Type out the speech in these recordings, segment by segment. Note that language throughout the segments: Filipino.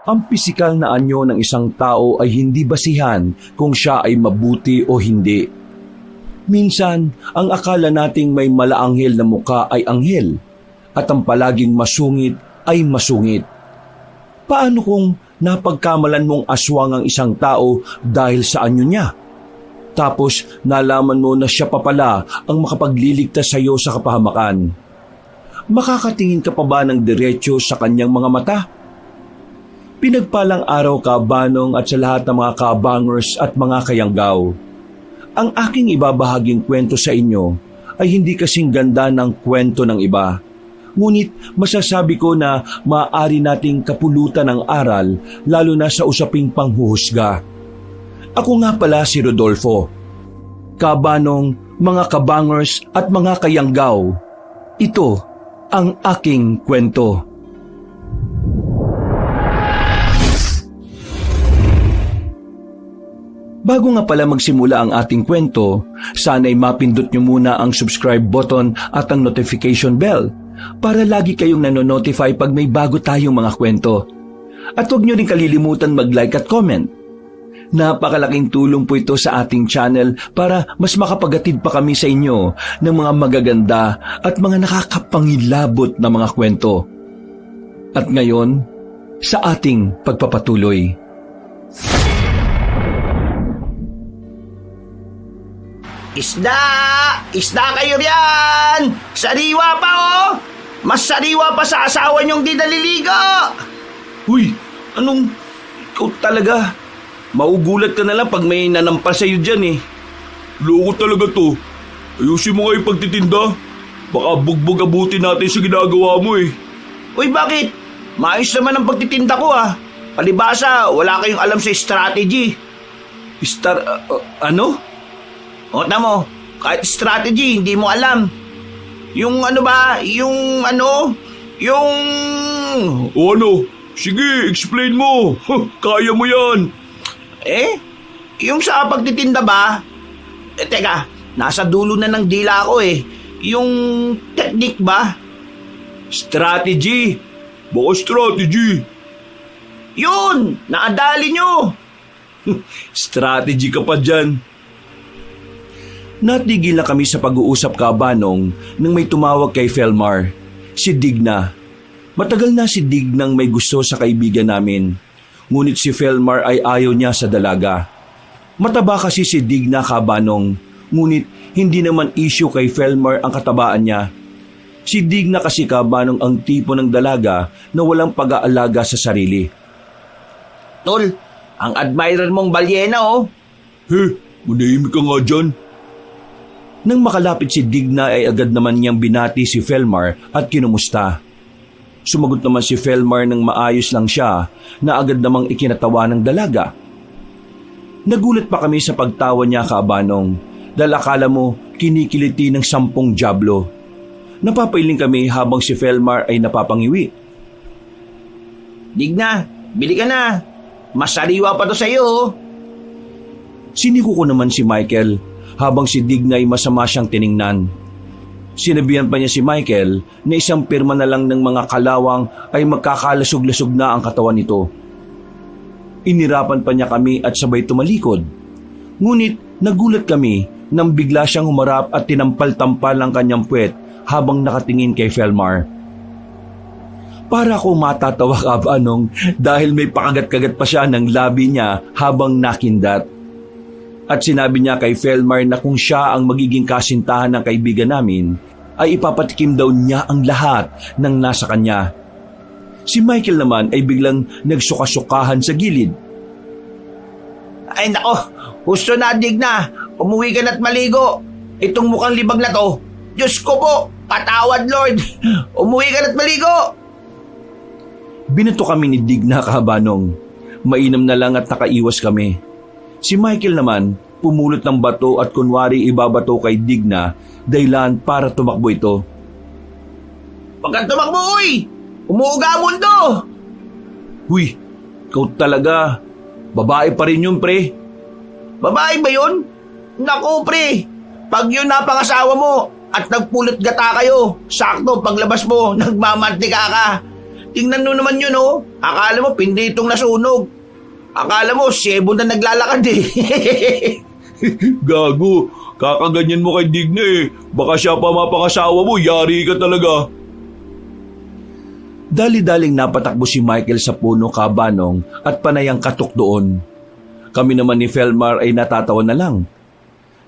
Ang pisikal na anyo ng isang tao ay hindi basihan kung siya ay mabuti o hindi. Minsan, ang akala nating may malaanghel na muka ay anghel at ang palaging masungit ay masungit. Paano kung napagkamalan mong aswang ang isang tao dahil sa anyo niya? Tapos nalaman mo na siya pa pala ang makapagliligtas sa iyo sa kapahamakan. Makakatingin ka pa ba ng diretsyo sa kanyang mga mata? Pinagpalang araw Kabanong at sa lahat ng mga kabangers at mga kayanggaw. Ang aking ibabahaging kwento sa inyo ay hindi kasing ganda ng kwento ng iba. Ngunit masasabi ko na maaari nating kapulutan ng aral lalo na sa usaping panghuhusga. Ako nga pala si Rodolfo. Kabanong, mga kabangers at mga kayanggaw. Ito ang aking kwento. Bago nga pala magsimula ang ating kwento, sana'y mapindot nyo muna ang subscribe button at ang notification bell para lagi kayong nanonotify pag may bago tayong mga kwento. At huwag nyo rin kalilimutan mag-like at comment. Napakalaking tulong po ito sa ating channel para mas makapagatid pa kami sa inyo ng mga magaganda at mga nakakapangilabot na mga kwento. At ngayon, sa ating pagpapatuloy. Isda! Isda kayo riyan! Sariwa pa oh! Mas sariwa pa sa asawa niyong di naliligo! Uy, anong... Ikaw talaga. Maugulat ka na lang pag may nanampal sa'yo dyan eh. Loko talaga to. Ayusin mo nga yung pagtitinda. Baka bugbog abutin natin sa ginagawa mo eh. Uy, bakit? Maayos naman ang pagtitinda ko ah. Palibasa, wala kayong alam sa strategy. Ano? O, tamo, kahit strategy, hindi mo alam. Yung ano ba, yung ano, yung... O ano? Sige, explain mo. Kaya mo yan. Yung sa pagtitinda ba? Teka, nasa dulo na ng dila ko eh. Yung technique ba? Strategy. Baka strategy. Yun, naadali nyo. Strategy ka pa dyan. Natigil na kami sa pag-uusap Kabanong nang may tumawag kay Felmar, si Digna. Matagal na si Dignang may gusto sa kaibigan namin, ngunit si Felmar ay ayaw niya sa dalaga. Mataba kasi si Digna Kabanong, ngunit hindi naman issue kay Felmar ang katabaan niya. Si Digna kasi Kabanong ang tipo ng dalaga na walang pag-aalaga sa sarili. Tol, ang admirer mong balyena oh. Manahimik ka nga dyan. Nang makalapit si Digna ay agad naman niyang binati si Felmar at kinumusta. Sumagot naman si Felmar ng maayos lang siya na agad namang ikinatawa ng dalaga. Nagulat pa kami sa pagtawa niya Kabanong dahil akala mo kinikiliti ng 10 dyablo. Napapailing kami habang si Felmar ay napapangiwi. Digna, bili ka na. Mas sariwa pa to sa'yo. Siniko ko naman si Michael habang si Digna ay masama siyang tiningnan. Sinabihan pa niya si Michael na isang pirma na lang ng mga kalawang ay magkakalasog-lasog na ang katawan nito. Inirapan pa niya kami at sabay tumalikod. Ngunit nagulat kami nang bigla siyang humarap at tinampal-tampal ang kanyang puwet habang nakatingin kay Felmar. Para akong matatawa Kabanong dahil may pakagat-kagat pa siya ng labi niya habang nakindat. At sinabi niya kay Felmar na kung siya ang magiging kasintahan ng kaibigan namin, ay ipapatikim daw niya ang lahat ng nasa kanya. Si Michael naman ay biglang nagsuka-sukahan sa gilid. Ay nako, gusto na Digna. Umuwi ka na't maligo. Itong mukhang libag na to. Diyos ko po, patawad Lord. Umuwi ka na't maligo. Binato kami ni Digna Kabanong. Mainam na lang at nakaiwas kami. Si Michael naman, pumulot ng bato at kunwari ibabato kay Digna dahilan para tumakbo ito. Huwag kang tumakbo, uy! Umuuga mundo! Huy, ikaw talaga. Babae pa rin yun, pre. Babae ba yun? Naku, pre. Pag yun napangasawa mo at nagpulot gata kayo, sakto paglabas mo, nagmamantika ka. tingnan mo naman yun oh. Akala mo pinditong nasunog. Akala mo sebo na naglalakad eh. Gago, kakaganyan mo kay Digna eh. Baka siya pa mapangasawa mo, yari ka talaga. Dali-daling napatakbo si Michael sa puno, Kabanong, at panayang katok doon. Kami naman ni Felmar ay natatawa na lang.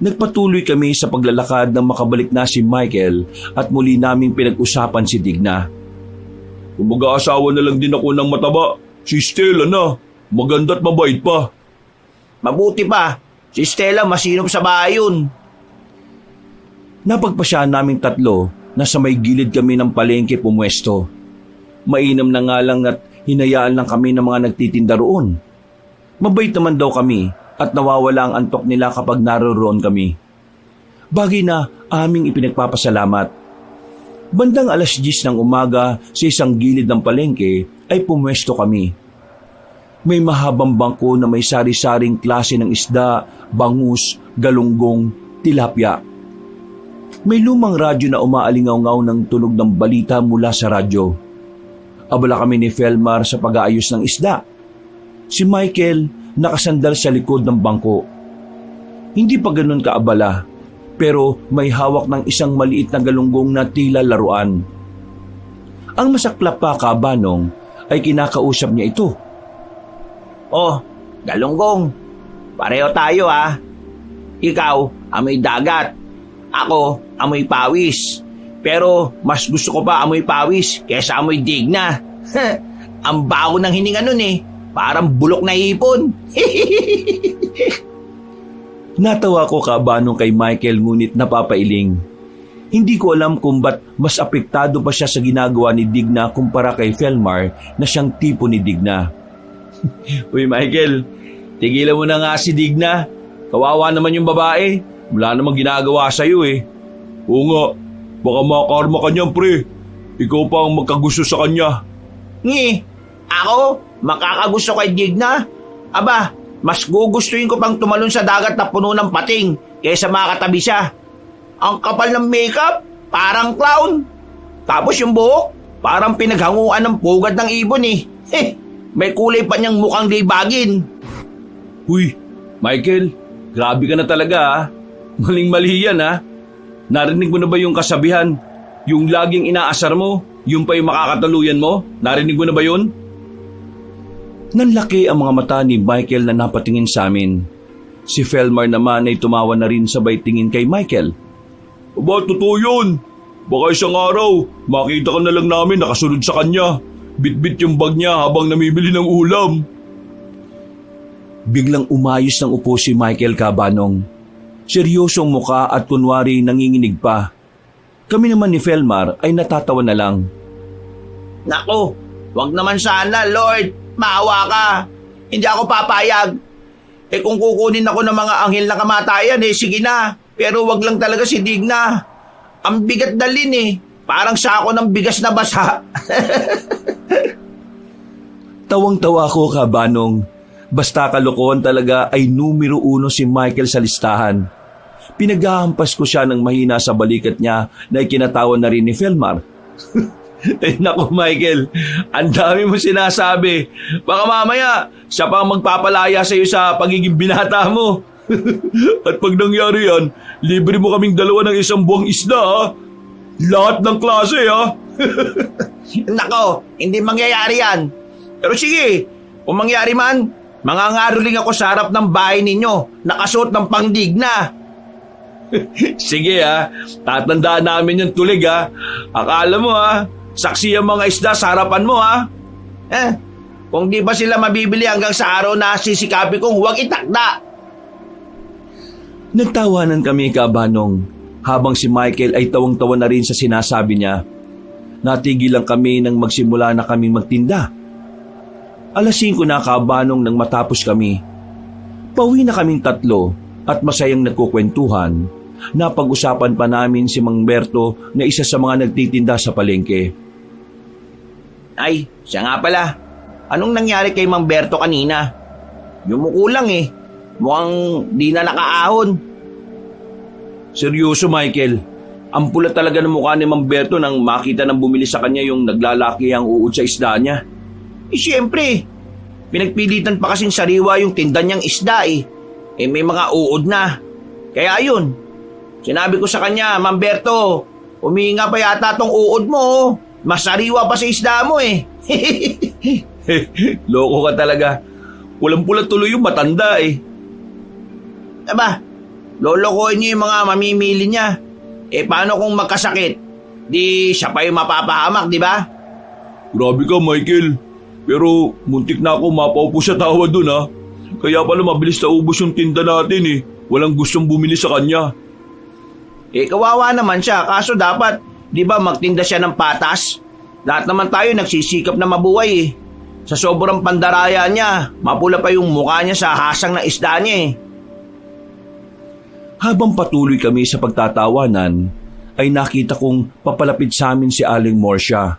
Nagpatuloy kami sa paglalakad nang makabalik na si Michael at muli naming pinag-usapan si Digna. Kung mag-aasawa na lang din ako ng mataba, si Stella na. Maganda at mabait pa. Mabuti pa, si Stella masinop sa bahay yun. Napagpasyahan naming tatlo na sa may gilid kami ng palengke pumwesto. Mainam na nga lang at hinayaan lang kami ng mga nagtitinda roon. Mabait naman daw kami at nawawala ang antok nila kapag naroroon kami. Bagay na aming ipinagpapasalamat. Bandang 10:00 ng umaga sa isang gilid ng palengke ay pumwesto kami. May mahabang bangko na may sari-saring klase ng isda, bangus, galunggong, tilapia. May lumang radyo na umaalingaw-ngaw ng tunog ng balita mula sa radyo. Abala kami ni Felmar sa pag-aayos ng isda. Si Michael nakasandal sa likod ng bangko. Hindi pa ganun kaabala, pero may hawak ng isang maliit na galunggong na tila laruan. Ang masaklap pa, Kabanong, ay kinakausap niya ito. Oh, galunggong. Pareho tayo ha. Ikaw, amoy dagat. Ako, amoy pawis. Pero mas gusto ko pa amoy pawis kesa amoy Digna. Ang baho ng hininga nun eh. Parang bulok na hipon. Natawa ko, Kabanong, kay Michael ngunit napapailing. Hindi ko alam kung ba't mas apektado pa siya sa ginagawa ni Digna kumpara kay Felmar na siyang tipo ni Digna. Uy Michael, tigilan mo na nga si Digna. Kawawa naman yung babae. Wala namang ginagawa sa'yo eh. Oo nga, baka makarma ka niyan pre. Ikaw pa ang magkagusto sa kanya. Ngi, ako makakagusto kay Digna? Aba, mas gugustuhin ko pang tumalon sa dagat na puno ng pating kaysa makatabi siya. Ang kapal ng makeup, parang clown. Tapos yung buhok, parang pinaghanguan ng pugad ng ibon eh. May kulay pa niyang mukhang libagin. Uy, Michael, grabe ka na talaga ha. Maling-mali yan ha. Narinig mo na ba yung kasabihan? Yung laging inaasar mo, yung pa yung makakataluyan mo? Narinig mo na ba yun? Nanlaki ang mga mata ni Michael na napatingin sa amin. Si Felmar naman ay tumawa na rin sabay tingin kay Michael. Aba, totoo yun. Baka isang araw, makita ka na lang namin nakasunod sa kanya. Bit-bit yung bag niya habang namimili ng ulam. Biglang umayos ng upo si Michael, Kabanong. Seryosong muka at kunwari nanginginig pa. Kami naman ni Felmar ay natatawa na lang. Nako, wag naman sana, Lord. Maawa ka. Hindi ako papayag. Kung kukunin ako ng mga anghel na kamatayan, sige na. Pero wag lang talaga si Digna. Ang bigat dalhin eh. Parang sako ng bigas na basa. Tawang-tawa ko, Kabanong. Basta kalokohan talaga ay numero 1 si Michael sa listahan. Pinaghahampas ko siya ng mahina sa balikat niya na ikinatawa na rin ni Felmar. Naku Michael, ang dami mo sinasabi. Baka mamaya, siya pa ang magpapalaya sa iyo sa pagiging binata mo. At pag nangyari yan, libre mo kaming dalawa ng isang buwang isda ha. Lahat ng klase ha. Nako, hindi mangyayari yan. Pero sige, kung mangyari man, mangangaroling ako sa harap ng bahay ninyo, nakasuot ng pangdigna. Sige ha, tatandaan namin yung tulig ha. Akala mo ha, saksi ang mga isda sa harapan mo ha. Kung di ba sila mabibili hanggang sa araw na sisikapi kong huwag itakda. Nagtawanan kami, Kabanong, habang si Michael ay tawang-tawa na rin sa sinasabi niya. Natigil lang kami nang magsimula na kami magtinda. 5:00 na, Kabanong, nang matapos kami. Pauwi na kaming tatlo at masayang nagkukwentuhan. Napag-usapan pa namin si Mang Berto na isa sa mga nagtitinda sa palengke. Ay, siya nga pala. Anong nangyari kay Mang Berto kanina? Yumuko lang eh. Mukhang di na nakaahon. Seryoso, Michael. Ang pula talaga ng mukha ni Mang Berto nang makita ng bumili sa kanya yung naglalaki ang uod sa isda niya. Siyempre, pinagpilitan pa kasing sariwa yung tinda niyang isda eh. May mga uod na. Kaya ayun, sinabi ko sa kanya, Mang Berto, humihinga pa yata tong uod mo. Mas sariwa pa sa isda mo eh. Loko ka talaga. Pulang-pula tuloy yung matanda eh. Aba, lolokohin niyo yung mga mamimili niya. Paano kung magkasakit? Di siya pa yung mapapahamak, di ba? Grabe ka, Michael. Pero muntik na ako mapaupo sa tawa dun ha. Kaya pala mabilis na ubos yung tinda natin eh. Walang gustong bumili sa kanya. Kawawa naman siya. Kaso dapat, di ba magtinda siya ng patas? Lahat naman tayo nagsisikap na mabuhay eh. Sa sobrang pandaraya niya, mapula pa yung mukha niya sa hasang na isda niya eh. Habang patuloy kami sa pagtatawanan, ay nakita kong papalapit sa amin si Aling Morsia.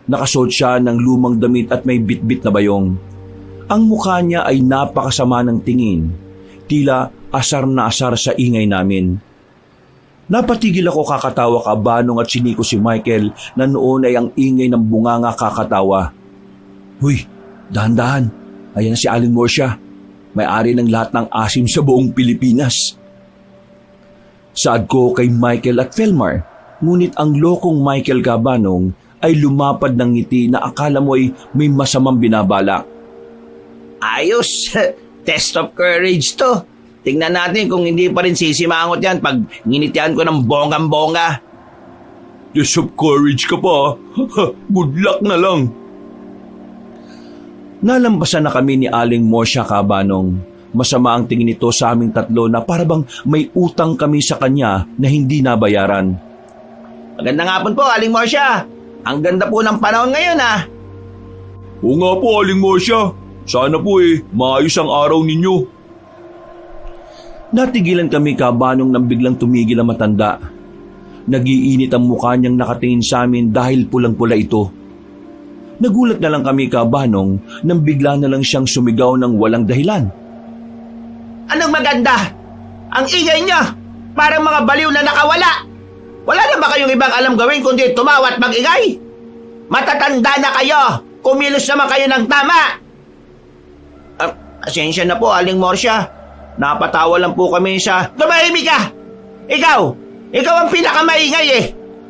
Nakasuot siya ng lumang damit at may bitbit na bayong. Ang mukha niya ay napakasama ng tingin, tila asar na asar sa ingay namin. Napatigil ako kakatawa kabanong at siniko si Michael na noon ay ang ingay ng bunganga kakatawa. Huy, dahan-dahan, ayan na si Aling Morsia. May-ari ng lahat ng asim sa buong Pilipinas. Saad ko kay Michael at Felmar, ngunit ang lokong Michael Cabanong ay lumapad ng ngiti na akala mo ay may masamang binabalak. Ayos, test of courage to. Tingnan natin kung hindi pa rin sisimangot yan pag nginitian ko ng bonggang-bongga. Test of courage ka pa. Good luck na lang. Nalampasan na kami ni Aling Morsia Cabanong. Masama ang tingin nito sa aming tatlo na parabang may utang kami sa kanya na hindi nabayaran. Magandang hapon po, Aling Morsia. Ang ganda po ng panahon ngayon ah. Oo nga po, Aling Morsia. Sana po maayos ang araw ninyo. Natigilan kami Cabanong nang biglang tumigil ang matanda. Nagiinit ang mukha niyang nakatingin sa amin dahil pulang-pula ito. Nagulat na lang kami Cabanong nang bigla na lang siyang sumigaw ng walang dahilan. Anong maganda? Ang ingay niyo! Parang mga baliw na nakawala! Wala na ba kayong ibang alam gawin kundi tumawa at mag-ingay? Matatanda na kayo! Kumilos naman kayo ng tama! Asensya na po, Aling Morsia. Napatawa lang po kami sa... Tumahimik ka! Ikaw! Ikaw ang pinakamaingay eh!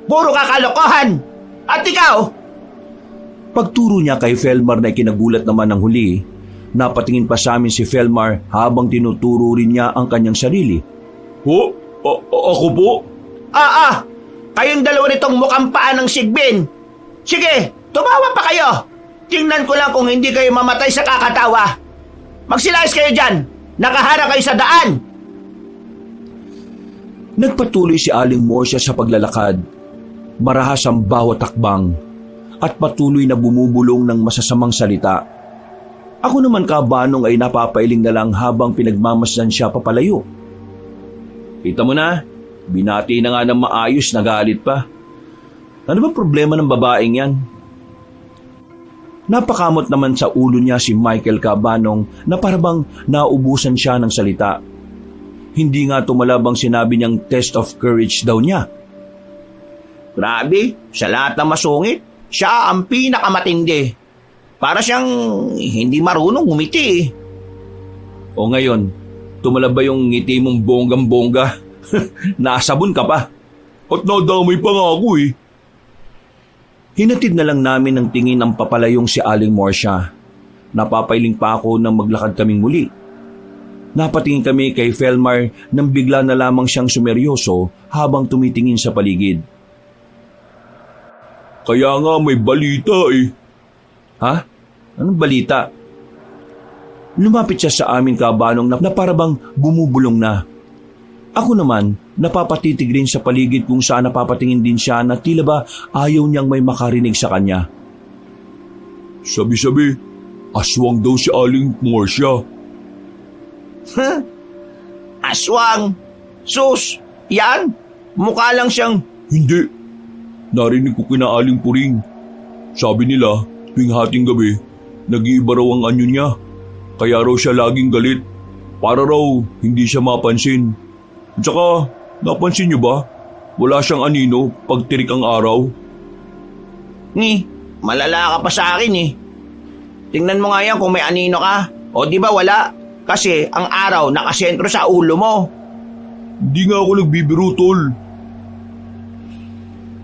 Puro kakalokohan! At ikaw! Pagturo niya kay Felmar na ikinagulat naman ng huli, napatingin pa sa amin si Felmar habang tinuturo rin niya ang kanyang sarili. Ho? Ako po? Kayong dalawa nitong mukhang paa ng sigbin. Sige, tumawa pa kayo. Tingnan ko lang kung hindi kayo mamatay sa kakatawa. Magsilayas kayo dyan. Nakahara kayo sa daan. Nagpatuloy si Aling Morsia sa paglalakad. Marahas ang bawat takbang at patuloy na bumubulong ng masasamang salita. Ako naman Cabanong ay napapailing na lang habang pinagmamasdan siya papalayo. Kita mo na, binati na nga ng maayos, nagalit pa. Ano ba problema ng babaeng yan? Napakamot naman sa ulo niya si Michael Cabanong na parabang naubusan siya ng salita. Hindi nga tumalabang sinabi niyang test of courage daw niya. Grabe, sa lahat ng masungit, siya ang pinakamatindi. Para siyang hindi marunong umiti. O ngayon, tumalab ba yung ngiti mong bonggang-bongga? Nasabon ka pa. At nadamay pa nga ako Hinatid na lang namin ng tingin ang papalayong si Aling Morsia. Napapailing pa ako nang maglakad kaming muli. Napatingin kami kay Felmar nang bigla na lamang siyang sumeryoso habang tumitingin sa paligid. Kaya nga may balita Ha? Anong balita? Lumapit siya sa amin Cabanong na parabang bumubulong na. Ako naman, napapatitig rin sa paligid kung saan napapatingin din siya na tila ba ayaw niyang may makarinig sa kanya. Sabi-sabi, aswang daw si Aling Morsia. Aswang? Sus, yan? Mukha lang siyang... Hindi. Narinig ko kina Aling Puring. Sabi nila, tuwing hating gabi, nag-iiba raw ang anyo niya. Kaya raw siya laging galit. Para raw hindi siya mapansin. At saka, napansin niyo ba? Wala siyang anino pag tirik ang araw. Malala ka pa sa akin eh. Tingnan mo nga yan kung may anino ka. O di ba wala? Kasi ang araw nakasentro sa ulo mo. Hindi nga ako nagbibiro, tol.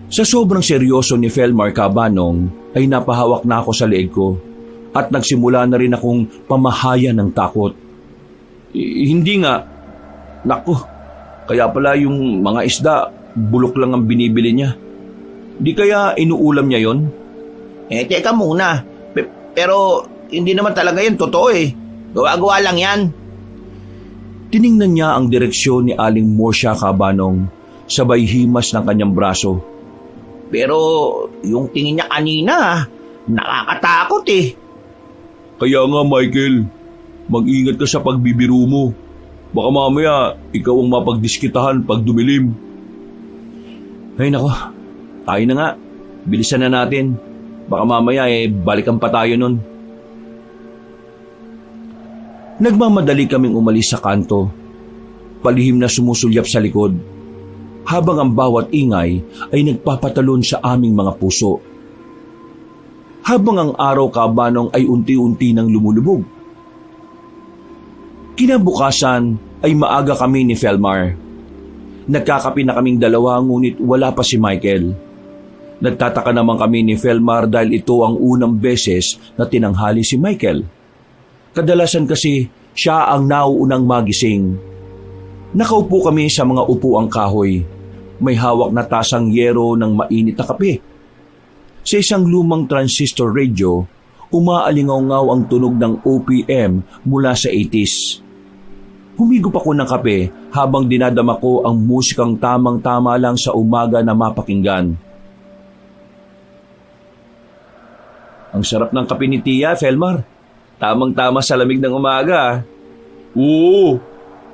Sa sobrang seryoso ni Felmar Cabanong ay napahawak na ako sa leeg ko at nagsimula na rin akong pamahayan ng takot. Hindi nga. Naku, kaya pala yung mga isda, bulok lang ang binibili niya. Di kaya inuulam niya yon? Teka muna. Pero hindi naman talaga yan totoo eh. Gawa-gawa lang yan. Tiningnan niya ang direksyon ni Aling Morsha Cabanong, sabay himas ng kanyang braso. Pero yung tingin niya kanina, nakakatakot eh. Kaya nga, Michael, mag-ingat ka sa pagbibiro mo. Baka mamaya, ikaw ang mapagdiskitahan pag dumilim. Ay nako, tayo na nga. Bilisan na natin. Baka mamaya balikan pa tayo nun. Nagmamadali kaming umalis sa kanto. Palihim na sumusulyap sa likod. Habang ang bawat ingay ay nagpapatalon sa aming mga puso. Habang ang araw, Cabanong, ay unti-unti nang lumulubog. Kinabukasan ay maaga kami ni Felmar. Nagkakape na kaming dalawa ngunit wala pa si Michael. Nagtataka naman kami ni Felmar dahil ito ang unang beses na tinanghali si Michael. Kadalasan kasi siya ang nauunang magising. Nakaupo kami sa mga upuang kahoy. May hawak na tasang yero ng mainit na kape. Sa isang lumang transistor radio, umaalingaw-ngaw ang tunog ng OPM mula sa 80s. Humigop ako ng kape habang dinadama ko ang musikang tamang-tama lang sa umaga na mapakinggan. Ang sarap ng kape ni Tia, Felmar. Tamang-tama sa lamig ng umaga. Oo,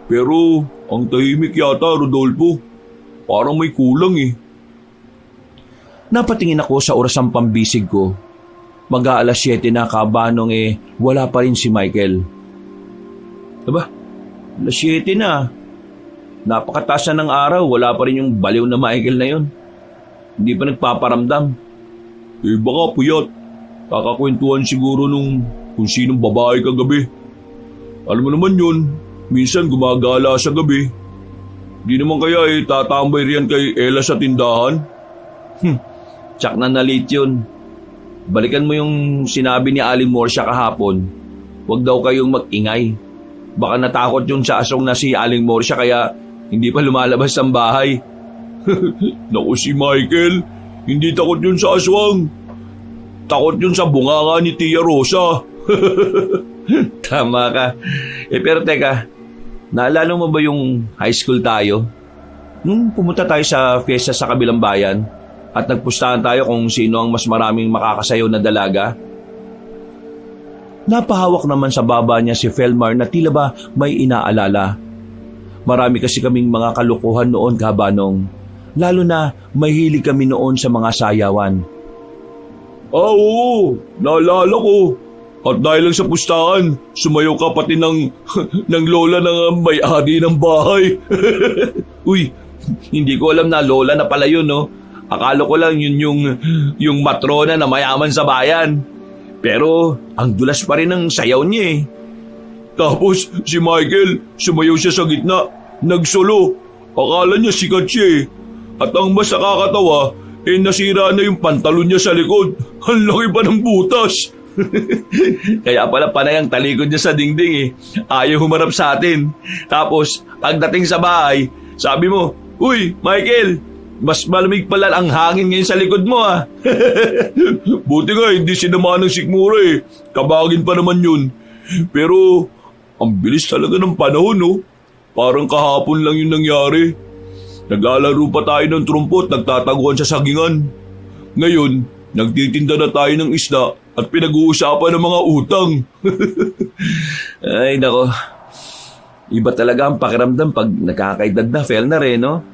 pero ang tahimik yata, Rodolfo. Parang may kulang eh. Napatingin ako sa orasang pambisig ko. Mag-aalas 7 na, Cabanong, wala pa rin si Michael. Aba, alas 7 na. Napakataas na ng araw, wala pa rin yung baliw na Michael na yon. Hindi pa nagpaparamdam. Baka puyat. Kakakwentuhan siguro nung kung sinong babae kagabi. Alam mo naman yun, minsan gumagala sa gabi. Di naman kaya tatambay riyan kay Ella sa tindahan? Tsak na nalit yun. Balikan mo yung sinabi ni Aling Morsha kahapon. Huwag daw kayong mag-ingay. Baka natakot yung sa asong na si Aling Morsha kaya hindi pa lumalabas ng bahay. Naku si Michael, hindi takot yun sa aswang. Takot yun sa bunganga ni Tia Rosa. Tama ka. Pero teka, naalala mo ba yung high school tayo? Nung pumunta tayo sa fiesta sa kabilang bayan at nagpustahan tayo kung sino ang mas maraming makakasayaw na dalaga? Napahawak naman sa baba niya si Felmar na tila ba may inaalala. Marami kasi kaming mga kalukuhan noon, Cabanong. Lalo na mahilig kami noon sa mga sayawan. Oo, naalala ko. At dahil lang sa pustahan, sumayaw ka pati ng lola ng may-ari ng bahay. Uy, hindi ko alam na lola na pala yun, no? Akala ko lang yun yung matrona na mayaman sa bayan. Pero ang dulas pa rin ng sayaw niya eh. Tapos si Michael, sumayaw siya sa gitna, nagsolo. Akala niya sikat siya eh. At ang mas nakakatawa, nasira na yung pantalon niya sa likod. Ang laki pa ng butas. Kaya pala panay ang talikod niya sa dingding eh. Ayaw humarap sa atin. Tapos pagdating sa bahay, sabi mo, "Uy, Michael, mas malamig pala ang hangin ngayon sa likod mo ah." Buti nga hindi sinama ng sikmura eh. Kabagin pa naman yun. Pero ang bilis talaga ng panahon no. Parang kahapon lang yung nangyari. Naglalaro pa tayo ng trumpot, nagtataguan sa sagingan. Ngayon, nagtitinda na tayo ng isda at pinag-uusapan ng mga utang. Ay nako, iba talaga ang pakiramdam pag nakakaedad na, Felnar no?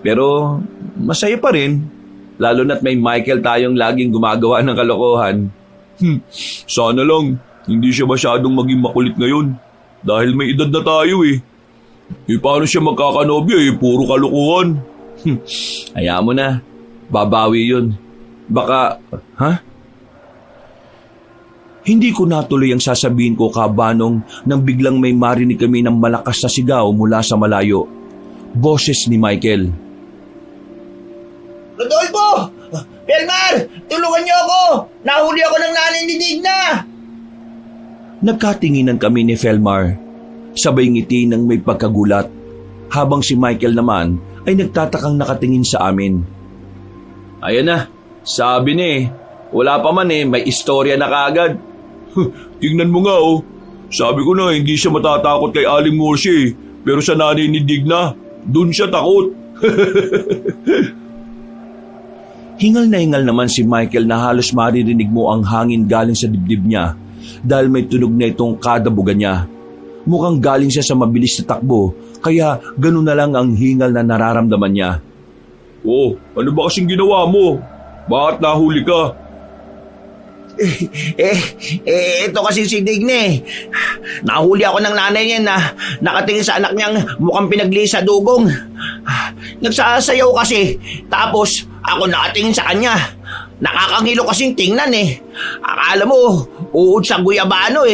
Pero masaya pa rin, lalo na't may Michael tayong laging gumagawa ng kalokohan. Sana lang, hindi siya masyadong maging makulit ngayon dahil may edad na tayo eh. Paano siya magkakanobya puro kalokohan. Hayaan mo na. Babawi yun. Baka, ha? Hindi ko natuloy ang sasabihin ko, Kabanong, nang biglang may marinig kami ng malakas na sigaw mula sa malayo. Boses ni Michael. Rodolfo! Pelmar! Tulungan niyo ako! Nahuli ako ng nanay ni Digna! Nagkatinginan kami ni Felmar. Sabay ngiti ng may pagkagulat, habang si Michael naman ay nagtatakang nakatingin sa amin. Ayan na, sabi ni wala pa man may istorya na kaagad. Tingnan mo nga Sabi ko na hindi siya matatakot kay Aling Morsie pero sa nanay ni Digna, dun siya takot. Hingal na hingal naman si Michael na halos maririnig mo ang hangin galing sa dibdib niya dahil may tunog na itong kadabugan niya. Mukhang galing siya sa mabilis na takbo kaya ganun na lang ang hingal na nararamdaman niya. Ano ba kasing ginawa mo? Bakit nahuli ka? Ito kasi si Digne. Nahuli ako ng nanay niya na nakatingin sa anak niyang mukhang pinagli sa dugong. Nagsasayaw kasi, tapos ako nakatingin sa kanya. Nakakangilo kasing tingnan Akala mo, uod sa guyabano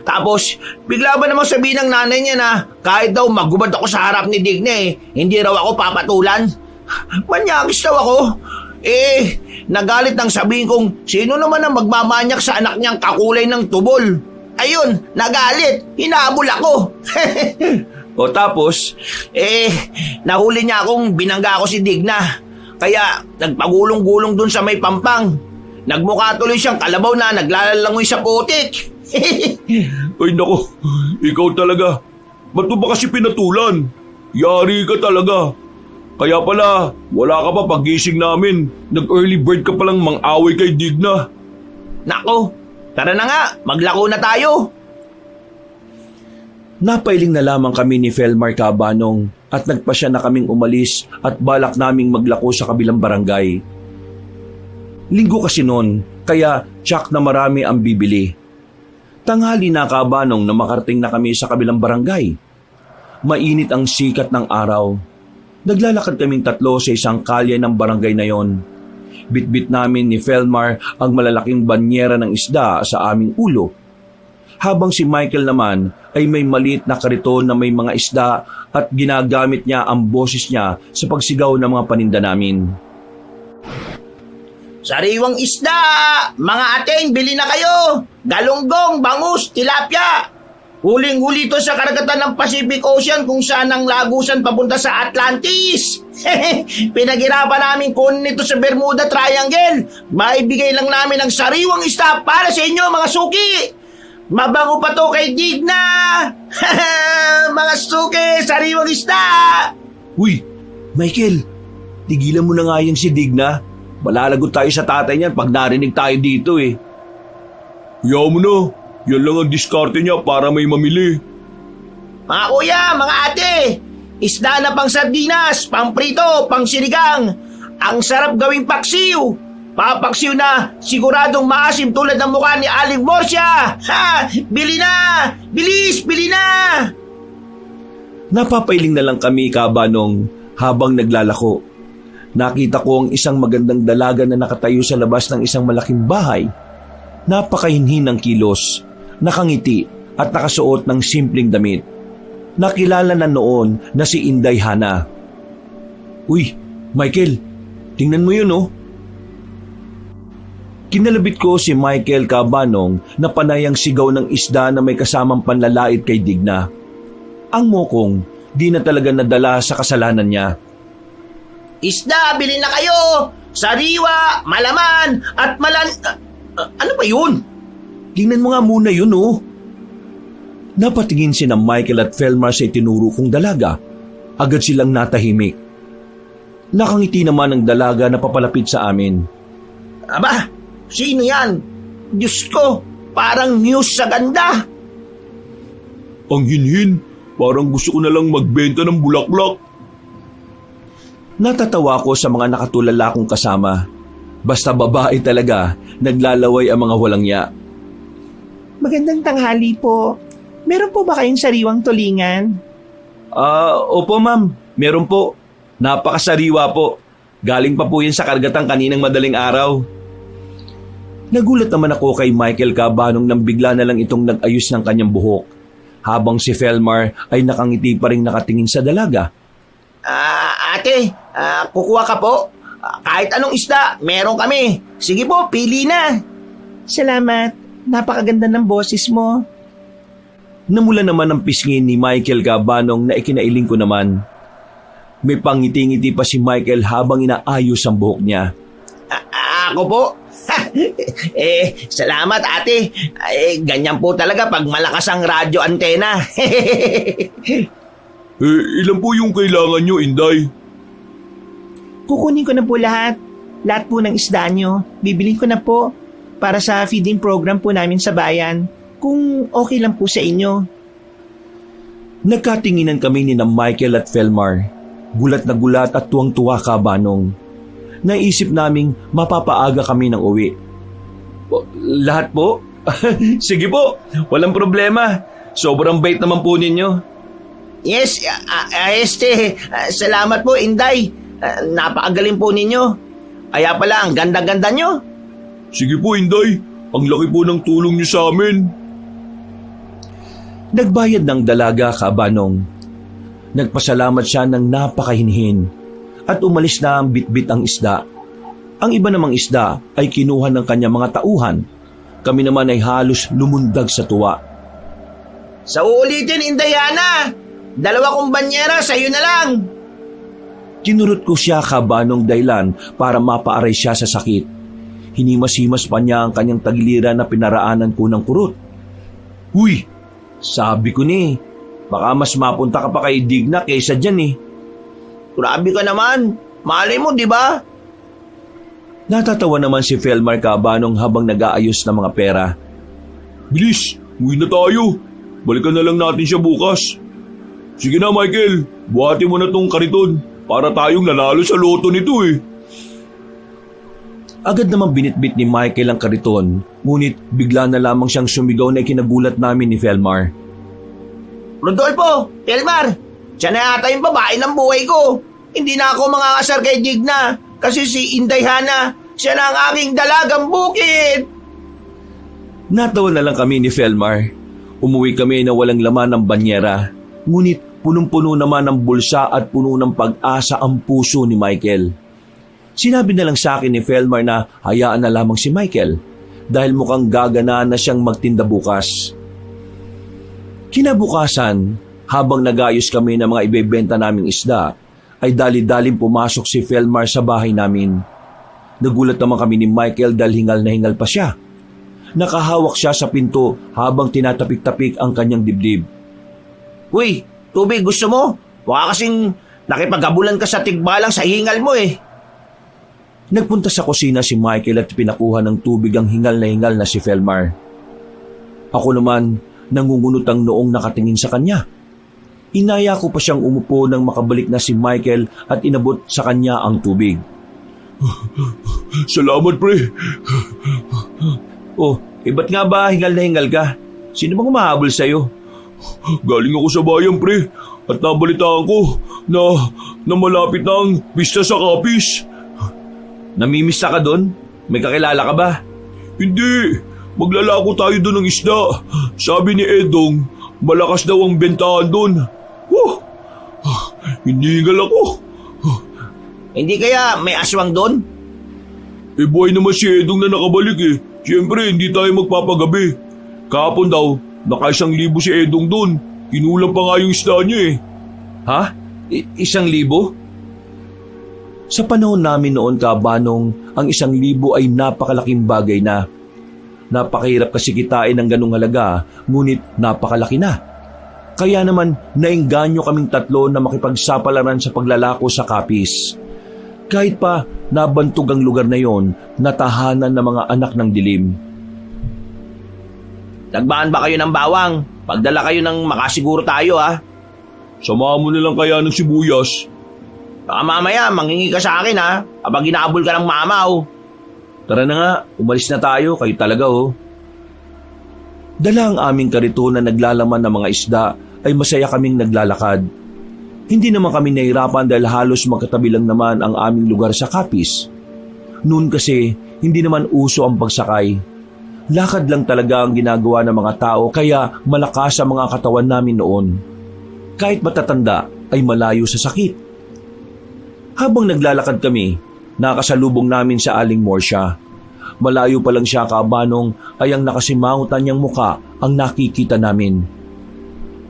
Tapos, bigla ba namang sabihin ng nanay niya na kahit daw magubad ako sa harap ni Digne hindi raw ako papatulan? Manyakis daw ako. Nagalit nang sabihin kong sino naman ang magmamanyak sa anak niyang kakulay ng tubol. Ayun, nagalit. Hinabol ako. O tapos? Nahuli niya akong binangga ako si Digna. Kaya nagpagulong-gulong dun sa may pampang. Nagmukha tuloy siyang kalabaw na naglalalangoy sa putik. Ay nako, ikaw talaga. Ba't mo ba kasi pinatulan? Yari ka talaga. Kaya pala, wala ka pa pag-gising namin. Nag-early bird ka palang mang-away kay Digna. Nako, tara na nga, maglako na tayo. Napailing na lamang kami ni Felmar, Kabanong, at nagpasya na kaming umalis at balak naming maglako sa kabilang barangay. Linggo kasi noon, kaya tsak na marami ang bibili. Tanghali na, Kabanong, na makarating na kami sa kabilang barangay. Mainit ang sikat ng araw. Naglalakad kaming tatlo sa isang kalye ng barangay na yon. Bitbit namin ni Felmar ang malalaking banyera ng isda sa aming ulo. Habang si Michael naman ay may maliit na kariton na may mga isda at ginagamit niya ang boses niya sa pagsigaw ng mga paninda namin. Sariwang isda! Mga ating, bili na kayo! Galunggong, bangus, tilapia! Huling-huli to sa karagatan ng Pacific Ocean kung saan ang lagusan papunta sa Atlantis. Pinaghirapan namin kunin ito sa Bermuda Triangle. Maibigay lang namin ang sariwang isda para sa inyo, mga suki. Mabango pa to kay Digna. Mga suki, sariwang isda. Uy, Michael, tigilan mo na nga yung si Digna. Malalagot tayo sa tatay niyan pag narinig tayo dito Yaw mo na. Yan lang ang diskarte niya para may mamili. Mga kuya, mga ate, isda na pang sardinas, pang prito, pang sinigang. Ang sarap gawing paksiw. Papaksiw na siguradong maasim tulad ng mukha ni Aling Morsia. Bili na! Bilis, bili na! Napapailing na lang kami, Kabanong, habang naglalako. Nakita ko ang isang magandang dalaga na nakatayo sa labas ng isang malaking bahay. Napakahinhin ng kilos, nakangiti at nakasuot ng simpleng damit. Nakilala na noon na si Inday Hana. Uy, Michael, tingnan mo yun Kinalabit ko si Michael, Kabanong, na panayang sigaw ng isda na may kasamang panlalait kay Digna. Ang mokong di na talaga nadala sa kasalanan niya. Isda, bili na kayo! Sariwa, malaman, at ano ba yun? Tingnan mo nga muna yun Napatingin si na Michael at Felmar sa itinuro kong dalaga. Agad silang natahimik. Nakangiti naman ang dalaga na papalapit sa amin. Aba, sino yan? Diyos ko, parang news sa ganda. Ang hinhin, parang gusto ko na lang magbenta ng bulaklak. Natatawa ko sa mga nakatulala kong kasama. Basta babae talaga, naglalaway ang mga walang ya. Magandang tanghali po. Meron po ba kayong sariwang tulingan? Opo ma'am, meron po. Napakasariwa po. Galing pa po yan sa karagatan kaninang madaling araw. Nagulat naman ako kay Michael Cabanong nang bigla na lang itong nag-ayos ng kanyang buhok, habang si Felmar ay nakangiti pa rin nakatingin sa dalaga. Ate, kukuha ka po. Kahit anong isda, meron kami. Sige po, pili na. Salamat. Napakaganda ng boses mo. Namula naman ang pisngin ni Michael Cabanong na ikinailing ko naman. May pangiti-ngiti pa si Michael habang inaayos ang buhok niya. Ako po? Salamat ate. Ganyan po talaga pag malakas ang radyo antena. Ilan po yung kailangan nyo, Inday? Kukunin ko na po lahat. Lahat po ng isda nyo. Bibilin ko na po para sa feeding program po namin sa bayan. Kung okay lang po sa inyo. Nagkatinginan kami ni na Michael at Felmar. Gulat na gulat at tuwang-tuwa Cabanong. Naisip naming mapapaaga kami ng uwi. Lahat po? Sige po, walang problema. Sobrang bait naman po ninyo. Yes, salamat po Inday. Napakagaling po ninyo. Kaya pala ang ganda-ganda nyo. Sige po, Inday. Ang laki po ng tulong nyo sa amin. Nagbayad ng dalaga Cabanong. Nagpasalamat siya ng napakahinhin at umalis na ang bitbit ang isda. Ang iba namang isda ay kinuha ng kanyang mga tauhan. Kami naman ay halos lumundag sa tuwa. Sa uulitin, Indayana! 2 kong banyera, sa'yo na lang! Kinurot ko siya Cabanong dahilan para mapaaray siya sa sakit. Hinimas-himas pa niya ang kanyang tagiliran na pinaraanan ko ng kurot. Huy! Sabi ko ni, baka mas mapunta ka pa kay Digna kaysa dyan eh. Grabe ka naman. Malay mo, di ba? Natatawa naman si Felmar Cabanong habang nag-aayos ng mga pera. Bilis, uwi na tayo. Balikan na lang natin siya bukas. Sige na, Michael. Buhati mo na tong kariton para tayong nanalo sa loto nito eh. Agad namang binitbit ni Michael ang kariton, ngunit bigla na lamang siyang sumigaw na ikinagulat namin ni Felmar. Rodolfo, Felmar, siya na yata yung babae ng buhay ko. Hindi na ako makakasar kay Digna kasi si Inday Hana, siya na ang aking dalagang bukid. Natawa na lang kami ni Felmar. Umuwi kami na walang laman ng banyera, ngunit punong-puno naman ng bulsa at puno ng pag-asa ang puso ni Michael. Sinabi na lang sa akin ni Felmar na hayaan na lamang si Michael dahil mukhang gaganaan na siyang magtinda bukas. Kinabukasan, habang nag-ayos kami ng mga ibebenta naming isda, ay dali-daling pumasok si Felmar sa bahay namin. Nagulat naman kami ni Michael dahil hingal na hingal pa siya. Nakahawak siya sa pinto habang tinatapik-tapik ang kanyang dibdib. Uy, tubig gusto mo? Baka kasing nakipaghabulan ka sa tigbalang sa hingal mo eh. Nagpunta sa kusina si Michael at pinakuha ng tubig ang hingal na si Felmar. Ako naman, nangungunot ang noong nakatingin sa kanya. Inaya ko pa siyang umupo nang makabalik na si Michael at inabot sa kanya ang tubig. Salamat, pre. Oh, ba't nga ba hingal na hingal ka? Sino bang humahabol sa'yo? Galing ako sa bayan, pre. At nabalitaan ko na malapit na ang pista sa Capiz. Namimista ka doon? May kakilala ka ba? Hindi. Maglalako tayo doon ng isda. Sabi ni Edong, malakas daw ang bentahan doon. Hinihingal ako. Hindi kaya may aswang doon? Buhay naman si Edong na nakabalik eh. Siyempre, hindi tayo magpapagabi. Kahapon daw, naka 1,000 si Edong doon. Kinulang pa nga yung isda niya eh. Ha? 1,000? Sa panahon namin noon, Cabanong, ang 1,000 ay napakalaking bagay na. Napakahirap kasi kitain ng ganung halaga, ngunit napakalaki na. Kaya naman, naengganyo kaming 3 na makipagsapalaran sa paglalako sa Capiz. Kahit pa nabantog ang lugar na yon, natahanan ng mga anak ng dilim. Nagbaan ba kayo ng bawang? Pagdala kayo ng makasiguro tayo ha. Samahan mo na lang kaya ng sibuyas. Baka mamaya mangingi ka sa akin ha, kapag ginabol ka ng mamaw. Tara na nga, umalis na tayo, kayo talaga oh. Dala ang aming karito na naglalaman ng mga isda ay masaya kaming naglalakad. Hindi naman kami nahirapan dahil halos magkatabi lang naman ang aming lugar sa Capiz. Noon kasi hindi naman uso ang pagsakay. Lakad lang talaga ang ginagawa ng mga tao kaya malakas ang mga katawan namin noon. Kahit matatanda ay malayo sa sakit. Habang naglalakad kami, nakasalubong namin sa Aling Morsia. Malayo pa lang siya kabanong ay ang nakasimangutan niyang muka ang nakikita namin.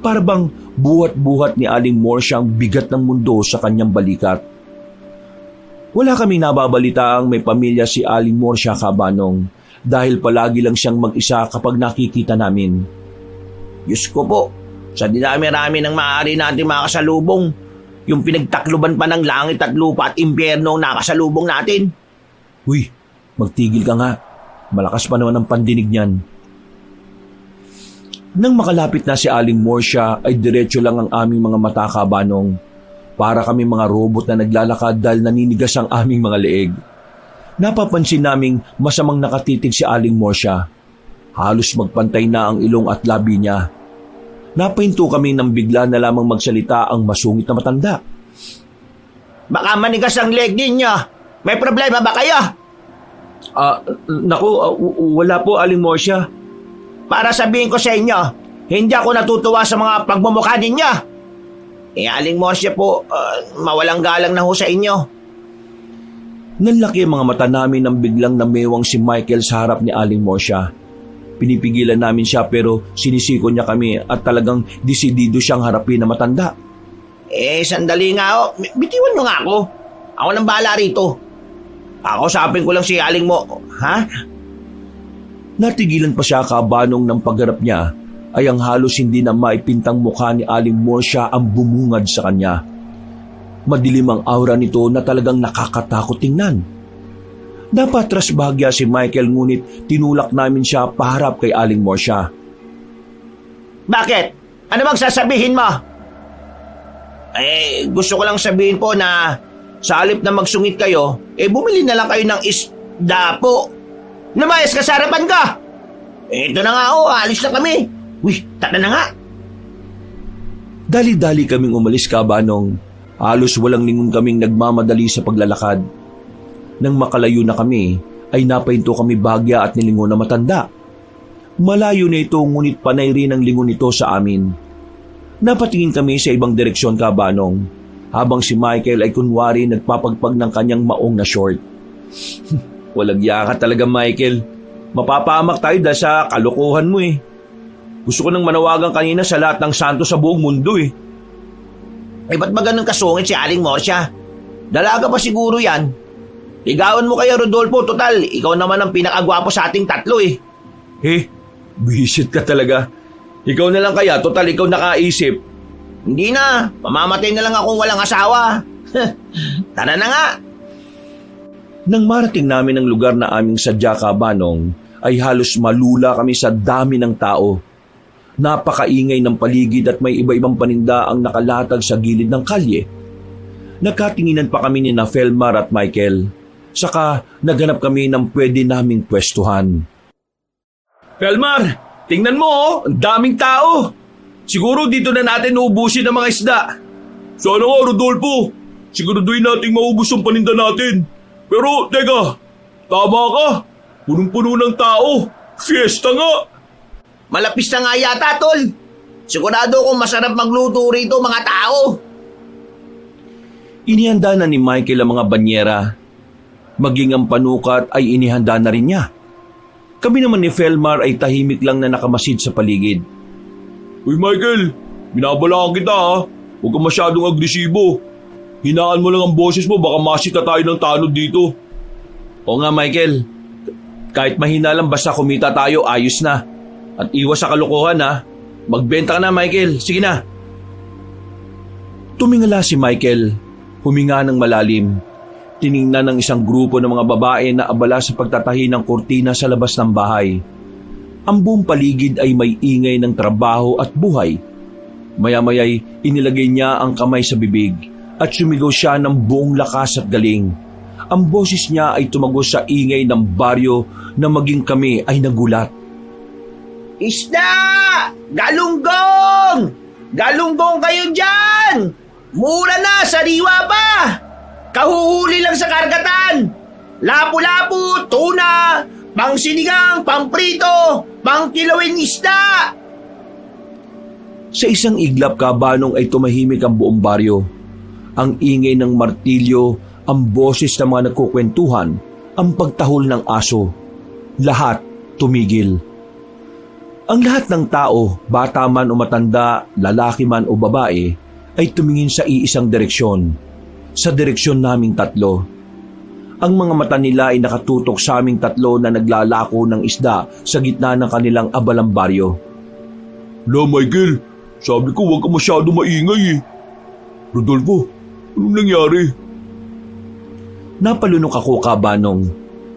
Para bang buhat-buhat ni Aling Morsia ang bigat ng mundo sa kanyang balikat. Wala kaming nababalitaang may pamilya si Aling Morsia kabanong dahil palagi lang siyang mag-isa kapag nakikita namin. Diyos ko po, sa dinami-rami ng maaari natin makasalubong, yung pinagtakluban pa ng langit at lupa at impyerno ang nakasalubong natin. Uy, magtigil ka nga. Malakas pa naman ang pandinig niyan. Nang makalapit na si Aling Morsia ay diretso lang ang aming mga mata kabanong. Para kami mga robot na naglalakad dahil naninigas ang aming mga leeg. Napapansin naming masamang nakatitig si Aling Morsia. Halos magpantay na ang ilong at labi niya. Napahinto kami nang bigla na lamang magsalita ang masungit na matanda. Baka manigas ang leg ninyo. May problema ba kayo? Naku, wala po Aling Morsia. Para sabihin ko sa inyo, hindi ako natutuwa sa mga pagmumukha ninyo. Aling Morsia po, mawalang galang na ho sa inyo. Nanlaki ang mga mata namin nang biglang namewang si Michael sa harap ni Aling Morsia. Pinipigilan namin siya pero sinisiko niya kami at talagang desidido siyang harapin na matanda. Sandali nga ho. Bitiwan mo nga ako. Ako nang bahala rito. Ako sapin ko lang si Aling mo. Ha? Natigilan pa siya kabanong ng pagharap niya ay ang halos hindi na maipintang mukha ni Aling Morsia ang bumungad sa kanya. Madilim ang aura nito na talagang nakakatakot tingnan. Napatras bahagya si Michael ngunit tinulak namin siya paharap kay Aling Morsia. Bakit? Ano bang sasabihin mo? Gusto ko lang sabihin po na sa halip na magsungit kayo, bumili na lang kayo ng isda po. Lumayas ka sa harapan ka! Ito na nga alis na kami. Uy, tara na nga. Dali-dali kaming umalis kabanong. Halos walang lingon kaming nagmamadali sa paglalakad. Nang makalayo na kami, ay napahinto kami bahagya at nilingon na matanda. Malayo na ito ngunit panay rin ang lingon nito sa amin. Napatingin kami sa ibang direksyon kabanong, habang si Michael ay kunwari nagpapagpag ng kanyang maong na short. Walang yaka talaga Michael. Mapapahamak tayo dahil sa kalokohan mo eh. Gusto ko nang manawagan kanina sa lahat ng santo sa buong mundo eh. Ba't ba ganun kasungit si Aling Morsia? Dalaga pa siguro yan. Ligawan mo kaya Rodolfo, total, ikaw naman ang pinakagwapo sa ating tatlo eh. Bisit ka talaga. Ikaw na lang kaya, total ikaw nakaisip. Hindi na, mamamatay na lang akong walang asawa. Tara na nga. Nang marating namin ang lugar na aming sadya kabanong, ay halos malula kami sa dami ng tao. Napakaingay ng paligid at may iba-ibang paninda ang nakalatag sa gilid ng kalye. Nagkatinginan pa kami ni Felmar at Michael. Saka naghanap kami ng pwede naming pwestuhan. Felmar, tingnan mo ang daming tao. Siguro dito na natin uubusin ang mga isda. Sana nga, Rodolfo. Siguraduhin nating maubos ang paninda natin. Pero, teka, tama ka. Punong-puno ng tao. Fiesta nga. Malapis na nga yata, tol. Sigurado kong masarap magluto rito mga tao. Inihanda na ni Michael ang mga banyera. Maging ang panukat ay inihanda na rin niya. Kami naman ni Felmar ay tahimik lang na nakamasid sa paligid. Uy Michael, binabalaan kita ha. Huwag kang masyadong agresibo. Hinaan mo lang ang boses mo, baka masita tayo ng tanod dito. Oo nga Michael, kahit mahina lang basta kumita tayo, ayos na. At iwas sa kalokohan ha. Magbenta ka na Michael, sige na. Tumingala si Michael, huminga ng malalim. Tiningnan ng isang grupo ng mga babae na abala sa pagtatahi ng kurtina sa labas ng bahay. Ang buong paligid ay may ingay ng trabaho at buhay. Maya-maya'y inilagay niya ang kamay sa bibig at sumigaw siya ng buong lakas at galing. Ang boses niya ay tumagos sa ingay ng baryo na maging kami ay nagulat. Isda! Galunggong! Galunggong kayo dyan! Mura na, sariwa pa! Kahuhuli lang sa karagatan! Lapu-lapu, tuna, pangsinigang, pangprito, pangkilawin isda! Sa isang iglap, Kabanong, ay tumahimik ang buong baryo. Ang ingay ng martilyo, ang boses ng mga nagkukwentuhan, ang pagtahol ng aso. Lahat tumigil. Ang lahat ng tao, bata man o matanda, lalaki man o babae, ay tumingin sa iisang direksyon. Sa direksyon naming tatlo. Ang mga mata nila ay nakatutok sa aming tatlo na naglalako ng isda sa gitna ng kanilang abalang baryo. La, Michael, sabi ko huwag ka masyado maingay eh. Rodolfo, anong nangyari? Napalunok ako, Kabanong,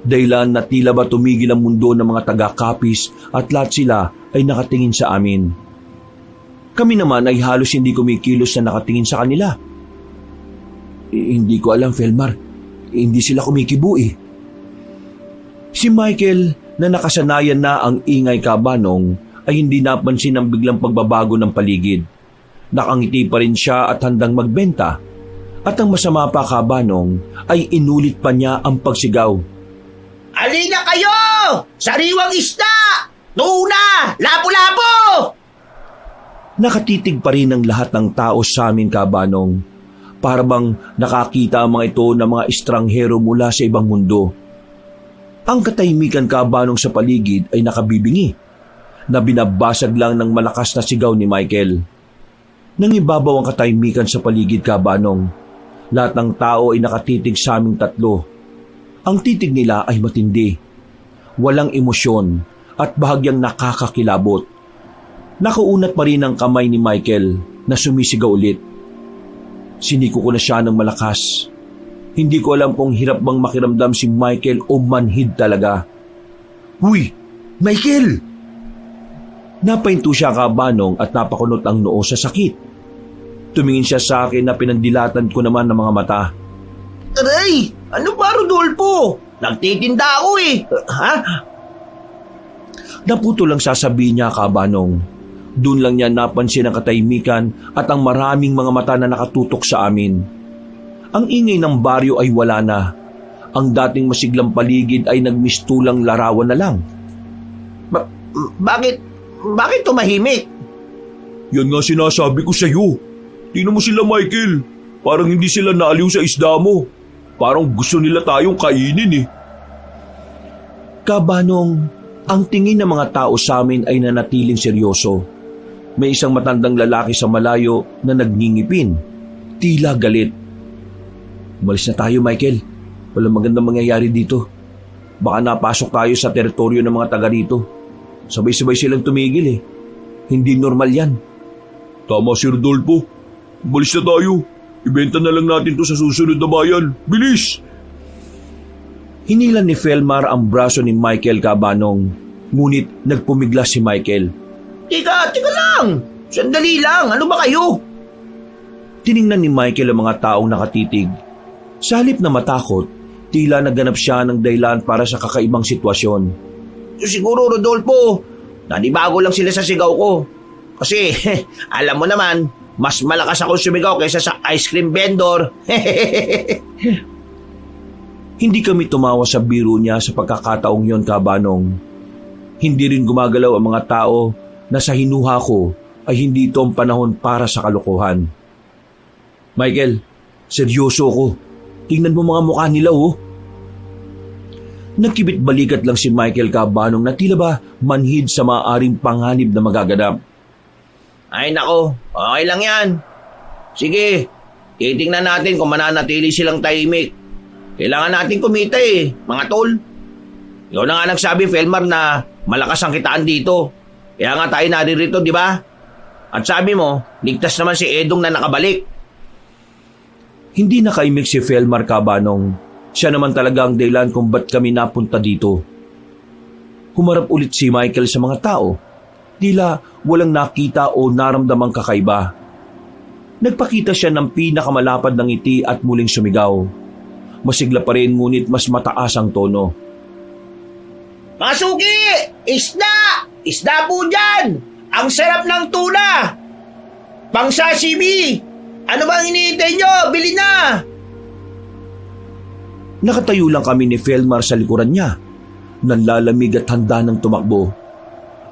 dahilan na tila ba tumigil ang mundo ng mga taga-Kapis at lahat sila ay nakatingin sa amin. Kami naman ay halos hindi kumikilos na nakatingin sa kanila. Hindi ko alam, Felmar. Hindi sila kumikibo eh. Si Michael, na nakasanayan na ang ingay, Kabanong, ay hindi napansin ang biglang pagbabago ng paligid. Nakangiti pa rin siya at handang magbenta. At ang masama pa, Kabanong, ay inulit pa niya ang pagsigaw. Alina kayo! Sariwang isda! Tuna! Lapu-lapu! Nakatitig pa rin ang lahat ng tao sa amin, Kabanong. Para bang nakakita ang mga ito ng mga estranghero mula sa ibang mundo. Ang katahimikan, Kabanong, sa paligid ay nakabibingi, na binabasag lang ng malakas na sigaw ni Michael. Nangibabaw ang katahimikan sa paligid, Kabanong. Lahat ng tao ay nakatitig sa aming tatlo. Ang titig nila ay matindi. Walang emosyon at bahagyang nakakakilabot. Nakaunat pa rin ang kamay ni Michael na sumisigaw ulit. Siniko ko na siya ng malakas. Hindi ko alam kung hirap bang makiramdam si Michael o manhid talaga. Uy! Michael! Napahinto siya, Kabanong, at napakunot ang noo sa sakit. Tumingin siya sa akin na pinandilatan ko naman ng mga mata. Aray! Ano ba, Rodolfo? Nagtitinda ako eh. Ha? Naputo lang sasabihin niya, Kabanong. Doon lang niya napansin ang katahimikan at ang maraming mga mata na nakatutok sa amin. Ang ingay ng baryo ay wala na. Ang dating masiglang paligid ay nagmistulang larawan na lang. Bakit tumahimik? Yan nga sinasabi ko sa'yo. Tingnan mo sila, Michael. Parang hindi sila naaliw sa isda mo. Parang gusto nila tayong kainin eh. Kabanong, ang tingin ng mga tao sa amin ay nanatiling seryoso. May isang matandang lalaki sa malayo na nagngingipin. Tila galit. Umalis na tayo, Michael. Walang magandang mangyayari dito. Baka napasok tayo sa teritoryo ng mga taga rito. Sabay-sabay silang tumigil eh. Hindi normal yan. Tama si Rodolfo. Umalis na tayo. Ibenta na lang natin to sa susunod na bayan. Bilis! Hinilan ni Felmar ang braso ni Michael, Kabanong. Ngunit nagpumigla si Michael. Teka lang. Sandali lang. Ano ba kayo? Tiningnan ni Michael ang mga taong nakatitig. Sa halip na matakot, tila naganap siya ng dahilan para sa kakaibang sitwasyon. Siguro, Rodolfo, nanibago lang sila sa sigaw ko. Kasi, alam mo naman, mas malakas ako sumigaw kaysa sa ice cream vendor. Hindi kami tumawa sa biro niya sa pagkakataong yon, Kabanong. Hindi rin gumagalaw ang mga tao na sa hinuha ko ay hindi ito ang panahon para sa kalokohan. Michael, seryoso ko. Tingnan mo mga mukha nila oh. Nagkibit balikat lang si Michael, Kabanong, na tila ba manhid sa maaaring panganib na magaganap. Ay nako, okay lang yan. Sige, titingnan natin kung mananatili silang tahimik. Kailangan natin kumita eh, mga tol. Ikaw na nga nagsabi, Felmar, na malakas ang kitaan dito. Kaya nga tayo naririto, di ba? At sabi mo, ligtas naman si Edong na nakabalik. Hindi nakaimik si Felmar, Kabanong. Siya naman talaga ang dahilan kung ba't kami napunta dito. Humarap ulit si Michael sa mga tao. Tila walang nakita o naramdamang kakaiba. Nagpakita siya ng pinakamalapad ng ngiti at muling sumigaw. Masigla pa rin ngunit mas mataas ang tono. Mga suki! Isda! Isda po dyan! Ang sarap ng tuna! Pang sashimi! Ano ba ang iniintay nyo? Bili na! Nakatayo lang kami ni Felmar sa likuran niya. Nanlalamig at handa ng tumakbo.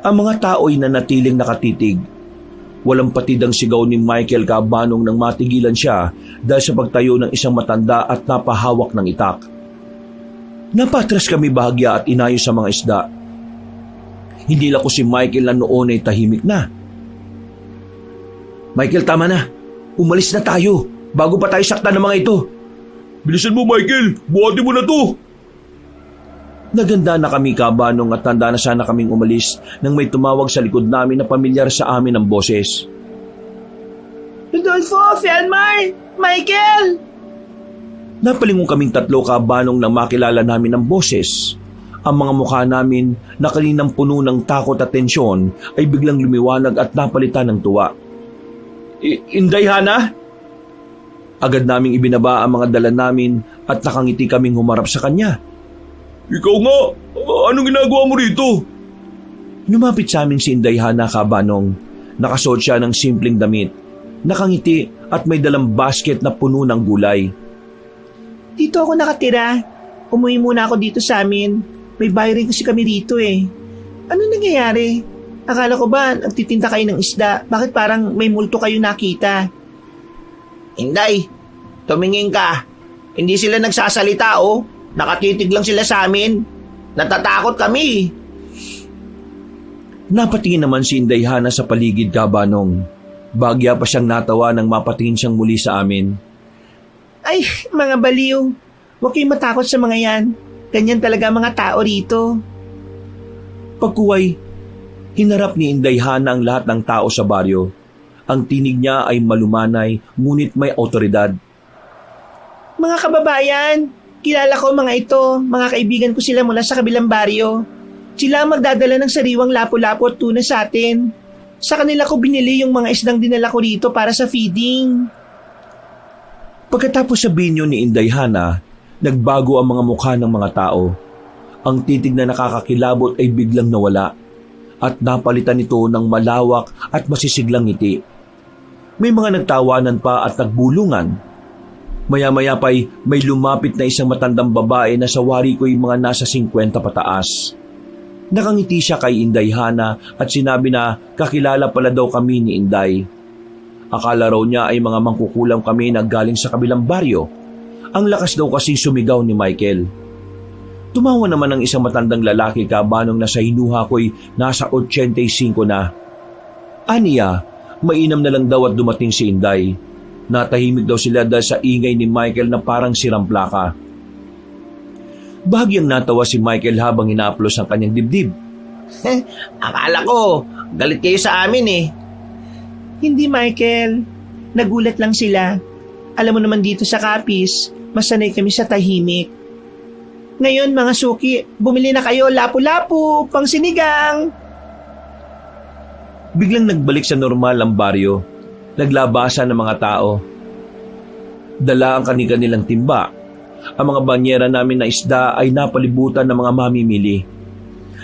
Ang mga tao ay nanatiling nakatitig. Walang patid ang sigaw ni Michael Cabanong nang matigilan siya dahil sa pagtayo ng isang matanda at napahawak ng itak. Napatras kami bahagya at inayos sa mga isda. Hindi lang ko si Michael na noon ay tahimik na. Michael, tama na. Umalis na tayo bago pa tayo saktan ng mga ito. Bilisan mo, Michael! Buhatin mo na to! Naganda na kami, Cabanong, at tanda na sana kaming umalis nang may tumawag sa likod namin na pamilyar sa amin ang boses. Rodolfo, Felmar, Michael! Napalingon kaming tatlo, Cabanong, nang makilala namin ang boses. Ang mga mukha namin na kaninang puno ng takot at tensyon ay biglang lumiwanag at napalitan ng tuwa. Inday Hana? Agad naming ibinaba ang mga dala namin at nakangiti kaming humarap sa kanya. Ikaw nga! Anong ginagawa mo rito? Lumapit sa amin si Inday Hana, Cabanong. Nakasuot siya ng simpleng damit. Nakangiti at may dalang basket na puno ng gulay. Dito ako nakatira. Umuwi muna ako dito sa amin. May bahay rin kasi kami rito eh. Ano nangyayari? Akala ko ba nagtitinda kayo ng isda? Bakit parang may multo kayo nakita? Inday, tumingin ka. Hindi sila nagsasalita oh. Nakatitig lang sila sa amin. Natatakot kami. Napatingin naman si Inday Hana sa paligid, Cabanong. Bagya pa siyang natawa nang mapatingin siyang muli sa amin. Ay, mga baliw. Huwag kayong matakot sa mga yan. Ganyan talaga mga tao rito. Pagkuway, hinarap ni Inday Hana ang lahat ng tao sa baryo. Ang tinig niya ay malumanay, ngunit may awtoridad. Mga kababayan, kilala ko mga ito. Mga kaibigan ko sila mula sa kabilang baryo. Sila ang magdadala ng sariwang lapu-lapu at tuna sa atin. Sa kanila ko binili yung mga isdang dinala ko rito para sa feeding. Pagkatapos sabihin niyo ni Inday Hana, nagbago ang mga mukha ng mga tao. Ang titig na nakakakilabot ay biglang nawala at napalitan ito ng malawak at masisiglang ngiti. May mga nagtawanan pa at nagbulungan. Maya-maya pa'y may lumapit na isang matandang babae na sa wari ko'y mga nasa 50 pataas. Nakangiti siya kay Inday Hana at sinabi na kakilala pala daw kami ni Inday. Akala raw niya ay mga mangkukulam kami na galing sa kabilang baryo. Ang lakas daw kasi sumigaw ni Michael. Tumawa naman ang isang matandang lalaki, Cabanong, na sa hinuha ko'y nasa 85 na. Aniya, mainam na lang daw at dumating si Inday. Natahimik daw sila dahil sa ingay ni Michael na parang sirang plaka. Bahagyang natawa si Michael habang inaaplos ang kanyang dibdib. Akala ko, galit kayo sa amin eh. Hindi, Michael. Nagulat lang sila. Alam mo naman dito sa Capiz, masanay kami sa tahimik. Ngayon mga suki, bumili na kayo lapu-lapu, pang sinigang. Biglang nagbalik sa normal ang baryo. Naglabasan ng mga tao. Dala ang kanilang timba. Ang mga banyera namin na isda ay napalibutan ng mga mamimili.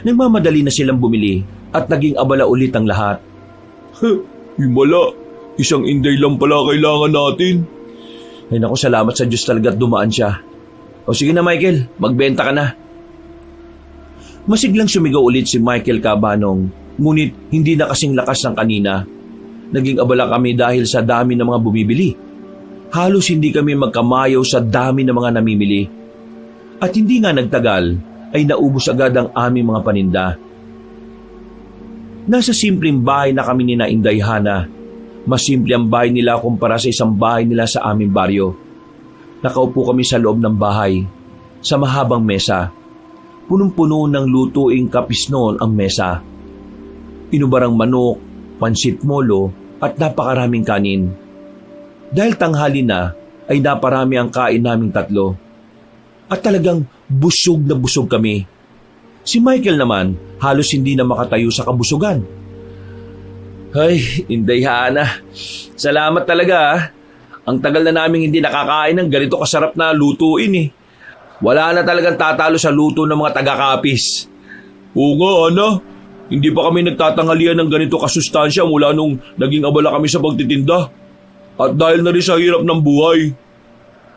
Nagmamadali na silang bumili at naging abala ulit ang lahat. Himala, isang Inday lang pala kailangan natin. Ay naku, salamat sa Diyos talaga at dumaan siya. O sige na Michael, magbenta ka na. Masiglang sumigaw ulit si Michael, Cabanong, ngunit hindi na kasing lakas ng kanina. Naging abala kami dahil sa dami ng mga bumibili. Halos hindi kami magkamayaw sa dami ng mga namimili. At hindi nga nagtagal ay naubos agad ang aming mga paninda. Nasa simpleng bahay na kami ni na Inday Hana. Mas simple ang bahay nila kumpara sa isang bahay nila sa aming baryo. Nakaupo kami sa loob ng bahay, sa mahabang mesa. Punong-puno ng lutuing kapisnon ang mesa. Inubarang manok, pansit molo at napakaraming kanin. Dahil tanghali na ay naparami ang kain naming tatlo. At talagang busog na busog kami. Si Michael naman halos hindi na makatayo sa kabusugan. Ay, Inday Hana, salamat talaga ah. Ang tagal na naming hindi nakakain ng ganito kasarap na lutuin eh. Wala na talagang tatalo sa luto ng mga taga-Capiz. Oo nga, Ana. Hindi pa kami nagtatanghalian ng ganito kasustansya mula nung naging abala kami sa pagtitinda. At dahil na rin sa hirap ng buhay.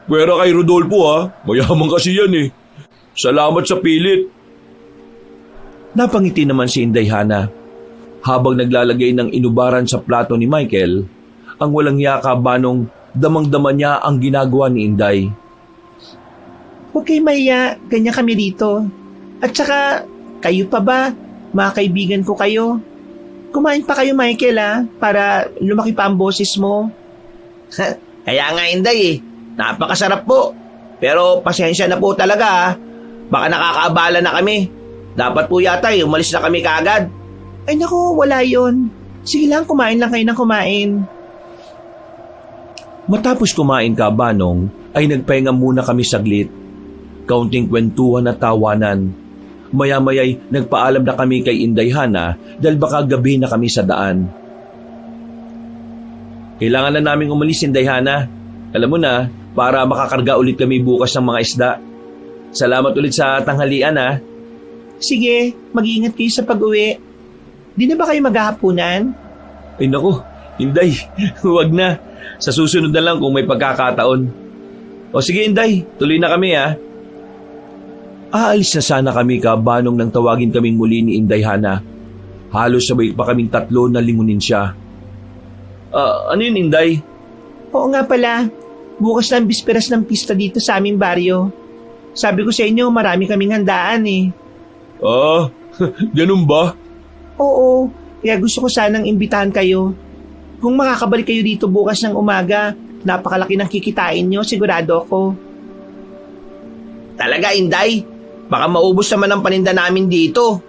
Pwera kay Rodolfo ha, mayaman kasi yan eh. Salamat sa pilit. Napangiti naman si Inday Hana. Habang naglalagay ng inubaran sa plato ni Michael, ang walang hiya Kabanong damang-dama niya ang ginagawa ni Inday. Huwag kayo mahiya, ganyan kami dito. At saka, kayo pa ba? Mga kaibigan ko kayo. Kumain pa kayo, Michael, para lumaki pa ang boses mo. Kaya nga, Inday eh. Napakasarap po. Pero pasensya na po talaga. Baka nakakaabala na kami. Dapat po yata umalis na kami kaagad. Ay naku, wala yon. Sige lang, kumain lang kayo ng kumain. Matapos kumain Kabanong, ay nagpahinga muna kami saglit. Kaunting kwentuhan at tawanan. Maya-maya'y nagpaalam na kami kay Inday Hana dahil baka gabi na kami sa daan. Kailangan na namin umalis, Inday Hana. Alam mo na, para makakarga ulit kami bukas ng mga isda. Salamat ulit sa tanghalian Sige, mag-iingat kayo sa pag-uwi. Di na ba kayo maghahapunan? Ay naku, Inday, huwag na. Sa susunod na lang kung may pagkakataon. O sige Inday, tuloy na kami Aalis na sana kami Kabanong nang tawagin kaming muli ni Inday Hana. Halos sabay pa kaming tatlo na lingunin siya. Ano yun Inday? Oo nga pala, bukas na ang bisperas ng pista dito sa aming baryo. Sabi ko sa inyo, marami kaming handaan Ganun ba? Oo, kaya gusto ko sanang imbitahan kayo. Kung makakabalik kayo dito bukas ng umaga, napakalaki ng kikitain nyo, sigurado ako. Talaga, Inday? Baka maubos naman ang paninda namin dito.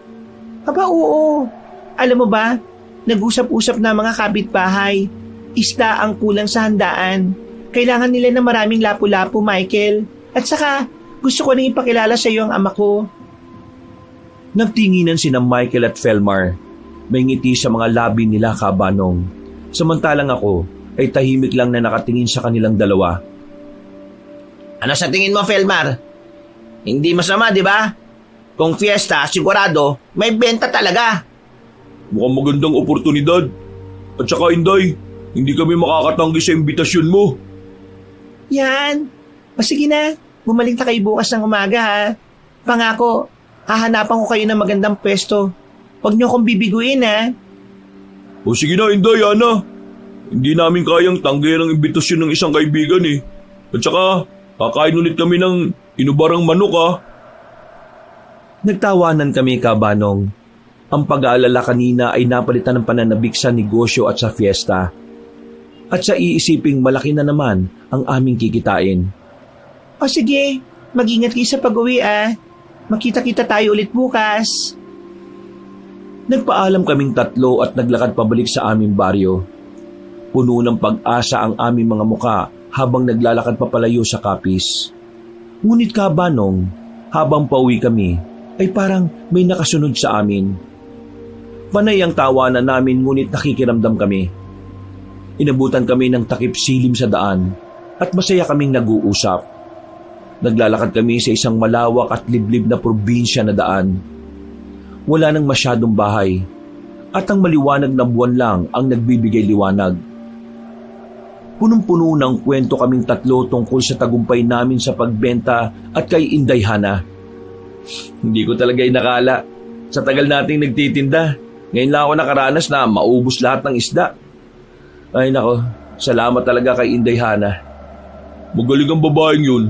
Aba oo, alam mo ba, nag-usap-usap na mga kapitbahay. Isda ang kulang sa handaan. Kailangan nila ng maraming lapu-lapu, Michael. At saka, gusto ko rin ipakilala sa iyo ang ama ko. Nagtinginan sina Michael at Felmar. May ngiti sa mga labi nila Kabanong. Samantalang ako ay tahimik lang na nakatingin sa kanilang dalawa. Ano sa tingin mo, Felmar? Hindi masama, di ba? Kung fiesta, sigurado, may benta talaga. Mukhang magandang oportunidad. At saka Inday, hindi kami makakatanggi sa imbitasyon mo. Yan. O sige na, bumalik na kayo bukas ng umaga Pangako, hahanapan ko kayo ng magandang pwesto. Huwag niyo akong bibiguin O sige na Inday, Hana. Hindi namin kayang tanggihan ang imbitasyon ng isang kaibigan At saka, kakain ulit kami ng inubarang manok Nagtawanan kami Kabanong. Ang pag-aalala kanina ay napalitan ng pananabik sa negosyo at sa fiesta. At sa iisiping malaki na naman ang aming kikitain. O sige, mag-ingat kayo sa pag-uwi Makita-kita tayo ulit bukas. Nagpaalam kaming tatlo at naglakad pabalik sa aming baryo. Puno ng pag-asa ang aming mga muka habang naglalakad papalayo sa kapis. Ngunit Kabanong, habang pauwi kami, ay parang may nakasunod sa amin. Panay ang tawanan namin ngunit nakikiramdam kami. Inabutan kami ng takip silim sa daan at masaya kaming nag-uusap. Naglalakad kami sa isang malawak at liblib na probinsya na daan. Wala nang masyadong bahay at ang maliwanag na buwan lang ang nagbibigay liwanag. Punong-puno ng kwento kaming tatlo tungkol sa tagumpay namin sa pagbenta at kay Inday Hana. Hindi ko talaga inakala. Sa tagal nating nagtitinda, ngayon lang ako nakaranas na maubos lahat ng isda. Ay nako, salamat talaga kay Inday Hana. Magaling ang babaeng yun.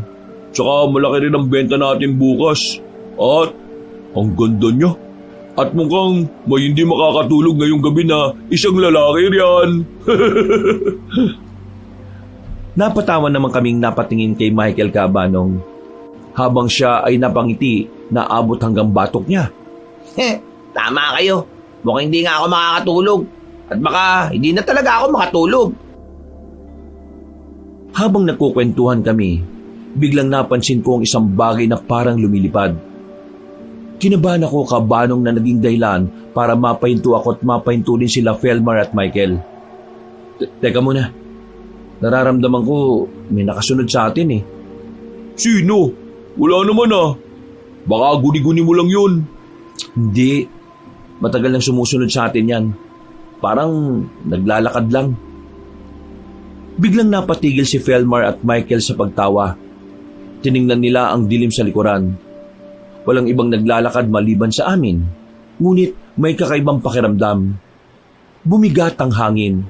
Tsaka malaki rin ang benta natin bukas. At ang ganda niya. At mukhang may hindi makakatulog ngayong gabi na isang lalaki riyan. Napatawa naman kaming napatingin kay Michael Kabanong habang siya ay napangiti na abot hanggang batok niya. Tama kayo. Mukhang hindi nga ako makakatulog. At baka hindi na talaga ako makatulog. Habang nagkukwentuhan kami, biglang napansin ko ang isang bagay na parang lumilipad. Kinabahan ako Kabanong na naging dahilan para mapahinto ako at mapahinto din sila Felmar at Michael. Teka muna. Nararamdaman ko may nakasunod sa atin Sino? Wala naman Baka guni-guni mo lang yun. Hindi. Matagal nang sumusunod sa atin yan. Parang naglalakad lang. Biglang napatigil si Felmar at Michael sa pagtawa. Tiningnan nila ang dilim sa likuran. Walang ibang naglalakad maliban sa amin. Ngunit may kakaibang pakiramdam. Bumigat ang hangin.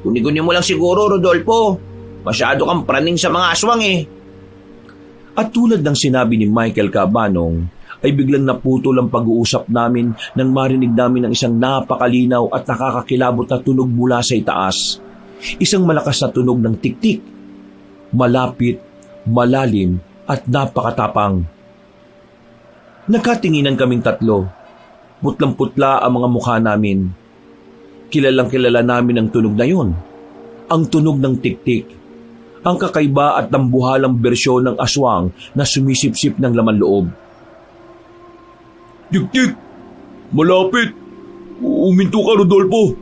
Guni-guni mo lang siguro, Rodolfo. Masyado kang praning sa mga aswang eh. At tulad ng sinabi ni Michael Cabanong, ay biglang naputol ang pag-uusap namin nang marinig namin ang isang napakalinaw at nakakakilabot na tunog mula sa itaas. Isang malakas na tunog ng tik-tik. Malapit, malalim at napakatapang. Nagkatinginan kaming tatlo. Putlang-putla ang mga mukha namin. Kilalang kilala namin ang tunog na yon. Ang tunog ng tik-tik. Ang kakaiba at nambuhalang bersyon ng aswang na sumisipsip ng laman loob. Tik-tik! Malapit! Uminto ka, Rodolfo!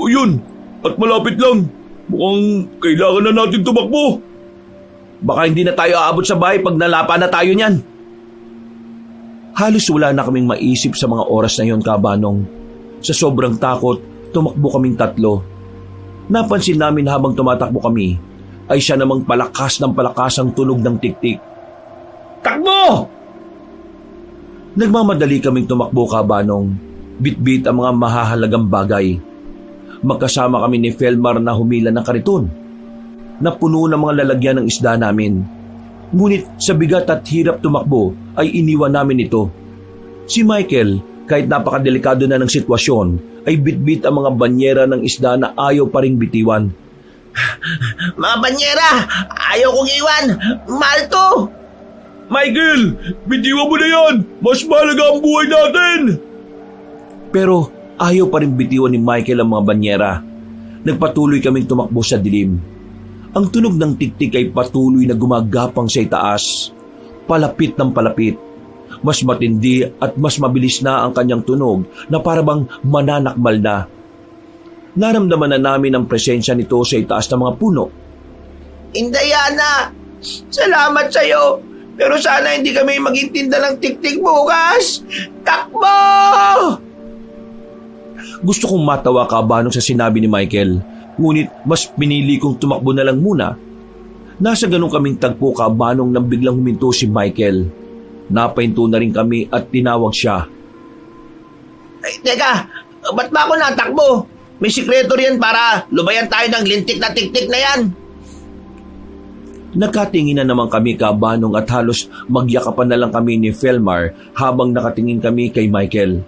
O yun! At malapit lang! Mukhang kailangan na natin tumakbo! Baka hindi na tayo aabot sa bahay pag nalapa na tayo niyan. Halos wala na kaming maisip sa mga oras na yon, Cabanong. Sa sobrang takot, tumakbo kaming tatlo. Napansin namin habang tumatakbo kami, ay siya namang palakas ng palakas ang tunog ng tik-tik. Takbo! Nagmamadali kaming tumakbo, Cabanong. Bit-bit ang mga mahahalagang bagay. Magkasama kami ni Felmar na humila ng kariton. Napuno ng mga lalagyan ng isda namin. Ngunit sa bigat at hirap tumakbo ay iniwan namin ito. Si Michael, kahit napakadelikado na ng sitwasyon, ay bit-bit ang mga banyera ng isda na ayaw pa ring bitiwan. Mga banyera! Ayaw kong iwan! Mahal to! Michael! Bitiwan mo na yan! Mas mahalaga ang buhay natin! Pero ayaw pa rin bitiwan ni Michael ang mga banyera. Nagpatuloy kaming tumakbo sa dilim. Ang tunog ng tik-tik ay patuloy na gumagapang sa itaas. Palapit ng palapit. Mas matindi at mas mabilis na ang kanyang tunog na parabang mananakmal na. Naramdaman na namin ang presensya nito sa itaas ng mga puno. Indayana! Salamat sa'yo! Pero sana hindi kami maging ng tik-tik bukas! Takbo! Gusto kong matawa, Cabanong, sa sinabi ni Michael. Ngunit mas pinili kong tumakbo na lang muna. Nasa ganun kaming tagpo, Cabanong, nang biglang huminto si Michael. Napahinto na rin kami at tinawag siya. Ay, teka, ba't ba ako natakbo? May sikreto riyan para lubayan tayo ng lintik na tik-tik na yan. Nagkatingin na naman kami, Cabanong, at halos magyakapan na lang kami ni Felmar habang nakatingin kami kay Michael.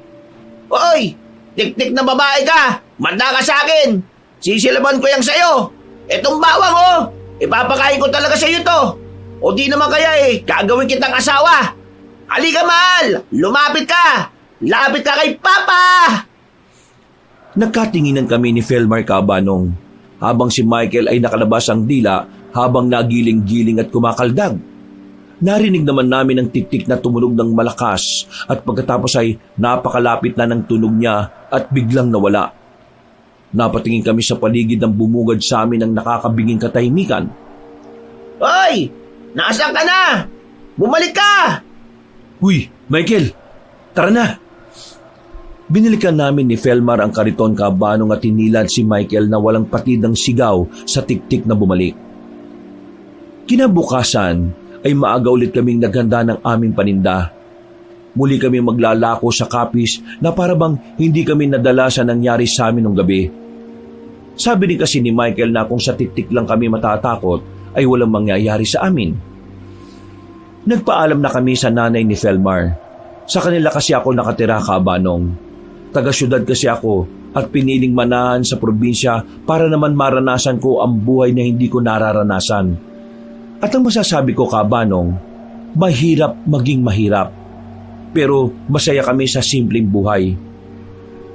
Hoy! Tik-tik na babae ka! Manda ka sa akin! Sisilaban ko yang sa'yo! Etong bawang oh! Ipapakain ko talaga sa'yo to! O di naman kaya gagawin kitang asawa! Halika, mahal! Lumapit ka! Lapit ka kay Papa! Nagkatinginan kami ni Felmar, Cabanong, habang si Michael ay nakalabas ang dila habang nagiling-giling at kumakaldag. Narinig naman namin ang tik-tik na tumunog ng malakas at pagkatapos ay napakalapit na ng tunog niya at biglang nawala. Napatingin kami sa paligid ng bumugad sa amin ng nakakabinging katahimikan. Hoy! Nasaan ka na? Bumalik ka! Uy, Michael! Tara na! Binilikan namin ni Felmar ang kariton, Cabanong, at tinilad si Michael na walang patidang sigaw sa tik-tik na bumalik. Kinabukasan ay maaga ulit kaming naghanda ng aming paninda. Muli kami maglalako sa kapis na parabang hindi kami nadala sa nangyari sa amin nung gabi. Sabi din kasi ni Michael na kung sa tik-tik lang kami matatakot ay walang mangyayari sa amin. Nagpaalam na kami sa nanay ni Felmar. Sa kanila kasi ako nakatira, Cabanong. Taga-syudad kasi ako at piniling manahan sa probinsya para naman maranasan ko ang buhay na hindi ko nararanasan. At ang masasabi ko, Cabanong, mahirap maging mahirap. Pero masaya kami sa simpleng buhay.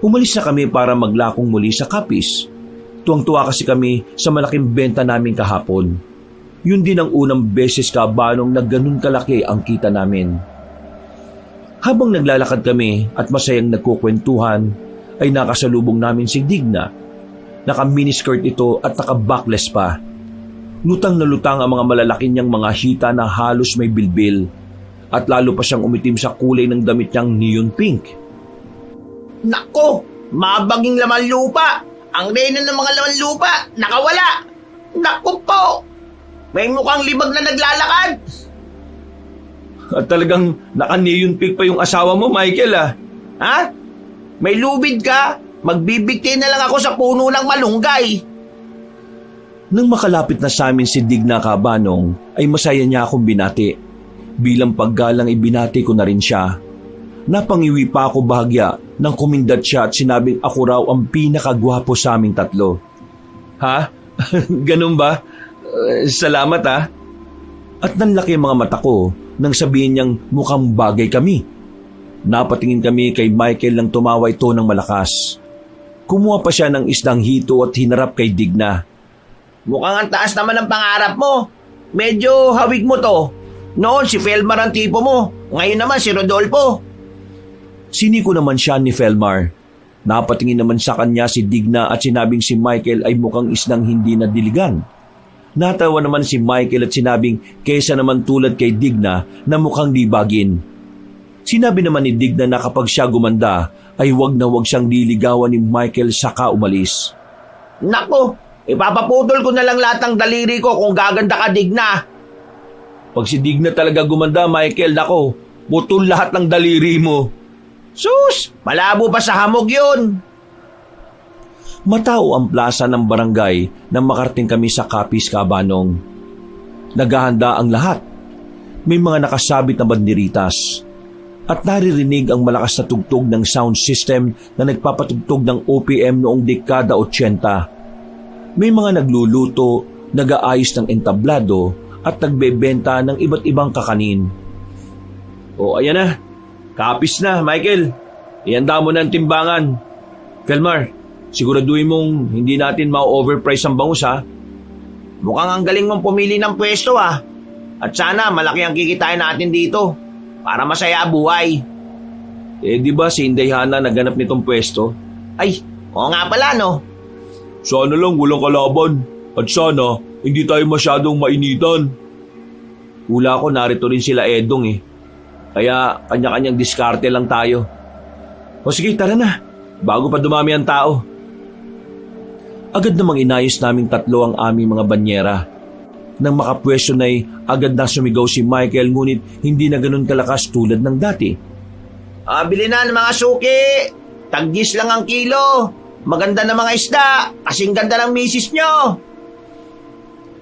Umalis na kami para maglakong muli sa kapis. Tuwang-tuwa kasi kami sa malaking benta namin kahapon. Yun din ang unang beses, Cabanong, na ganun kalaki ang kita namin. Habang naglalakad kami at masayang nagkukwentuhan, ay nakasalubong namin si Digna. Naka-miniskirt ito at naka-backless pa. Lutang na lutang ang mga malalaki niyang mga hita na halos may bilbil at lalo pa siyang umitim sa kulay ng damit niyang neon pink. Nako! Mabaging laman lupa! Ang reyna ng mga laman lupa, nakawala. Naku po! May mukhang libag na naglalakad. At talagang naka-neon pink pa yung asawa mo, Michael ah. Ha? May lubid ka? Magbibigti na lang ako sa puno ng malunggay. Nang makalapit na sa amin si Digna Cabanong, ay masaya niya akong binati. Bilang paggalang ibinati ko na rin siya. Napangiwi pa ako bahagya nang kumindat siya at sinabing ako raw ang pinakagwapo sa aming tatlo. Ha? Ganun ba? Salamat ah. At nanlaki ang mga mata ko nang sabihin niyang mukhang bagay kami. Napatingin kami kay Michael nang tumawa ito ng malakas. Kumuha pa siya ng isdang hito at hinarap kay Digna. Mukhang ang taas naman ng pangarap mo. Medyo hawig mo to. Noon si Felmar ang tipo mo. Ngayon naman si Rodolfo. Siniko naman siya ni Felmar. Napatingin naman sa kanya si Digna at sinabing si Michael ay mukhang isdang hindi nadiligan. Natawa naman si Michael at sinabing kaysa naman tulad kay Digna na mukhang libagin. Sinabi naman ni Digna na kapag siya gumanda ay wag na wag siyang liligawan ni Michael saka umalis. Nako, ipapaputol ko na lang lahat ng daliri ko kung gaganda ka, Digna. Pag si Digna talaga gumanda, Michael, nako, putol lahat ng daliri mo. Sus, malabo pa sa hamog yun. Matao ang plaza ng barangay nang makarating kami sa Capiz Cabanong. Naghahanda ang lahat. May mga nakasabit na banderitas. At naririnig ang malakas na tugtog ng sound system na nagpapatugtog ng OPM noong dekada 80. May mga nagluluto, nag-aayos ng entablado at nagbebenta ng iba't ibang kakanin. O ayan na, Capiz na, Michael. Ihanda mo na ang timbangan. Felmar, siguraduhin mong hindi natin ma-overprice ang bangus ha. Mukhang ang galing mong pumili ng pwesto ah. At sana malaki ang kikitain natin dito. Para masaya buhay. Eh di ba si Inday Hana naganap nitong pwesto? Ay, oo nga pala no. Sana lang walang kalaban. At sana hindi tayo masyadong mainitan. Hula ko narito rin sila Edong eh. Kaya kanya-kanyang diskarte lang tayo. O sige, tara na. Bago pa dumami ang tao. Agad namang inayos naming tatlo ang aming mga banyera. Nang makapwesto na'y agad na sumigaw si Michael ngunit hindi na ganun kalakas tulad ng dati. Bili na ng mga suki. Tag-10 lang ang kilo. Maganda na mga isda. Kasing ganda ng misis nyo.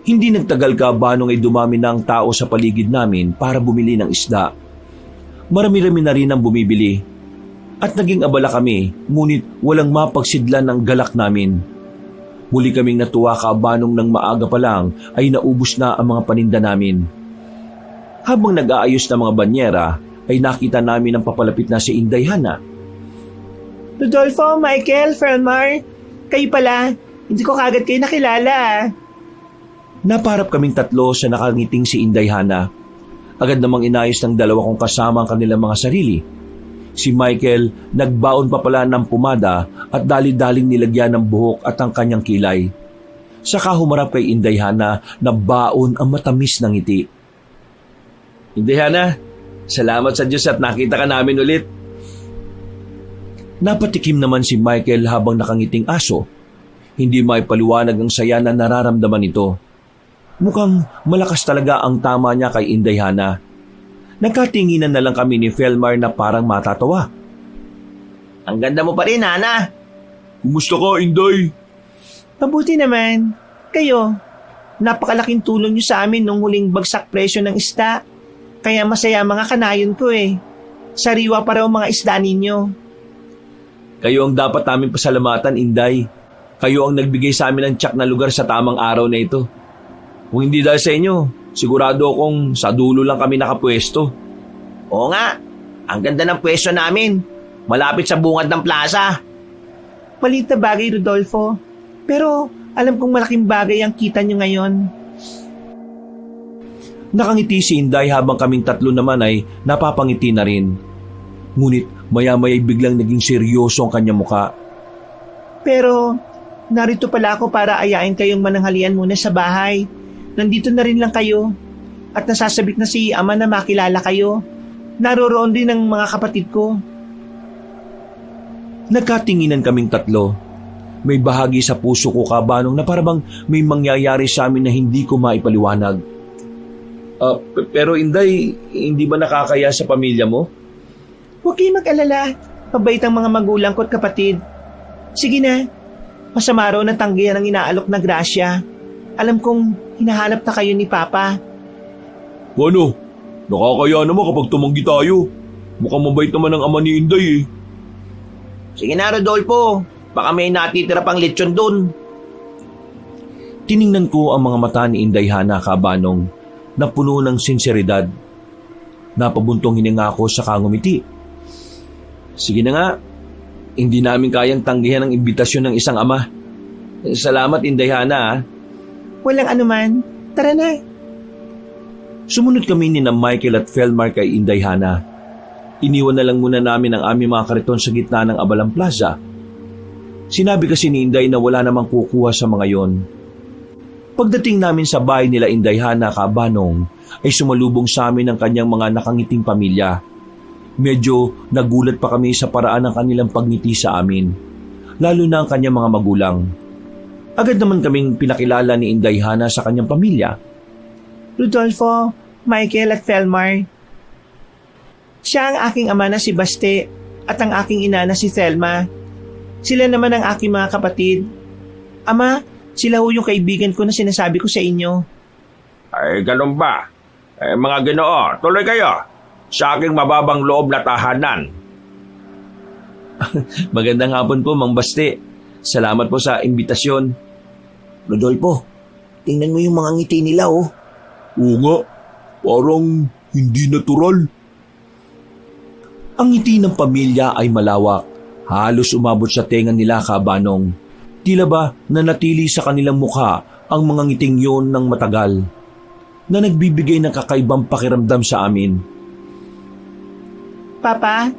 Hindi nagtagal Cabanong ay dumami na ang tao sa paligid namin para bumili ng isda. Marami-rami na rin ang bumibili. At naging abala kami ngunit walang mapagsidlan ng galak namin. Muli kaming natuwa Cabanong nang maaga pa lang ay naubos na ang mga paninda namin. Habang nag-aayos ng mga banyera ay nakita namin ang papalapit na si Inday Hana. Rodolfo, Michael, Felmar, kayo pala. Hindi ko kagad kayo nakilala ah. Naparap kaming tatlo sa nakangiting si Inday Hana. Agad namang inayos ng dalawa kong kasama ang kanilang mga sarili. Si Michael nagbaon pa pala ng pumada at dali-daling nilagyan ng buhok at ang kanyang kilay. Saka humarap kay Inday Hana na baon ang matamis ng ngiti. Inday Hana, salamat sa Diyos at nakita ka namin ulit. Napatikim naman si Michael habang nakangiting aso. Hindi maipaliwanag ang saya na nararamdaman nito. Mukhang malakas talaga ang tama niya kay Inday Hana. Nagkatinginan na lang kami ni Felmar na parang matatawa. Ang ganda mo pa rin, Hana. Kumusta ka, Inday? Mabuti naman. Kayo, napakalaking tulong niyo sa amin nung huling bagsak presyo ng isda. Kaya masaya mga kanayon ko eh. Sariwa pa raw mga isda ninyo. Kayo ang dapat namin pasalamatan, Inday. Kayo ang nagbigay sa amin ng tiyak na lugar sa tamang araw na ito. Kung hindi dahil sa inyo, sigurado akong sa dulo lang kami nakapwesto. Oo nga, ang ganda ng pwesto namin. Malapit sa bungad ng plaza. Maliit na bagay, Rodolfo. Pero alam kong malaking bagay ang kita nyo ngayon. Nakangiti si Inday habang kaming tatlo naman ay napapangiti na rin. Ngunit maya-maya'y biglang naging seryoso ang kanyang muka. Pero narito pala ako para ayain kayong mananghalian muna sa bahay. Nandito na rin lang kayo. At nasasabik na si Ama na makilala kayo. Naroroon din ang mga kapatid ko. Nagkatinginan kaming tatlo. May bahagi sa puso ko, Kabanong, na parang may mangyayari sa amin na hindi ko maipaliwanag. Pero Inday, hindi ba nakakaya sa pamilya mo? Huwag kayong mag-alala. Mabait ang mga magulang ko at kapatid. Sige na. Masama raw na tanggihan ang inaalok na grasya. Alam kong hinahanap na kayo ni Papa. Ano? Nakakaya naman kapag tumanggi tayo. Mukhang mabait naman ang ama ni Inday eh. Sige na, Rodolfo. Baka may natitira pang lechon dun. Tiningnan ko ang mga mata ni Inday Hana, Kabanong, na puno ng sinseridad. Napabuntong hininga ako sa kangumiti. Sige na nga, hindi namin kayang tanggihan ang imbitasyon ng isang ama. Salamat, Inday Hana. Walang anuman. Tara na. Sumunod kami ni na Michael at Felmar kay Inday Hana. Iniwan na lang muna namin ang aming mga kariton sa gitna ng Abalang Plaza. Sinabi kasi ni Inday na wala namang kukuha sa mga yon. Pagdating namin sa bahay nila Inday Hana, Kabanong, ay sumalubong sa amin ang kanyang mga nakangiting pamilya. Medyo nagulat pa kami sa paraan ng kanilang pagngiti sa amin, lalo na ang kanyang mga magulang. Agad naman kaming pinakilala ni Inday Hana sa kanyang pamilya. Rodolfo, Michael at Felmar. Siya ang aking ama na si Baste at ang aking ina na si Thelma. Sila naman ang aking mga kapatid. Ama, sila ho yung kaibigan ko na sinasabi ko sa inyo. Ay, ganun ba? Mga Ginoo, tuloy kayo. Sa aking mababang loob na tahanan. Magandang hapon po, Mang Baste. Salamat po sa imbitasyon. Rodolfo, tingnan mo yung mga ngiti nila oh. Oo nga, parang hindi natural. Ang ngiti ng pamilya ay malawak. Halos umabot sa tenga nila, Kabanong. Tila ba nanatili sa kanilang mukha ang mga ngiting yon ng matagal, na nagbibigay ng kakaibang pakiramdam sa amin. Papa,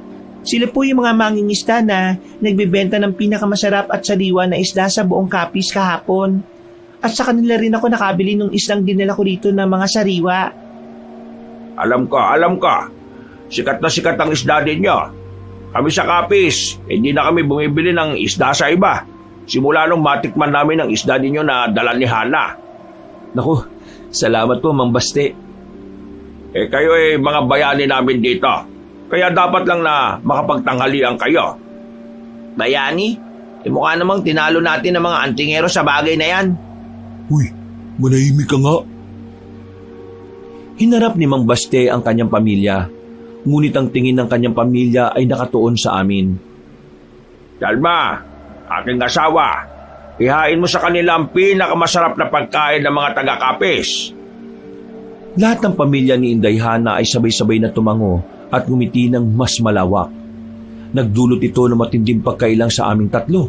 sila po yung mga mangingisda na nagbebenta ng pinakamasarap at sariwa na isda sa buong Capiz kahapon. At sa kanila rin ako nakabili ng isdang dinala ko rito na mga sariwa. Alam ko. Sikat na sikat ang isda din nyo. Kami sa Capiz, hindi na kami bumibili ng isda sa iba. Simula nung matikman namin ang isda ninyo na dala ni Hana. Naku, salamat po, Mang Baste. Kayo mga bayani namin dito. Kaya dapat lang na makapagtanghalian kayo. Bayani? Mukha namang tinalo natin ng mga antingero sa bagay na yan. Uy, manahimik ka nga. Hinarap ni Mang Baste ang kanyang pamilya, ngunit ang tingin ng kanyang pamilya ay nakatuon sa amin. Thelma, aking asawa, ihain mo sa kanila ang pinakamasarap na pagkain ng mga taga-Capiz. Lahat ng pamilya ni Inday Hana ay sabay-sabay na tumango at ngumiti ng mas malawak. Nagdulot ito ng matinding pagkailang sa aming tatlo.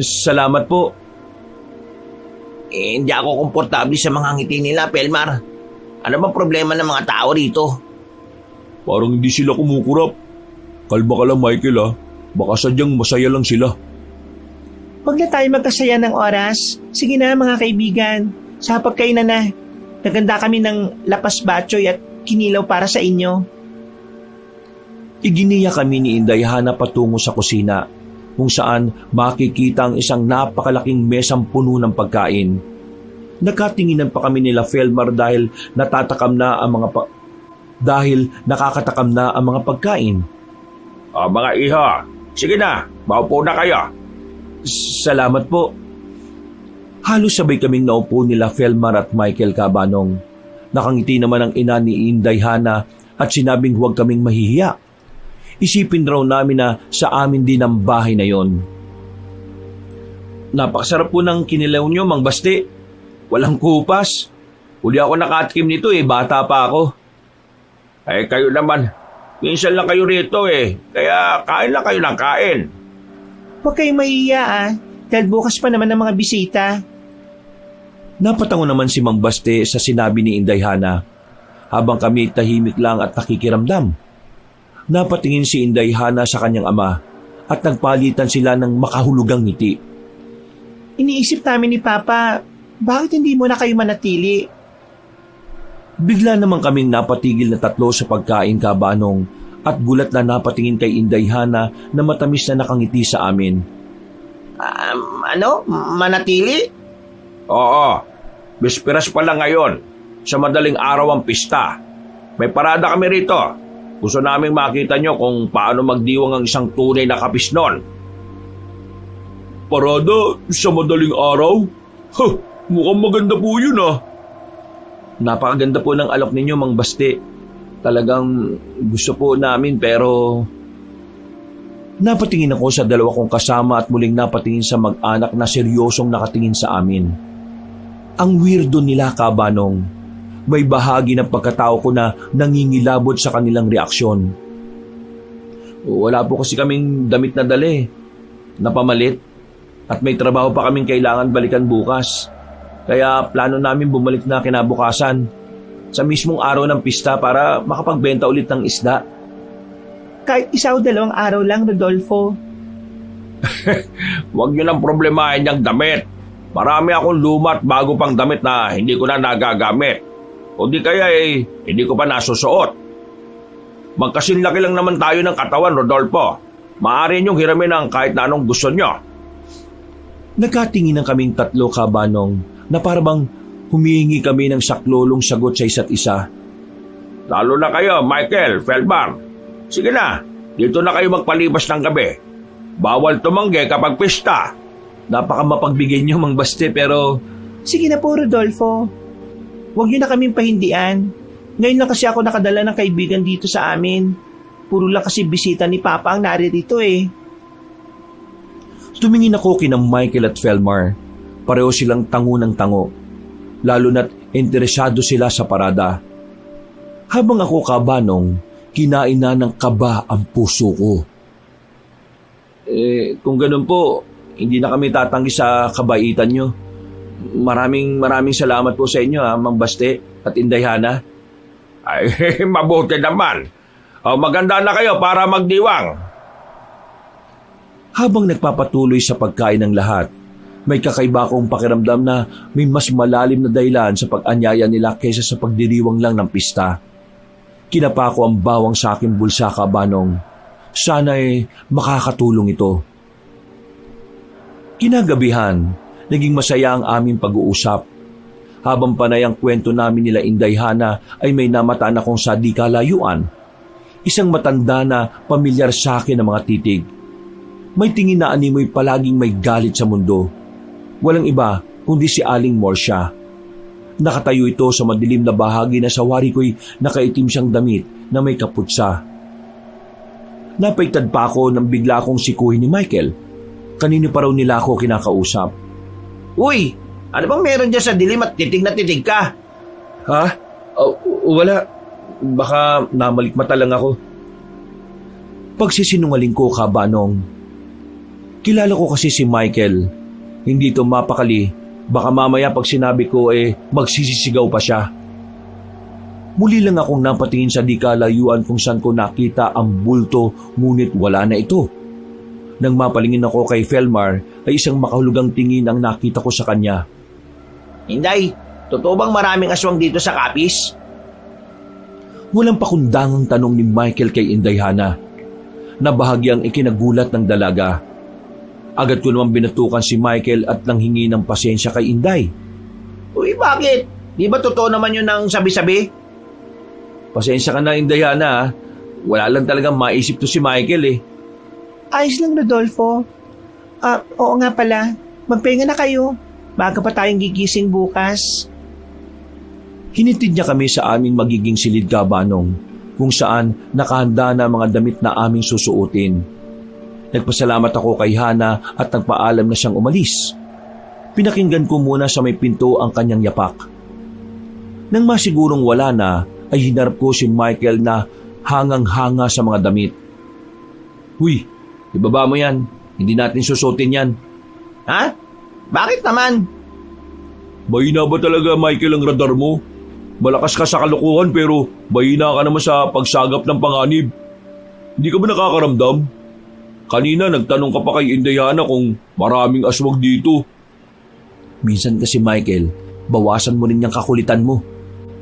Salamat po. Hindi ako komportable sa mga ngiti nila, Felmar. Ano bang problema ng mga tao rito? Parang hindi sila kumukurap. Kalma ka lang, Michael ah. Baka sadyang masaya lang sila. Huwag na tayo magkasaya ng oras. Sige na mga kaibigan, sa pagkainan na. Naganda kami ng lapas batchoy at kinilaw para sa inyo. Iginiya kami ni Inday Hana patungo sa kusina, kung saan makikita ang isang napakalaking mesang puno ng pagkain. Nagkatinginan pa kami nila Felmar dahil nakakatakam na ang mga pagkain. Mga iho, sige na, maupo na kayo. Salamat po. Halos sabay kaming naupo nila Felmar at Michael, Kabanong. Nakangiti naman ang ina ni Inday Hana at sinabing huwag kaming mahihiya. Isipin raw namin na sa amin din ang bahay na yon. Napakasarap po ng kinilaw nyo, Mang Baste. Walang kupas. Uli ako nakatikim nito bata pa ako. Kayo naman, minsan lang kayo rito kaya kain lang kayo ng kain. Huwag kayong mahihiya dahil bukas pa naman ang mga bisita. Napatango naman si Mang Baste sa sinabi ni Inday Hana, habang kami tahimik lang at nakikiramdam. Napatingin si Inday Hana sa kanyang ama at nagpalitan sila ng makahulugang ngiti. Iniisip namin ni Papa, bakit hindi mo na kayo manatili? Bigla naman kaming napatigil na tatlo sa pagkain, Kabanong, at gulat na napatingin kay Inday Hana na matamis na nakangiti sa amin. manatili? Oo, bisperas pa lang ngayon. Sa madaling araw ang pista. May parada kami rito. Gusto naming makita nyo kung paano magdiwang ang isang tunay na kapisnon. Parada sa madaling araw? Mukhang maganda po yun ah. Napakaganda po ng alok ninyo, Mang Basti. Talagang gusto po namin pero... Napatingin ako sa dalawa kong kasama at muling napatingin sa mag-anak na seryosong nakatingin sa amin. Ang weirdo nila, Kabanong. May bahagi ng pagkatao ko na nangingilabot sa kanilang reaksyon. Wala po kasi kaming damit na dali, napamalit, at may trabaho pa kaming kailangan balikan bukas. Kaya plano namin bumalik na kinabukasan sa mismong araw ng pista para makapagbenta ulit ng isda. Kahit 1 o 2 araw lang, Rodolfo. Huwag nyo nang problemahin yung damit. Marami akong luma at bago pang damit na hindi ko na nagagamit. O di kaya hindi ko pa nasusuot. Magkasinlaki lang naman tayo ng katawan, Rodolfo. Maaari niyong hiramin ang kahit na anong gusto nyo. Nagkatingin ng kaming 3, Kabanong, na parabang humihingi kami ng saklolong sagot sa isa't isa. Lalo na kayo, Michael, Felbar. Sige na, dito na kayo magpalibas ng gabi. Bawal tumanggi kapag pista. Napaka mapagbigay niyo, Mang Basti, pero... Sige na po, Rodolfo. Huwag niyo na kaming pahindian. Ngayon lang kasi ako nakadala ng kaibigan dito sa amin. Puro lang kasi bisita ni Papa ang naririto eh. Tumingin ako kina Michael at Felmar. Pareho silang tango ng tango. Lalo na't interesado sila sa parada. Habang ako, Kabanong, kinain na ng kaba ang puso ko. Kung ganun po, hindi na kami tatanggi sa kabaitan nyo. Maraming salamat po sa inyo, Mang Basti at Inday Hana. Ay, mabuti naman. Maganda na kayo para magdiwang. Habang nagpapatuloy sa pagkain ng lahat, may kakaiba akong pakiramdam na may mas malalim na dahilan sa pag-anyaya nila kaysa sa pagdiriwang lang ng pista. Kinapa ko ang bawang sa aking bulsa, Kabanong. Sana'y makakatulong ito. Kinagabihan, naging masaya ang aming pag-uusap. Habang panay ang kwento namin nila Inday Hana ay may namataan akong sa di kalayuan. Isang matanda na pamilyar sa akin ang mga titig. May tingin na animoy palaging may galit sa mundo. Walang iba kundi si Aling Morsha. Nakatayo ito sa madilim na bahagi na sa wari ko'y nakaitim siyang damit na may kaputsa. Napaitad pa ako nang bigla akong sikuhin ni Michael. Kanino pa raw nila ako kinakausap. Uy, ano bang meron dyan sa dilim at titig na titig ka? Ha? Wala. Baka namalikmata lang ako. Pagsisinungaling ko, Kabanong. Kilala ko kasi si Michael. Hindi ito mapakali. Baka mamaya pag sinabi ko magsisisigaw pa siya. Muli lang akong napatingin sa di kalayuan kung saan ko nakita ang bulto ngunit wala na ito. Nang mapalingin ako kay Felmar ay isang makahulugang tingin ang nakita ko sa kanya. Inday, totoo bang maraming aswang dito sa Kapis? Walang pakundangang tanong ni Michael kay Inday Hana na bahagyang ikinagulat ng dalaga. Agad ko naman binatukan si Michael at nanghingi ng pasensya kay Inday. Uy, bakit? Di ba totoo naman yun ang sabi-sabi? Pasensya ka na, Inday Hana. Wala lang talagang maisip to si Michael Ayos lang, Rodolfo. Oo nga pala. Magpahinga na kayo. Baga pa tayong gigising bukas. Hinitid niya kami sa aming magiging silid, Kabanong, kung saan nakahanda na mga damit na aming susuotin. Nagpasalamat ako kay Hana at nagpaalam na siyang umalis. Pinakinggan ko muna sa may pinto ang kanyang yapak. Nang masigurong wala na, ay hinarap ko si Michael na hangang-hanga sa mga damit. Huy, ibaba mo yan. Hindi natin susuotin yan. Ha? Bakit naman? Mahina ba talaga, Michael, ang radar mo? Malakas ka sa kalokohan pero mahina ka naman sa pagsagap ng panganib. Hindi ka ba nakakaramdam? Kanina nagtanong ka pa kay Inday Hana kung maraming aswang dito. Minsan kasi, Michael, bawasan mo rin yung kakulitan mo.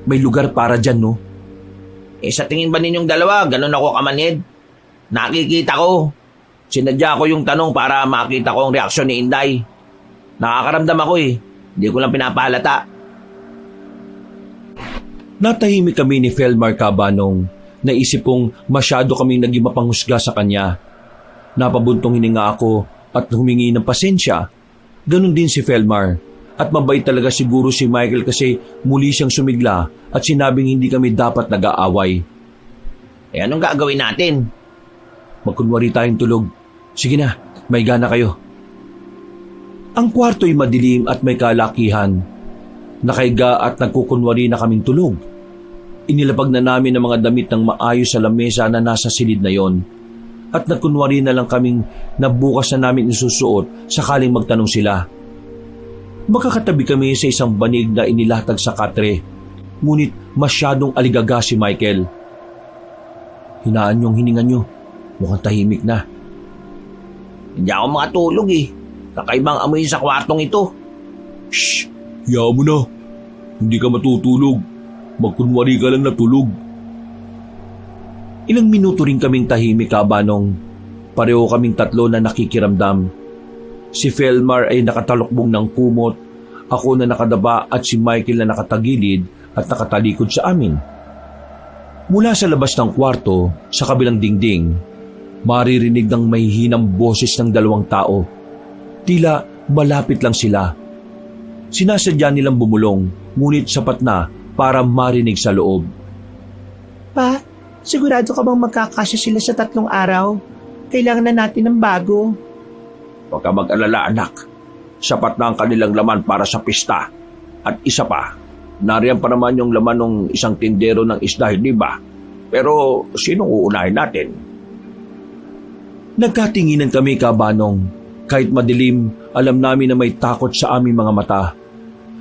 May lugar para dyan, no? Sa tingin ba ninyong dalawa, ganun ako kamanid? Nakikita ko. Sinadya ko yung tanong para makita ko ang reaksyon ni Inday. Nakakaramdam ako eh. Hindi ko lang pinapahalata. Natahimik kami ni Felmar Cabanong. Naisip kong masyado kaming naging mapanghusga sa kanya. Napabuntong hininga ako at humingi ng pasensya. Ganon din si Felmar. At mabait talaga siguro si Michael kasi muli siyang sumigla at sinabing hindi kami dapat nag-aaway. Eh anong gagawin natin? Magkunwari tayong tulog. Sige na, may gana kayo. Ang kwarto'y madilim at may kalakihan. Nakaiga at nagkukunwari na kaming tulog. Inilapag na namin ang mga damit ng maayos sa lamesa na nasa silid na yon. At nagkunwari na lang kaming nabukas na namin isusuot sakaling magtanong sila. Makakatabi kami sa isang banig na inilatag sa katre. Ngunit masyadong aligaga si Michael. Hinaan niyong hininga niyo. Mukhang tahimik na. Hindi ako makatulog eh. Kakaibang amoy sa kwartong ito. Shh! Hayaan mo na. Hindi ka matutulog. Magkunwari ka lang na tulog. Ilang minuto rin kaming tahimik, Cabanong. Pareho kaming tatlo na nakikiramdam. Si Felmar ay nakatalokbong ng kumot, ako na nakadaba at si Michael na nakatagilid at nakatalikod sa amin. Mula sa labas ng kwarto, sa kabilang dingding, maririnig ng may hinang boses ng dalawang tao. Tila malapit lang sila. Sinasadya nilang bumulong, ngunit sapat na para marinig sa loob. Pa, sigurado ka bang magkakasya sila sa 3 araw? Kailangan na natin ng bago. Huwag ka mag-alala, anak. Sapat na ang kanilang laman para sa pista. At isa pa, nariyan pa naman yung laman ng isang tindero ng isda, hindi ba? Pero sinong uunahin natin? Nagkatinginan kami, Cabanong. Kahit madilim, alam namin na may takot sa aming mga mata.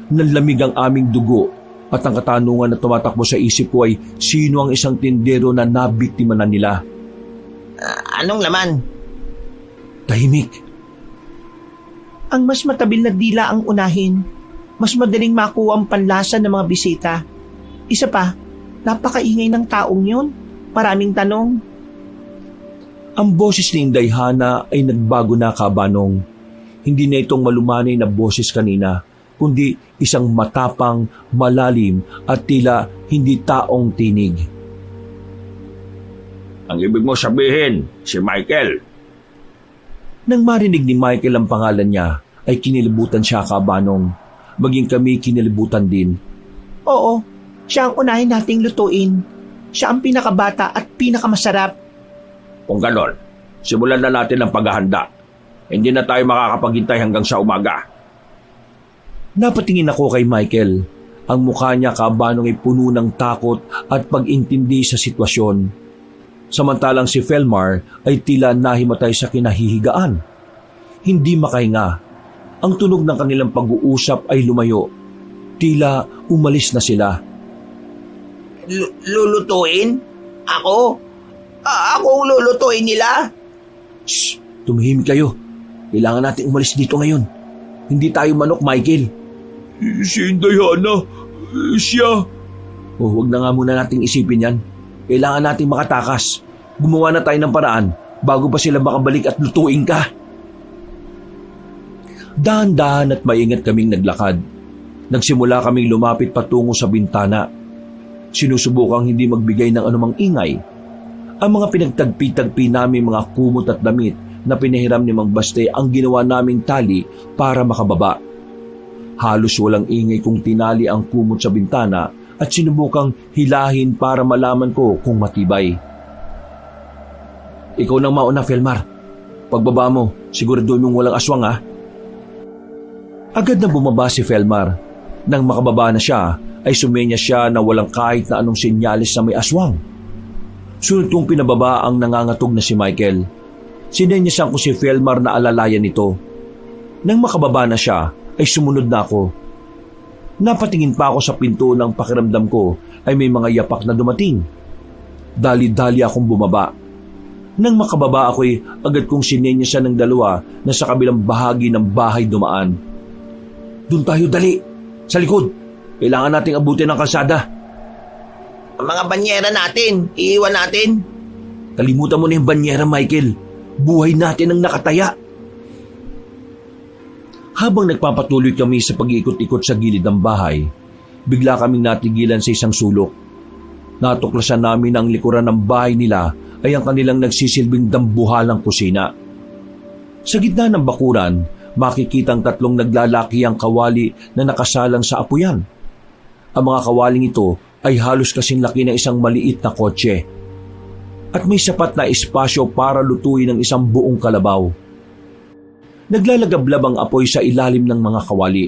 Nanlamig ang aming dugo at ang katanungan na tumatakbo sa isip ko ay sino ang isang tindero na nabiktima na nila. Anong laman? Tahimik. Ang mas matabil na dila ang unahin. Mas madaling makuha ang panlasa ng mga bisita. Isa pa, napakaingay ng taong yun. Maraming tanong. Ang boses ni Inday Hana ay nagbago na, Cabanong. Hindi na itong malumanay na boses kanina, kundi isang matapang, malalim at tila hindi taong tinig. Ang ibig mo sabihin, si Michael. Nang marinig ni Michael ang pangalan niya, ay kinilibutan siya, Cabanong. Maging kami kinilibutan din. Oo, siya ang unahin nating lutuin. Siya ang pinakabata at pinakamasarap. Kung ganon, simulan na natin ang paghahanda. Hindi na tayo makakapaghintay hanggang sa umaga. Napatingin ako kay Michael. Ang mukha niya, Cabanong, ay puno ng takot at pag-intindi sa sitwasyon. Samantalang si Felmar ay tila nahimatay sa kinahihigaan. Hindi makahinga. Ang tunog ng kanilang pag-uusap ay lumayo. Tila umalis na sila. Lulutuin? Ako? Ako ang lulutuin nila? Shh! Tumihimik kayo. Kailangan natin umalis dito ngayon. Hindi tayo manok, Michael. Si Inday Hana, siya. Huwag na nga muna nating isipin yan. Kailangan nating makatakas. Gumawa na tayo ng paraan bago pa sila makabalik at lutuin ka. Dahan-dahan at maingat kaming naglakad. Nagsimula kaming lumapit patungo sa bintana. Sinusubukang hindi magbigay ng anumang ingay. Ang mga pinagtagpi-tagpi namin mga kumot at damit na pinahiram ni Mang Baste ang ginawa naming tali para makababa. Halos walang ingay kung tinali ang kumot sa bintana at sinubukang hilahin para malaman ko kung matibay. Ikaw nang mauna, Felmar. Pagbaba mo, siguraduhin mong walang aswang, ha? Agad na bumaba si Felmar. Nang makababa na siya, ay sumenya siya na walang kahit na anong sinyalis na may aswang. Sunod kong pinababa ang nangangatog na si Michael. Sinenyasan ko si Felmar na alalayan nito. Nang makababa na siya, ay sumunod na ako. Napatingin pa ako sa pinto ng pakiramdam ko ay may mga yapak na dumating. Dali-dali akong bumaba. Nang makababa ako ay agad kong sinenyasan ng dalawa na sa kabilang bahagi ng bahay dumaan. Doon tayo, dali! Sa likod! Kailangan nating abutin ang kalsada. Ang mga banyera natin, iiwan natin. Kalimutan mo na yung banyera, Michael. buhay natin ang nakataya. Habang nagpapatuloy kami sa pag-iikot-ikot sa gilid ng bahay, bigla kaming natigilan sa isang sulok. Natuklasan namin na ang likuran ng bahay nila ay ang kanilang nagsisilbing dambuhalang kusina. Sa gitna ng bakuran, makikitang tatlong naglalaki ang kawali na nakasalang sa apuyan. Ang mga kawaling ito ay halos kasing laki ng isang maliit na kotse. At may sapat na espasyo para lutuin ng isang buong kalabaw. Naglalagablab ang apoy sa ilalim ng mga kawali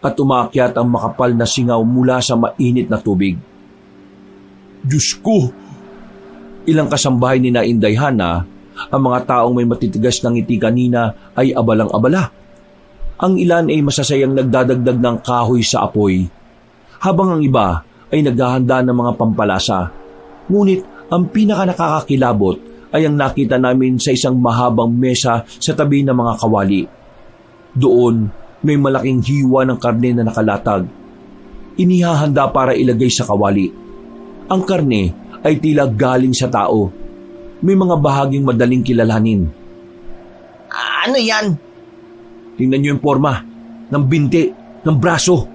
at umaakyat ang makapal na singaw mula sa mainit na tubig. Diyos ko! Ilang kasambahay ni na Inday Hana, ang mga taong may matitigas ng ngiti kanina ay abalang-abala. Ang ilan ay masasayang nagdadagdag ng kahoy sa apoy, habang ang iba ay naghahanda ng mga pampalasa. Ngunit ang pinaka nakakakilabot ay ang nakita namin sa isang mahabang mesa sa tabi ng mga kawali. Doon, may malaking hiwa ng karne na nakalatag. Inihahanda para ilagay sa kawali. Ang karne ay tila galing sa tao. May mga bahaging madaling kilalanin. Ano yan? Tingnan niyo yung forma ng binti, ng braso.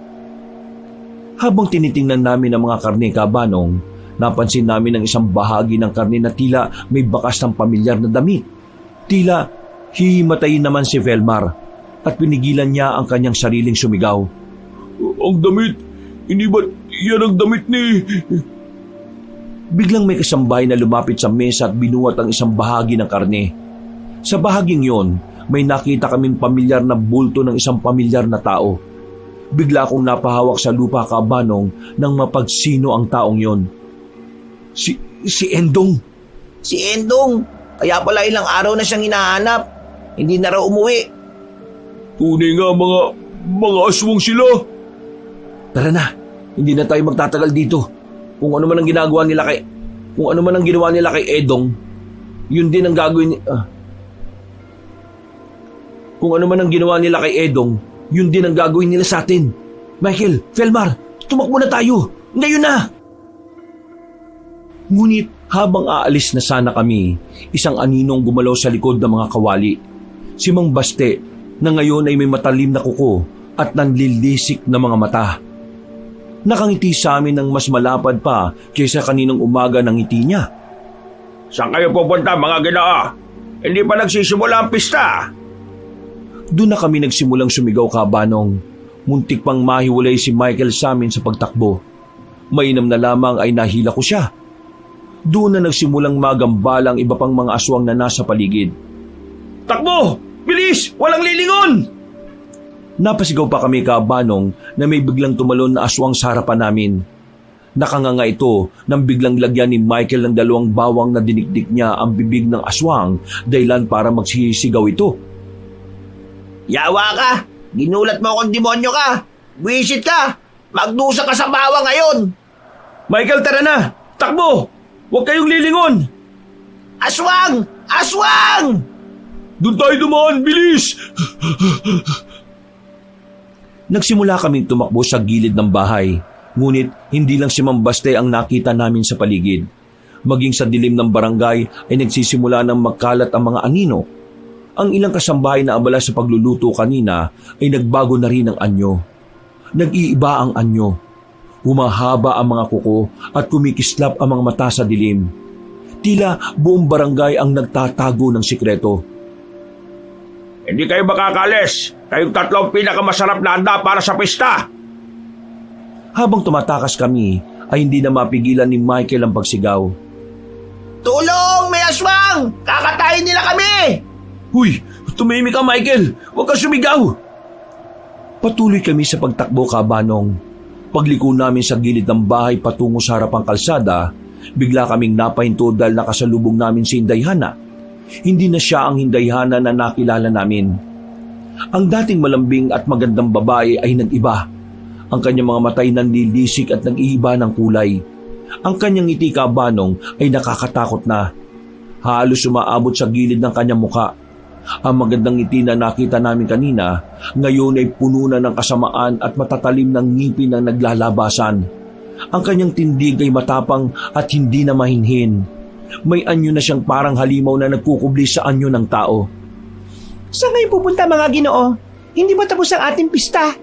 Habang tinitingnan namin ang mga karne, Kabanong, napansin namin ang isang bahagi ng karne na tila may bakas ng pamilyar na damit. Tila hihimatayin naman si Velmar at pinigilan niya ang kanyang sariling sumigaw. Ang damit! Hindi ba yan ang damit ni... Biglang may kasambahay na lumapit sa mesa at binuhat ang isang bahagi ng karne. Sa bahaging yon, may nakita kaming pamilyar na bulto ng isang pamilyar na tao. Bigla akong napahawak sa lupa, Kabanong, nang mapagsino ang taong yon. Si Endong. Si Endong. Kaya pala ilang araw na siyang hinahanap. Hindi na raw umuwi. Tunay nga mga aswang sila. Tara na, hindi na tayo magtatagal dito. Kung ano man ang ginawa nila kay Edong, yun din ang gagawin Kung ano man ang ginawa nila kay Edong, yun din ang gagawin nila sa atin. Michael, Velmar, tumakbo na tayo. Ngayon na! Ngunit habang aalis na sana kami, isang aninong gumalaw sa likod ng mga kawali. Si Mang Baste, na ngayon ay may matalim na kuko at nanlilisik na mga mata. Nakangiti sa amin ng mas malapad pa kaysa kaninang umaga ng ngiti niya. Saan kayo pupunta, mga ginoo? Hindi pa nagsisimula ang pista. Doon na kami nagsimulang sumigaw, Kabanong. Muntik pang mahiwalay si Michael sa amin sa pagtakbo. Mainam na lamang ay nahila ko siya. Doon na nagsimulang magambala ang iba pang mga aswang na nasa paligid. Takbo! Bilis! Walang lilingon! Napasigaw pa kami, Kabanong, na may biglang tumalon na aswang sa harapan namin. Nakanganga ito nang biglang lagyan ni Michael ng dalawang bawang na dinikdik niya ang bibig ng aswang dahilan para magsisigaw ito. Yawa ka! Ginulat mo akong demonyo ka! Wisit ka! Magdusa ka sa bawang ngayon! Michael, tara na! Takbo! Huwag kayong lilingon! Aswang! Aswang! Doon tayo dumaan! Bilis! Nagsimula kaming tumakbo sa gilid ng bahay. Ngunit hindi lang si Mang Baste ang nakita namin sa paligid. Maging sa dilim ng barangay ay nagsisimula ng magkalat ang mga anino. Ang ilang kasambahay na abala sa pagluluto kanina ay nagbago na rin ang anyo. Nag-iiba ang anyo. Humahaba ang mga kuko at kumikislap ang mga mata sa dilim. Tila buong barangay ang nagtatago ng sikreto. Hindi kayo makakalis. Kayong tatlong pinakamasarap na handa para sa pista. Habang tumatakas kami, ay hindi na mapigilan ni Michael ang pagsigaw. Tulong! May aswang! Kakatayin nila kami! Huy! Tumimik ka, Michael! Huwag kang sumigaw! Patuloy kami sa pagtakbo, Kabanong. Pagliko namin sa gilid ng bahay patungo sa harapang kalsada, bigla kaming napahinto dahil nakasalubong namin si Inday Hana. Hindi na siya ang Inday Hana na nakilala namin. Ang dating malambing at magandang babae ay nag-iba. Ang kanyang mga matay nanlilisik at nag-iiba ng kulay. Ang kanyang ngiti, Kabanong, ay nakakatakot na. Halos umaabot sa gilid ng kanyang muka. Ang magandang ngiti na nakita namin kanina, ngayon ay puno na ng kasamaan at matatalim ng ngipin ang naglalabasan. Ang kanyang tindig ay matapang at hindi na mahinhin. May anyo na siyang parang halimaw na nagkukubli sa anyo ng tao. Saan kayo pupunta mga Ginoo? Hindi ba tapos ang ating pista?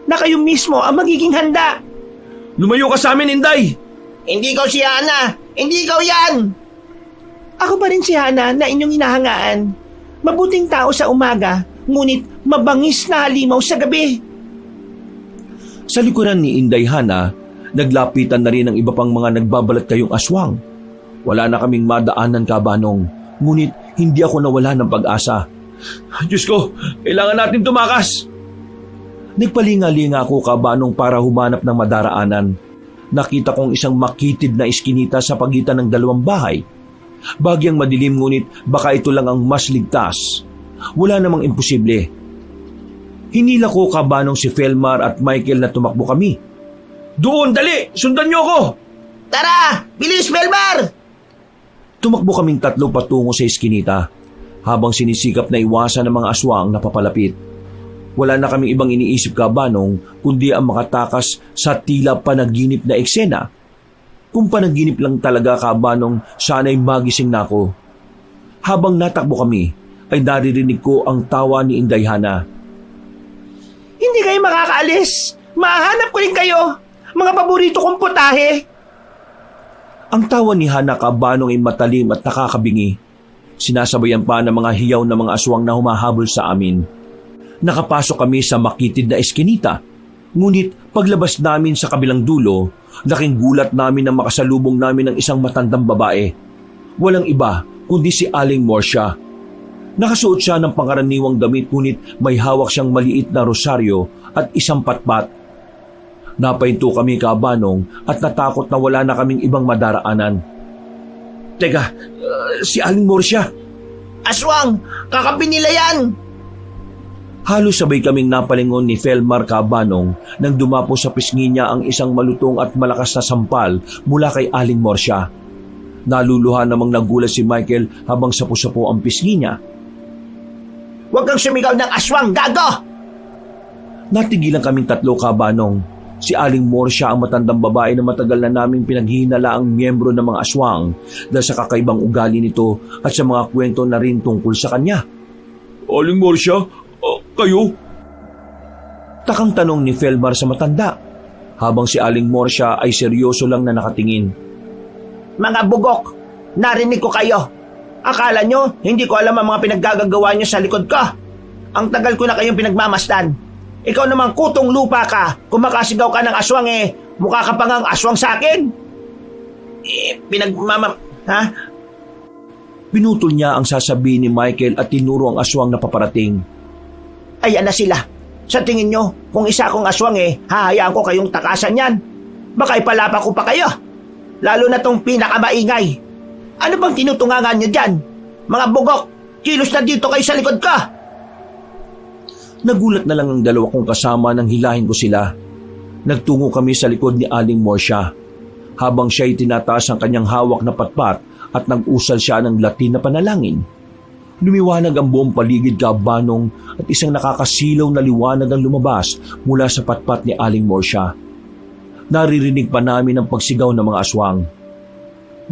Na kayo mismo ang magiging handa. Lumayo ka sa amin, Inday! Hindi ikaw si Hana! Hindi ikaw yan! Ako pa rin si Hana na inyong hinahangaan. Mabuting tao sa umaga, ngunit mabangis na halimaw sa gabi. Sa likuran ni Inday Hana, naglapitan na rin ang iba pang mga nagbabalat kayong aswang. Wala na kaming madaanan, Kabanong, ngunit hindi ako nawala ng pag-asa. Diyos ko, kailangan natin tumakas! Nagpalinga-linga ako, Kabanong, para humanap ng madaraanan. Nakita kong isang makitid na iskinita sa pagitan ng dalawang bahay. Bagyang madilim, ngunit baka ito lang ang mas ligtas. Wala namang imposible. Hinila ko, Kabanong, si Felmar at Michael na tumakbo kami. Doon, dali! Sundan niyo ako! Tara! Bilis, Felmar! Tumakbo kaming tatlo patungo sa iskinita, habang sinisikap na iwasan ng mga aswang na papalapit. Wala na kaming ibang iniisip, Kabanong, kundi ang makatakas sa tila panaginip na eksena. Kung panaginip lang talaga, Kabanong, sana'y magising na ako. Habang natakbo kami, ay naririnig ko ang tawa ni Inday Hana. Hindi kayo makakaalis. Mahanap ko rin kayo. Mga paborito kong putahe. Ang tawa ni Hana, Kabanong, ay matalim at nakakabingi. Sinasabayan pa ng mga hiyaw na mga aswang na humahabol sa amin. Nakapasok kami sa makitid na eskinita. Ngunit paglabas namin sa kabilang dulo, laking gulat namin na makasalubong namin ng isang matandang babae. Walang iba kundi si Aling Morsia. Nakasuot siya ng pangkaraniwang damit, ngunit may hawak siyang maliit na rosaryo at isang patpat. Napahinto kami, Kabanong, at natakot na wala na kaming ibang madaraanan. Teka, si Aling Morsia. Aswang! Kakapin nila yan! Halos sabay kaming napalingon ni Felmar, Kabanong, nang dumapo sa pisngi niya ang isang malutong at malakas na sampal mula kay Aling Morsia. Naluluha namang nagulat si Michael habang sapu-sapu ang pisngi niya. Huwag kang sumigaw ng aswang, gago! Natigilan kaming tatlo, Kabanong. Si Aling Morsia ang matandang babae na matagal na naming pinaghihinala ang miyembro ng mga aswang dahil sa kakaibang ugali nito at sa mga kwento na rin tungkol sa kanya. Aling Morsia, kayo? Takang tanong ni Felmar sa matanda, habang si Aling Morsia ay seryoso lang na nakatingin. Mga bugok, narinig ko kayo. Akala nyo, hindi ko alam ang mga pinaggagawa nyo sa likod ko. Ang tagal ko na kayong pinagmamasdan. Ikaw namang kutong lupa ka, kung makasigaw ka ng aswang mukha ka pa ngang aswang sa akin. Ha? Pinutol niya ang sasabihin ni Michael at tinuro ang aswang na paparating. Ayan na sila. Sa tingin nyo, kung isa akong aswang hahayaan ko kayong takasan yan. Baka ipalapa ko pa kayo. Lalo na tong pinakamaingay. Ano bang tinutungangan nyo dyan? Mga bugok, kilos na dito kayo sa likod ko. Nagulat na lang ang dalawa kong kasama nang hilahin ko sila. Nagtungo kami sa likod ni Aling Morsia, habang siya'y tinataas ang kanyang hawak na patpat at nag-usal siya ng Latin na panalangin. Lumiwanag ang buong paligid, Kabanong, at isang nakakasilaw na liwanag ang lumabas mula sa patpat ni Aling Morsia. Naririnig pa namin ang pagsigaw ng mga aswang.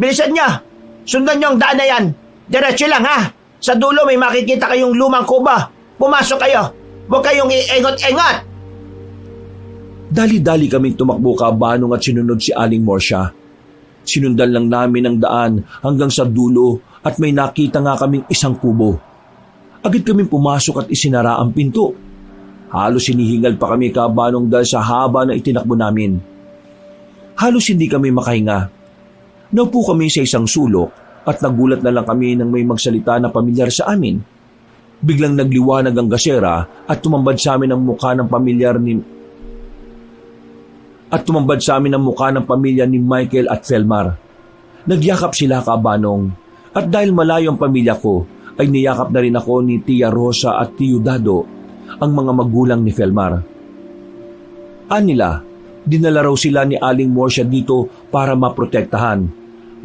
Bilisan niya! Sundan niyo ang daan na yan! Diretso lang ha! Sa dulo may makikita kayong lumang kuba. Pumasok kayo! Huwag kayong iengot-engot! Dali-dali kaming tumakbo, Kabanong, at sinunod si Aling Morsia. Sinundan lang namin ang daan hanggang sa dulo at may nakita nga kaming isang kubo. Agad kaming pumasok at isinara ang pinto. Halos hinihingal pa kami, Kabanong, dahil sa haba na itinakbo namin. Halos hindi kami makahinga. Naupo kami sa isang sulok at nagulat na lang kami nang may magsalita na pamilyar sa amin. Biglang nagliwanag ang gasera at tumambad sa amin ang mukha ng pamilya ni Michael at Felmar. Nagyakap sila, Kabanong, at dahil malayo ang pamilya ko, ay niyakap na rin ako ni Tia Rosa at Tio Dado, ang mga magulang ni Felmar. Anila, dinala raw sila ni Aling Morsia dito para maprotektahan,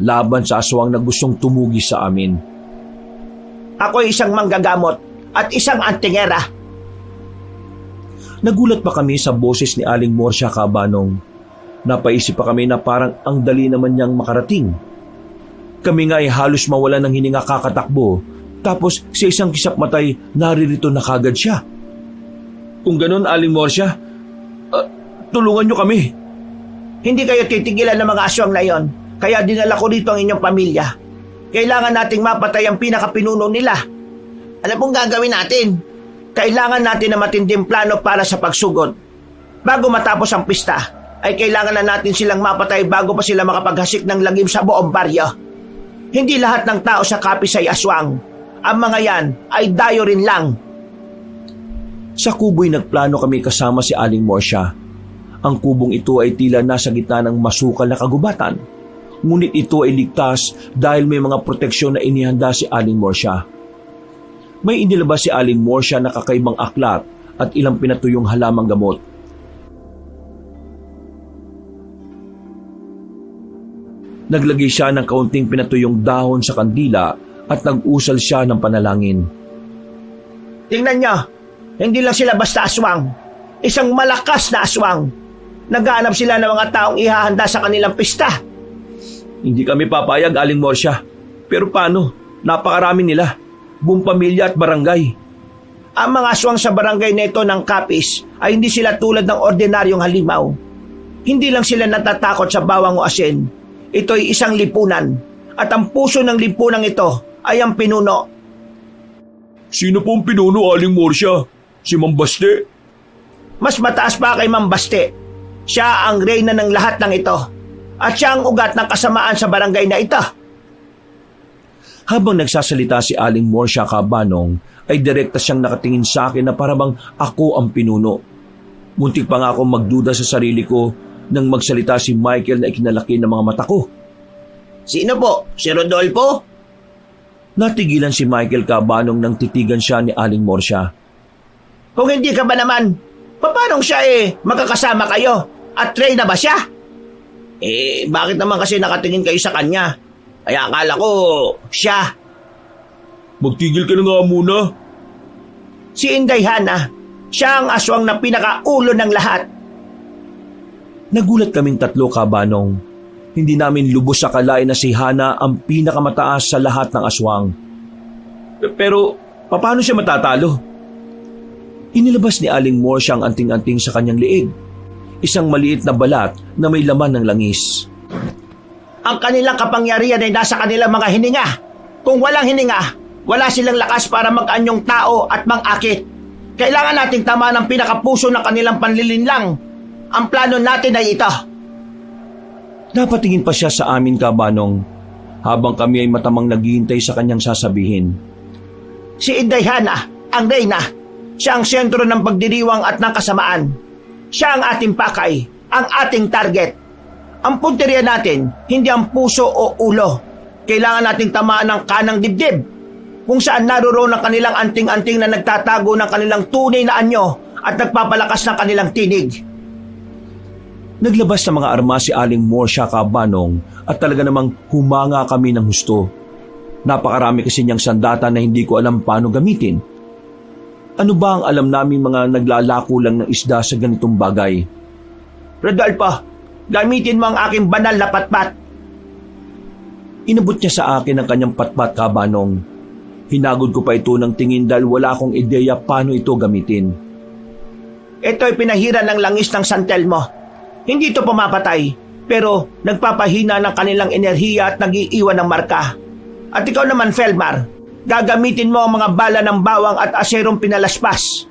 laban sa aswang na gustong tumugi sa amin. Ako'y isang manggagamot at isang antingera. Nagulat pa kami sa boses ni Aling Morsia, Kabanong. Napaisip pa kami na parang ang dali naman niyang makarating. Kami nga ay halos mawala ng hininga kakatakbo. Tapos sa isang kisap matay, naririto na kagad siya. Kung ganun, Aling Morsia, tulungan niyo kami. Hindi kayo titigilan ng mga aswang na yon. Kaya dinala ko rito ang inyong pamilya. Kailangan nating mapatay ang pinakapinuno nila. Ano pong gagawin natin? Kailangan natin na matinding plano para sa pagsugod. Bago matapos ang pista, ay kailangan na natin silang mapatay bago pa sila makapaghasik ng lagim sa buong baryo. Hindi lahat ng tao sa Kapis ay aswang. Ang mga yan ay dayo rin lang. Sa kubo'y nagplano kami kasama si Aling Morsia. Ang kubong ito ay tila nasa gitna ng masukal na kagubatan. Ngunit ito ay ligtas dahil may mga proteksyon na inihanda si Aling Morsia. May inilabas si Aling Morsia na kakaibang aklat at ilang pinatuyong halamang gamot. Naglagay siya ng kaunting pinatuyong dahon sa kandila at nag-usal siya ng panalangin. Tingnan nyo, hindi lang sila basta aswang. Isang malakas na aswang. Naghahanap sila ng mga taong ihahanda sa kanilang pista. Hindi kami papayag, Aling Morsia. Pero paano? Napakarami nila. Buong pamilya at barangay. Ang mga aswang sa barangay na ito ng Kapis ay hindi sila tulad ng ordinaryong halimaw. Hindi lang sila natatakot sa bawang o asin. Ito ay isang lipunan. At ang puso ng lipunan ito ay ang pinuno. Sino pong pinuno, Aling Morsia? Si Mambaste? Mas mataas pa kay Mambaste. Siya ang reyna ng lahat ng ito. At siya ang ugat ng kasamaan sa barangay na ito. Habang nagsasalita si Aling Morsia Cabanong, ay direkta siyang nakatingin sa akin na parabang ako ang pinuno. Muntik pa nga akong magduda sa sarili ko nang magsalita si Michael na ikinalaki ng mga mata ko. Sino po? Si Rodolfo? Natigilan si Michael Cabanong nang titigan siya ni Aling Morsia. Kung hindi ka ba naman, paano siya magkakasama kayo? At reyna ba siya? Bakit naman kasi nakatingin kayo sa kanya? Kaya akala ko, siya. Magtigil ka na nga muna. Si Inday Hana, siya ang aswang na pinakaulo ng lahat. Nagulat kaming tatlo, Cabanong. Hindi namin lubos sa kalain na si Hana ang pinakamataas sa lahat ng aswang. Pero, paano siya matatalo? Inilabas ni Aling Morsia ang anting-anting sa kanyang liig. Isang maliit na balat na may laman ng langis. Ang kanilang kapangyarihan ay nasa kanilang mga hininga. Kung walang hininga, wala silang lakas para mag-anyong tao at mang-akit. Kailangan nating tamaan ang pinakapuso ng kanilang panlilinlang. Ang plano natin ay ito. Napatingin pa siya sa amin, Cabanong, habang kami ay matamang naghihintay sa kanyang sasabihin. Si Inday Hana, ang reyna, siya ang sentro ng pagdiriwang at ng kasamaan. Siya ang ating pakay, ang ating target. Ang punteriya natin, hindi ang puso o ulo. Kailangan nating tamaan ng kanang dibdib, kung saan naroon ang kanilang anting-anting na nagtatago ng kanilang tunay na anyo at nagpapalakas ng kanilang tinig. Naglabas ng mga armas si Aling Morsia Cabanong at talaga namang humanga kami ng husto. Napakarami kasi niyang sandata na hindi ko alam paano gamitin. Ano ba ang alam namin mga naglalako lang ng isda sa ganitong bagay? Rodolfo, gamitin mo ang aking banal na patpat. Inabot niya sa akin ang kanyang patpat, Cabanong. Hinagod ko pa ito ng tingin dahil wala akong ideya paano ito gamitin. Ito ay pinahira ng langis ng San Telmo. Hindi ito pumapatay, pero nagpapahina ng kanilang enerhiya at nag-iiwan ng marka. At ikaw naman, Felmar, gagamitin mo ang mga bala ng bawang at aserong pinalaspas.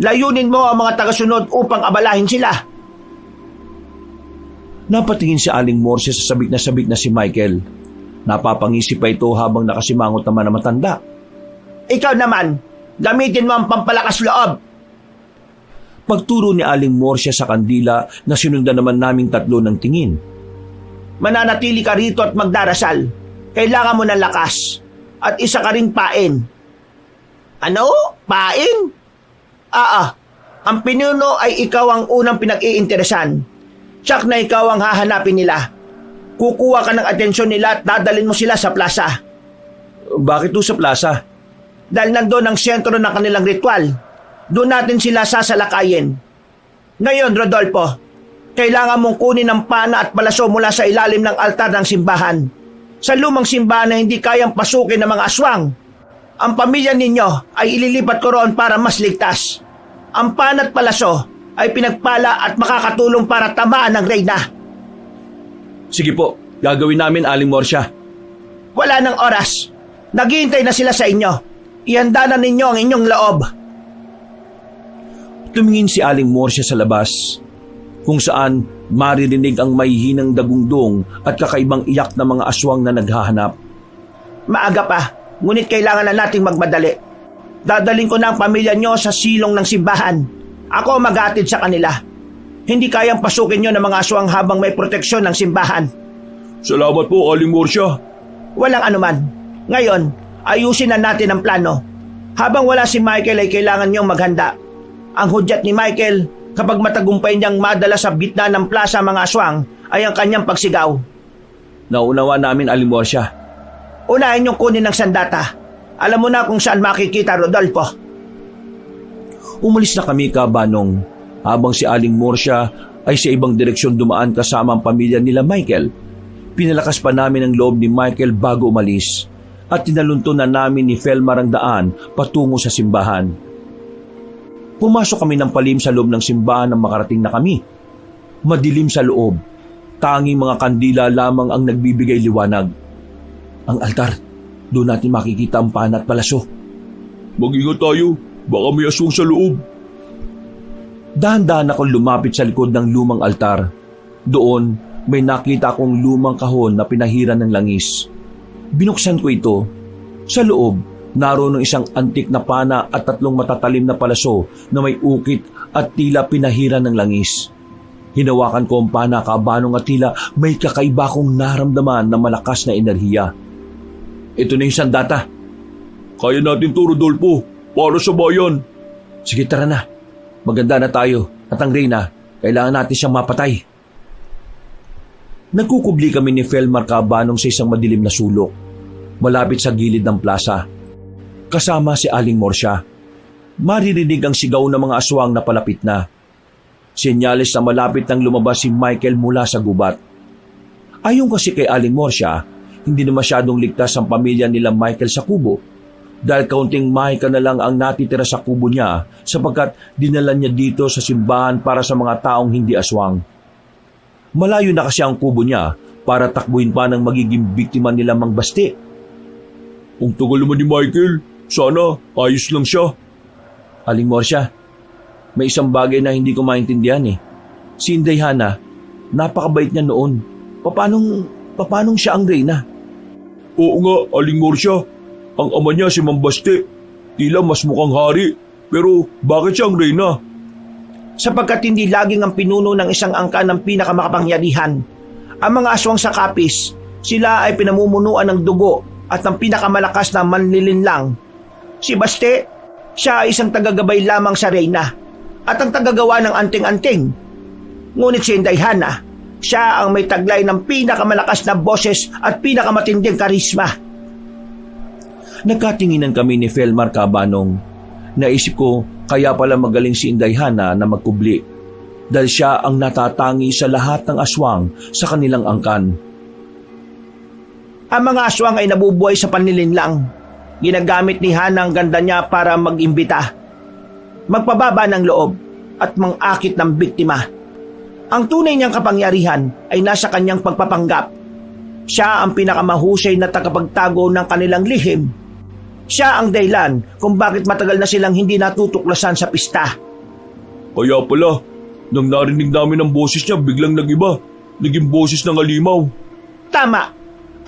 Layunin mo ang mga tagasunod upang abalahin sila. Napatingin si Aling Morsia sa sabik na si Michael. Napapangisi pa ito habang nakasimangot naman na matanda. Ikaw naman, gamitin mo ang pampalakas loob. Pagturo ni Aling Morsia sa kandila na sinundan naman naming tatlo ng tingin. Mananatili ka rito at magdarasal. Kailangan mo ng lakas. At isa ka ring pain. Ano? Pain? Ang pinuno ay ikaw ang unang pinag-iinteresan. Tsak na ikaw ang hahanapin nila. Kukuha ka ng atensyon nila at dadalhin mo sila sa plaza. Bakit to sa plaza? Dahil nandoon ang sentro ng kanilang ritual. Doon natin sila sasalakayin. Ngayon, Rodolfo, kailangan mong kunin ang pana at palaso mula sa ilalim ng altar ng simbahan. Sa lumang simbahan na hindi kayang pasukin ng mga aswang, ang pamilya ninyo ay ililipat ko roon para mas ligtas. Ang pan at palaso ay pinagpala at makakatulong para tamaan ng reyna. Sige po, gagawin namin, Aling Morsya. Wala ng oras. Naghihintay na sila sa inyo. Ihanda na ninyo ang inyong loob. Tumingin si Aling Morsya sa labas, kung saan maririnig ang mahihinang dagundong at kakaibang iyak ng mga aswang na naghahanap. Maaga pa, ngunit kailangan na nating magmadali. Dadaling ko na ang pamilya nyo sa silong ng simbahan. Ako mag-aatid sa kanila. Hindi kayang pasukin nyo ng mga aswang habang may proteksyon ng simbahan. Salamat po, Aling Morsya. Walang anuman. Ngayon, ayusin na natin ang plano. Habang wala si Michael ay kailangan nyong maghanda. Ang hudyat ni Michael, kapag matagumpay niyang madala sa gitna ng plaza mga aswang, ay ang kanyang pagsigaw. Naunawa namin, Aling Morsya. Unahin niyong kunin ng sandata. Alam mo na kung saan makikita, Rodolfo. Umalis na kami, Kabanong, habang si Aling Morsya ay sa ibang direksyon dumaan kasama ang pamilya nila Michael. Pinalakas pa namin ang loob ni Michael bago umalis at tinalunto na namin ni Felmar ang daan patungo sa simbahan. Pumasok kami ng palim sa loob ng simbahan nang makarating na kami. Madilim sa loob. Tanging mga kandila lamang ang nagbibigay liwanag. Ang altar, doon natin makikita ang pan at palaso. Mag-ingat tayo. Baka may aswang sa loob. Dahan-dahan akong lumapit sa likod ng lumang altar. Doon, may nakita akong lumang kahon na pinahiran ng langis. Binuksan ko ito. Sa loob, naroon ng isang antik na pana at 3 matatalim na palaso na may ukit at tila pinahiran ng langis. Hinawakan ko ang pana, Kabanong, at tila may kakaiba kong naramdaman na malakas na enerhiya. Ito na yung sandata. Kaya natin to, Rodolfo. Para sa bayan. Sige, tara na. Maganda na tayo. At ang reyna, kailangan natin siyang mapatay. Nagkukubli kami ni Felmar, Kabanong, sa isang madilim na sulok, malapit sa gilid ng plaza. Kasama si Aling Morsya. Maririnig ang sigaw ng mga aswang na palapit na. Senyales na malapit nang lumabas si Michael mula sa gubat. Ayon kasi kay Aling Morsya, hindi na masyadong ligtas ang pamilya nila Michael sa kubo. Dahil kaunting mahika na lang ang natitira sa kubo niya sapagkat dinala niya dito sa simbahan para sa mga taong hindi aswang. Malayo na kasi ang kubo niya para takbuhin pa ng magiging biktima nila Mang Basti. Ang tagal naman ni Michael. Sana ayos lang siya. Aling Morsya, may isang bagay na hindi ko maintindihan eh. Si Inday Hana, napakabait niya noon. Papanong siya ang reyna? Oo nga, Aling Morsya. Ang ama niya si Mang Basti. Tila mas mukhang hari. Pero bakit siya ang reyna? Sapagkat hindi laging ang pinuno ng isang angka ng pinakamakapangyarihan. Ang mga aswang sa kapis, sila ay pinamumunuan ng dugo at ng pinakamalakas na manlilinlang. Si Basti, siya ay isang tagagabay lamang sa reyna at ang tagagawa ng anting-anting. Ngunit si Inday Hana, siya ang may taglay ng pinakamalakas na boses at pinakamatinding karisma. Nagkatinginan kami ni Felmar, Kabanong. Naisip ko, kaya pala magaling si Inday Hana na magkubli. Dahil siya ang natatangi sa lahat ng aswang sa kanilang angkan. Ang mga aswang ay nabubuhay sa panlilinlang. Ginagamit ni Hana ang ganda niya para mag-imbita, magpababa ng loob at mangakit ng biktima. Ang tunay niyang kapangyarihan ay nasa kanyang pagpapanggap. Siya ang pinakamahusay na tagapagtago ng kanilang lihim. Siya ang dahilan kung bakit matagal na silang hindi natutuklasan sa pista. Kaya pala, nang narinig namin ang boses niya, biglang nag-iba. Naging boses ng alimaw. Tama,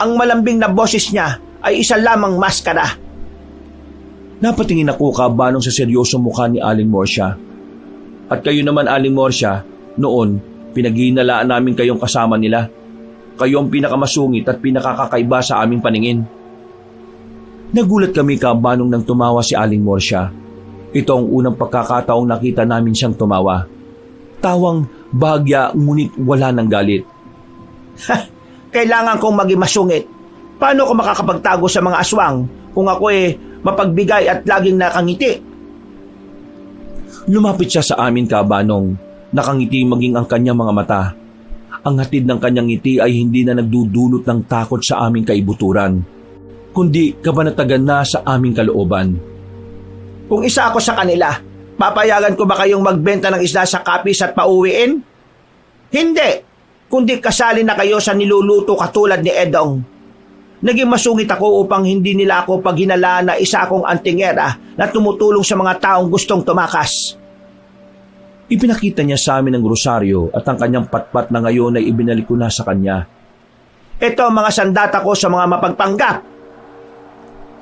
ang malambing na boses niya ay isa lamang maskara. Napatingin ako, Kabanong, sa seryosong mukha ni Aling Morsya. At kayo naman, Aling Morsya, noon, pinaghihinalaan namin kayong kasama nila. Kayo ang pinakamasungit at pinakakakaiba sa aming paningin. Nagulat kami, Kabanong, nang tumawa si Aling Morsya. Ito ang unang pagkakataong nakita namin siyang tumawa. Tawang bahagya ngunit wala ng galit. Kailangan kong maging masungit. Paano ko makakapagtago sa mga aswang kung ako mapagbigay at laging nakangiti? Lumapit siya sa amin, Kabanong. Nakangiti maging ang kanyang mga mata. ang hatid ng kanyang ngiti ay hindi na nagdudulot ng takot sa aming kaibuturan, kundi kabanatagan na sa aming kalooban. Kung isa ako sa kanila, papayagan ko ba kayong magbenta ng isda sa kapis at pauwiin? Hindi, kundi kasali na kayo sa niluluto katulad ni Edong. Naging masungit ako upang hindi nila ako paghinalaan na isa akong antingera na tumutulong sa mga taong gustong tumakas. Ipinakita niya sa amin ang rosaryo at ang kanyang patpat na ngayon ay ibinalik ko na sa kanya. Ito ang mga sandata ko sa mga mapagpanggap.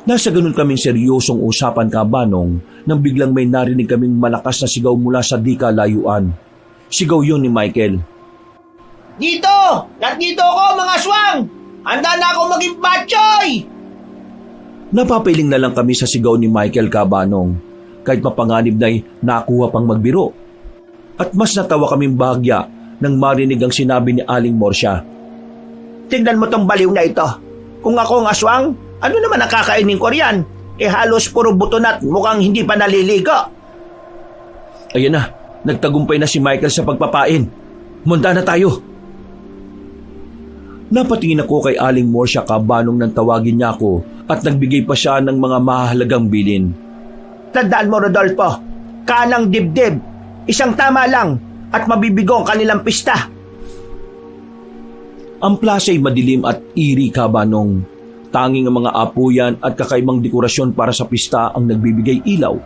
Nasa ganun kaming seryosong usapan, Kabanong, nang biglang may narinig kaming malakas na sigaw mula sa di kalayuan. Sigaw yon ni Michael. Dito! Nandito ako, mga aswang! Handa na akong maging batchoy! Napapiling na lang kami sa sigaw ni Michael, Kabanong, kahit mapanganib na'y nakuha pang magbiro. At mas natawa kaming bahagya nang marinig ang sinabi ni Aling Morsya. Tingnan mo tong baliw na ito. Kung ako ang aswang, ano naman ang kakainin ko riyan? Halos puro buto na't mukhang hindi pa naliligo. Ayan na, nagtagumpay na si Michael sa pagpapain. Munta na tayo. Napatingin ako kay Aling Morsya, Kabanong, nang tawagin niya ako at nagbigay pa siya ng mga mahalagang bilin. Tandaan mo, Rodolfo, kanang dibdib, isang tama lang at mabibigo ang kanilang pista. Ang plaza ay madilim at iri, Kabanong. Tanging ang mga apuyan at kakaibang dekorasyon para sa pista ang nagbibigay ilaw.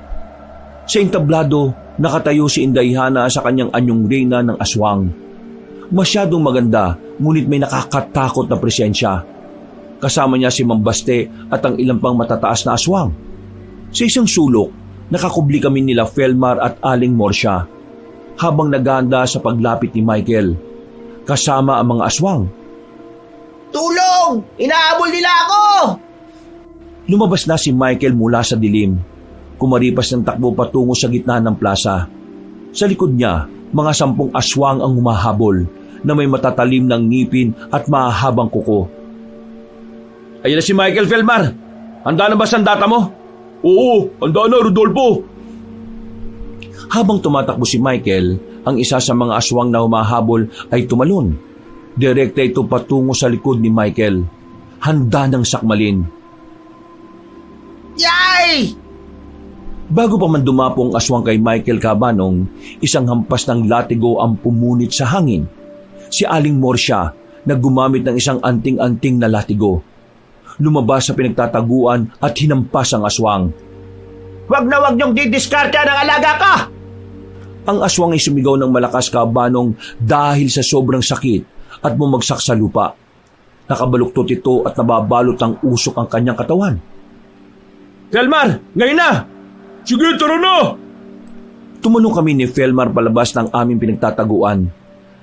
Sa entablado, nakatayo si Indayhana sa kanyang anyong reyna ng aswang. Masyadong maganda, ngunit may nakakatakot na presensya. Kasama niya si Mambaste at ang ilang pang matataas na aswang. Sa isang sulok, nakakubli kami nila Felmar at Aling Morsya habang naghahanda sa paglapit ni Michael, kasama ang mga aswang. Tulong! Inaabol nila ako! Lumabas na si Michael mula sa dilim. Kumaripas ng takbo patungo sa gitna ng plaza. Sa likod niya, mga 10 aswang ang humahabol na may matatalim ng ngipin at mahahabang kuko. Ayan na si Michael, Felmar. Handa na ba sandata mo? Oo, handa na, Rodolfo. Habang tumatakbo si Michael, ang isa sa mga aswang na humahabol ay tumalon. Direkta ito patungo sa likod ni Michael. Handa ng sakmalin. Yay! Bago pa man dumapo ang aswang kay Michael, Kabanong, isang hampas ng latigo ang pumunit sa hangin. Si Aling Morsya na gumamit ng isang anting-anting na latigo. Lumabas sa pinagtataguan at hinampas ang aswang. Wag na wag niyong didiskarta ng alaga ka! Ang aswang ay sumigaw ng malakas, Kabanong, dahil sa sobrang sakit at bumagsak sa lupa. Nakabaluktot ito at nababalot ang usok ang kanyang katawan. Felmar, ngayon na! Sige, tara na! Tumalong kami ni Felmar palabas ng aming pinagtataguan.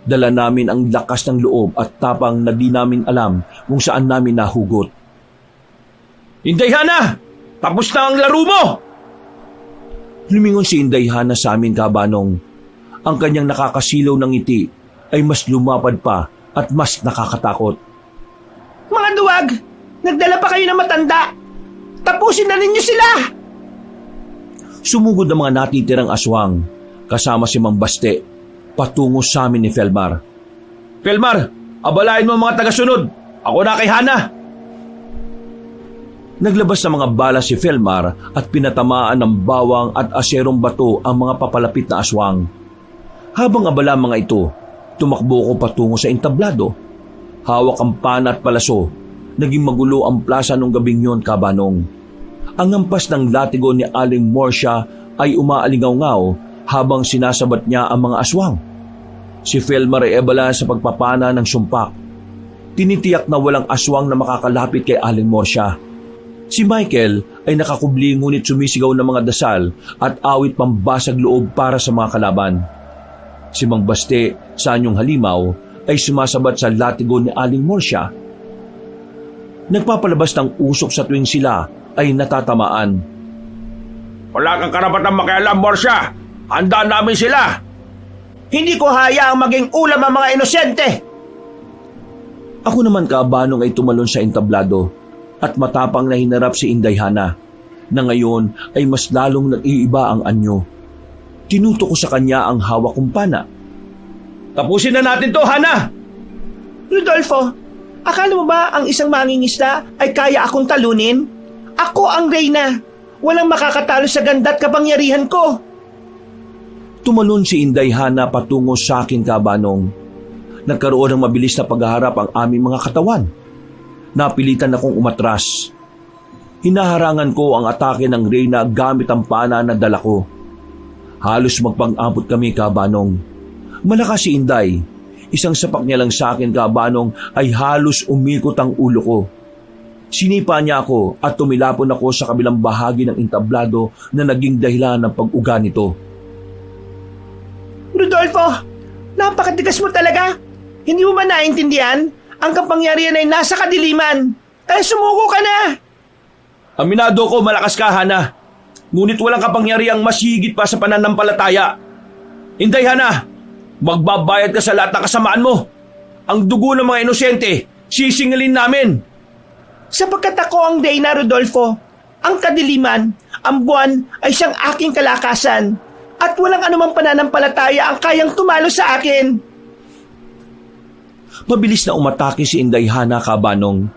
Dala namin ang lakas ng loob at tapang na di namin alam kung saan namin nahugot. Indayhana! Tapos na ang laro mo! Lumingon si Indayhana sa amin, Kabanong. Ang kanyang nakakasilaw ng ngiti ay mas lumapad pa at mas nakakatakot. Mga duwag! Nagdala pa kayo ng matanda! Tapusin na ninyo sila! Sumugod ang mga natitirang aswang, kasama si Mambaste, patungo sa amin ni Felmar. Felmar, abalain mo ang mga tagasunod. Ako na kay Hana. Naglabas ng mga bala si Felmar at pinatamaan ng bawang at aserong bato ang mga papalapit na aswang. Habang abala mga ito, tumakbo ko patungo sa entablado. Hawak ang pana at palaso. Naging magulo ang plaza nung gabing yon, Kabanong. Ang hampas ng latigo ni Aling Morsya ay umaalingaw-ngaw habang sinasabat niya ang mga aswang. Si Felmar ay abala sa pagpapana ng sumpak. Tinitiyak na walang aswang na makakalapit kay Aling Morsya. Si Michael ay nakakubli ngunit sumisigaw ng mga dasal at awit pambasag loob para sa mga kalaban. Si Mang Baste sa anyong halimaw ay sumasabat sa latigo ni Aling Morsya. Nagpapalabas ng usok sa tuwing sila ay natatamaan. Wala kang karapatang makialam, Morsya. Handa namin sila. Hindi ko hayaang maging ulam ang mga inosente! Ako naman, Kabanong, ay tumalon sa entablado at matapang na hinarap si Indayhana na ngayon ay mas lalong nag-iiba ang anyo. Tinuto ko sa kanya ang hawak kong pana. Tapusin na natin to, Hana! Rodolfo, akala mo ba ang isang mangingisda ay kaya akong talunin? Ako ang reyna. Walang makakatalo sa ganda at kapangyarihan ko. Tumalon si Inday Hana patungo sa akin, Kabanong. Nagkaroon ng mabilis na paghaharap ang aming mga katawan. Napilitan akong umatras. Hinaharangan ko ang atake ng reyna gamit ang pana na dala ko. Halos magpang-abot kami, Kabanong. Malakas si Inday. Isang sapak niya lang sa akin, Kabanong, ay halos umikot ang ulo ko. Sinipa niya ako at tumilapon ako sa kabilang bahagi ng entablado na naging dahilan ng pag-uga nito. Rodolfo, napakatigas mo talaga. Hindi mo ba naintindihan? Ang kapangyarihan ay nasa kadiliman. Kaya sumuko ka na. Aminado ko, malakas ka, Hana. Ngunit walang kapangyarihang mas higit pa sa pananampalataya. Inday, Hana, magbabayad ka sa lahat ng kasamaan mo. Ang dugo ng mga inosente, sisingilin namin. Sapagkat ako ang reyna, Rodolfo, ang kadiliman, ang buwan ay siyang aking kalakasan. At walang anumang pananampalataya ang kayang tumalo sa akin. Mabilis na umatake si Inday Hana, Kabanong.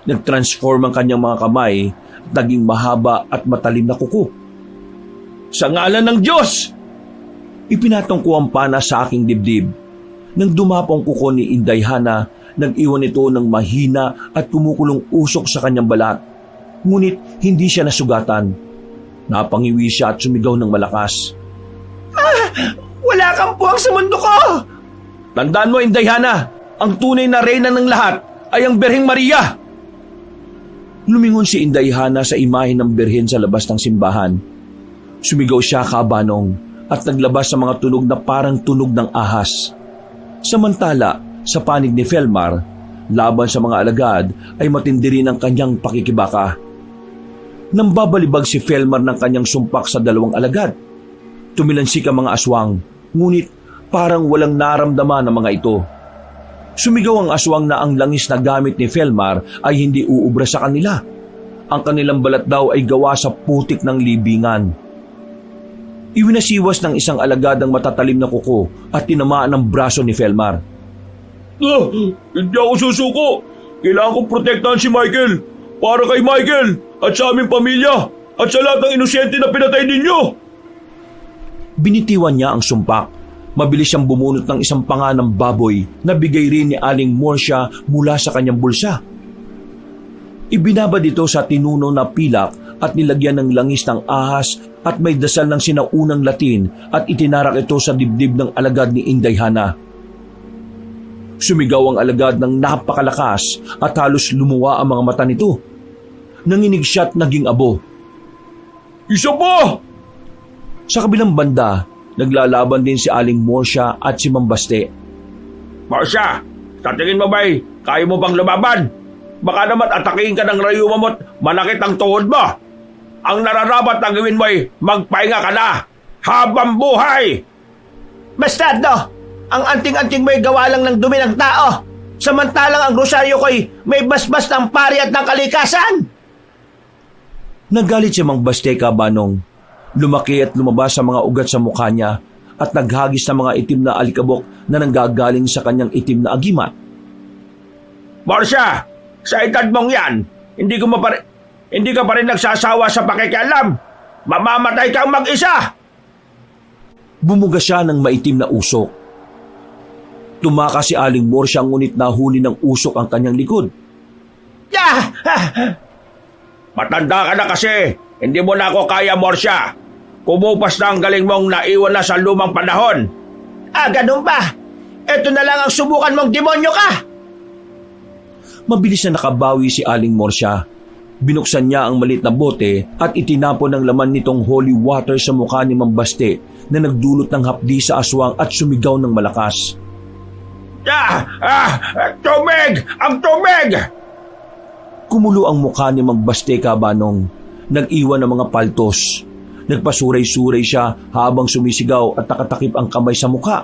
Nag-transform ang kanyang mga kamay at naging mahaba at matalim na kuko. Sa ngalan ng Diyos! Ipinatong ko ang pana sa aking dibdib. Nang dumapong kuko ni Inday Hana, nag-iwan ito ng mahina at kumukulong usok sa kanyang balat. Ngunit hindi siya nasugatan. Napangiwi siya at sumigaw ng malakas. Wala kang puwang sa mundo ko! Tandaan mo, Inday Hana, ang tunay na reyna ng lahat ay ang Berheng Maria. Lumingon si Inday Hana sa imahe ng Berhen sa labas ng simbahan. Sumigaw siya, Kabanong, at naglabas sa mga tunog na parang tunog ng ahas. Samantala, sa panig ni Felmar, laban sa mga alagad ay matindi rin ang kanyang pakikibaka. Nang babalibag si Felmar ng kanyang sumpak sa dalawang alagad, tumilansik ang mga aswang, ngunit parang walang naramdaman ang mga ito. Sumigaw ang aswang na ang langis na gamit ni Felmar ay hindi uubra sa kanila. Ang kanilang balat daw ay gawa sa putik ng libingan. Iwinasiwas ng isang alagad ang matatalim na kuko at tinamaan ng braso ni Felmar. Hindi ako susuko. Kailangan kong protektahan si Michael. Para kay Michael at sa aming pamilya at sa lahat ng inosente na pinatay ninyo. Binitiwan niya ang sumpak. Mabilis siyang bumunot ng isang panga ng baboy na bigay rin ni Aling Morsia mula sa kanyang bulsa. Ibinabad ito sa tinuno na pilak at nilagyan ng langis ng ahas at may dasal ng sinaunang Latin at itinarak ito sa dibdib ng alagad ni Inday Hana. Sumigaw ang alagad ng napakalakas at halos lumuwa ang mga mata nito. Nanginig siya at naging abo. Isa pa! Sa kabilang banda, naglalaban din si Aling Morsia at si Mambaste. Morsia, sa tingin mo ba'y kaya mo bang lumaban? Baka naman atakihin ka ng rayuma mo't manakit ang tuhod mo. Ang nararapat na gawin mo ay magpahinga ka na habang buhay. Bastardo! Ang anting-anting mo'y gawa lang ng dumi ng tao. Samantalang ang rosaryo ko'y may basbas ng pari at ng kalikasan. Nagalit si Mang Baste, Kabanong. Lumaki at lumabas sa mga ugat sa mukha niya at naghagis ng mga itim na alikabok na nanggagaling sa kanyang itim na agimat. Morsia, sa edad mong yan, hindi ka pa rin nagsasawa sa pakikialam. Mamamatay kang mag-isa. Bumuga siya ng maitim na usok. Tumaka si Aling Morsia ngunit nahuli ng usok ang kanyang likod. Yeah! Matanda ka na kasi. Hindi mo na ako kaya, Morsia. Kumupas na ang galing mong naiwan na sa lumang panahon. Ganun ba? Ito na lang ang subukan mong demonyo ka! Mabilis na nakabawi si Aling Morsia. Binuksan niya ang maliit na bote at itinapon ang laman nitong holy water sa mukha ni Mambaste na nagdulot ng hapdi sa aswang at sumigaw ng malakas. Tubig! Ang tubig! Kumulo ang mukha ni Mambaste, Kabanong. Nag-iwan ng mga paltos. Nagpasuray-suray siya habang sumisigaw at nakatakip ang kamay sa mukha.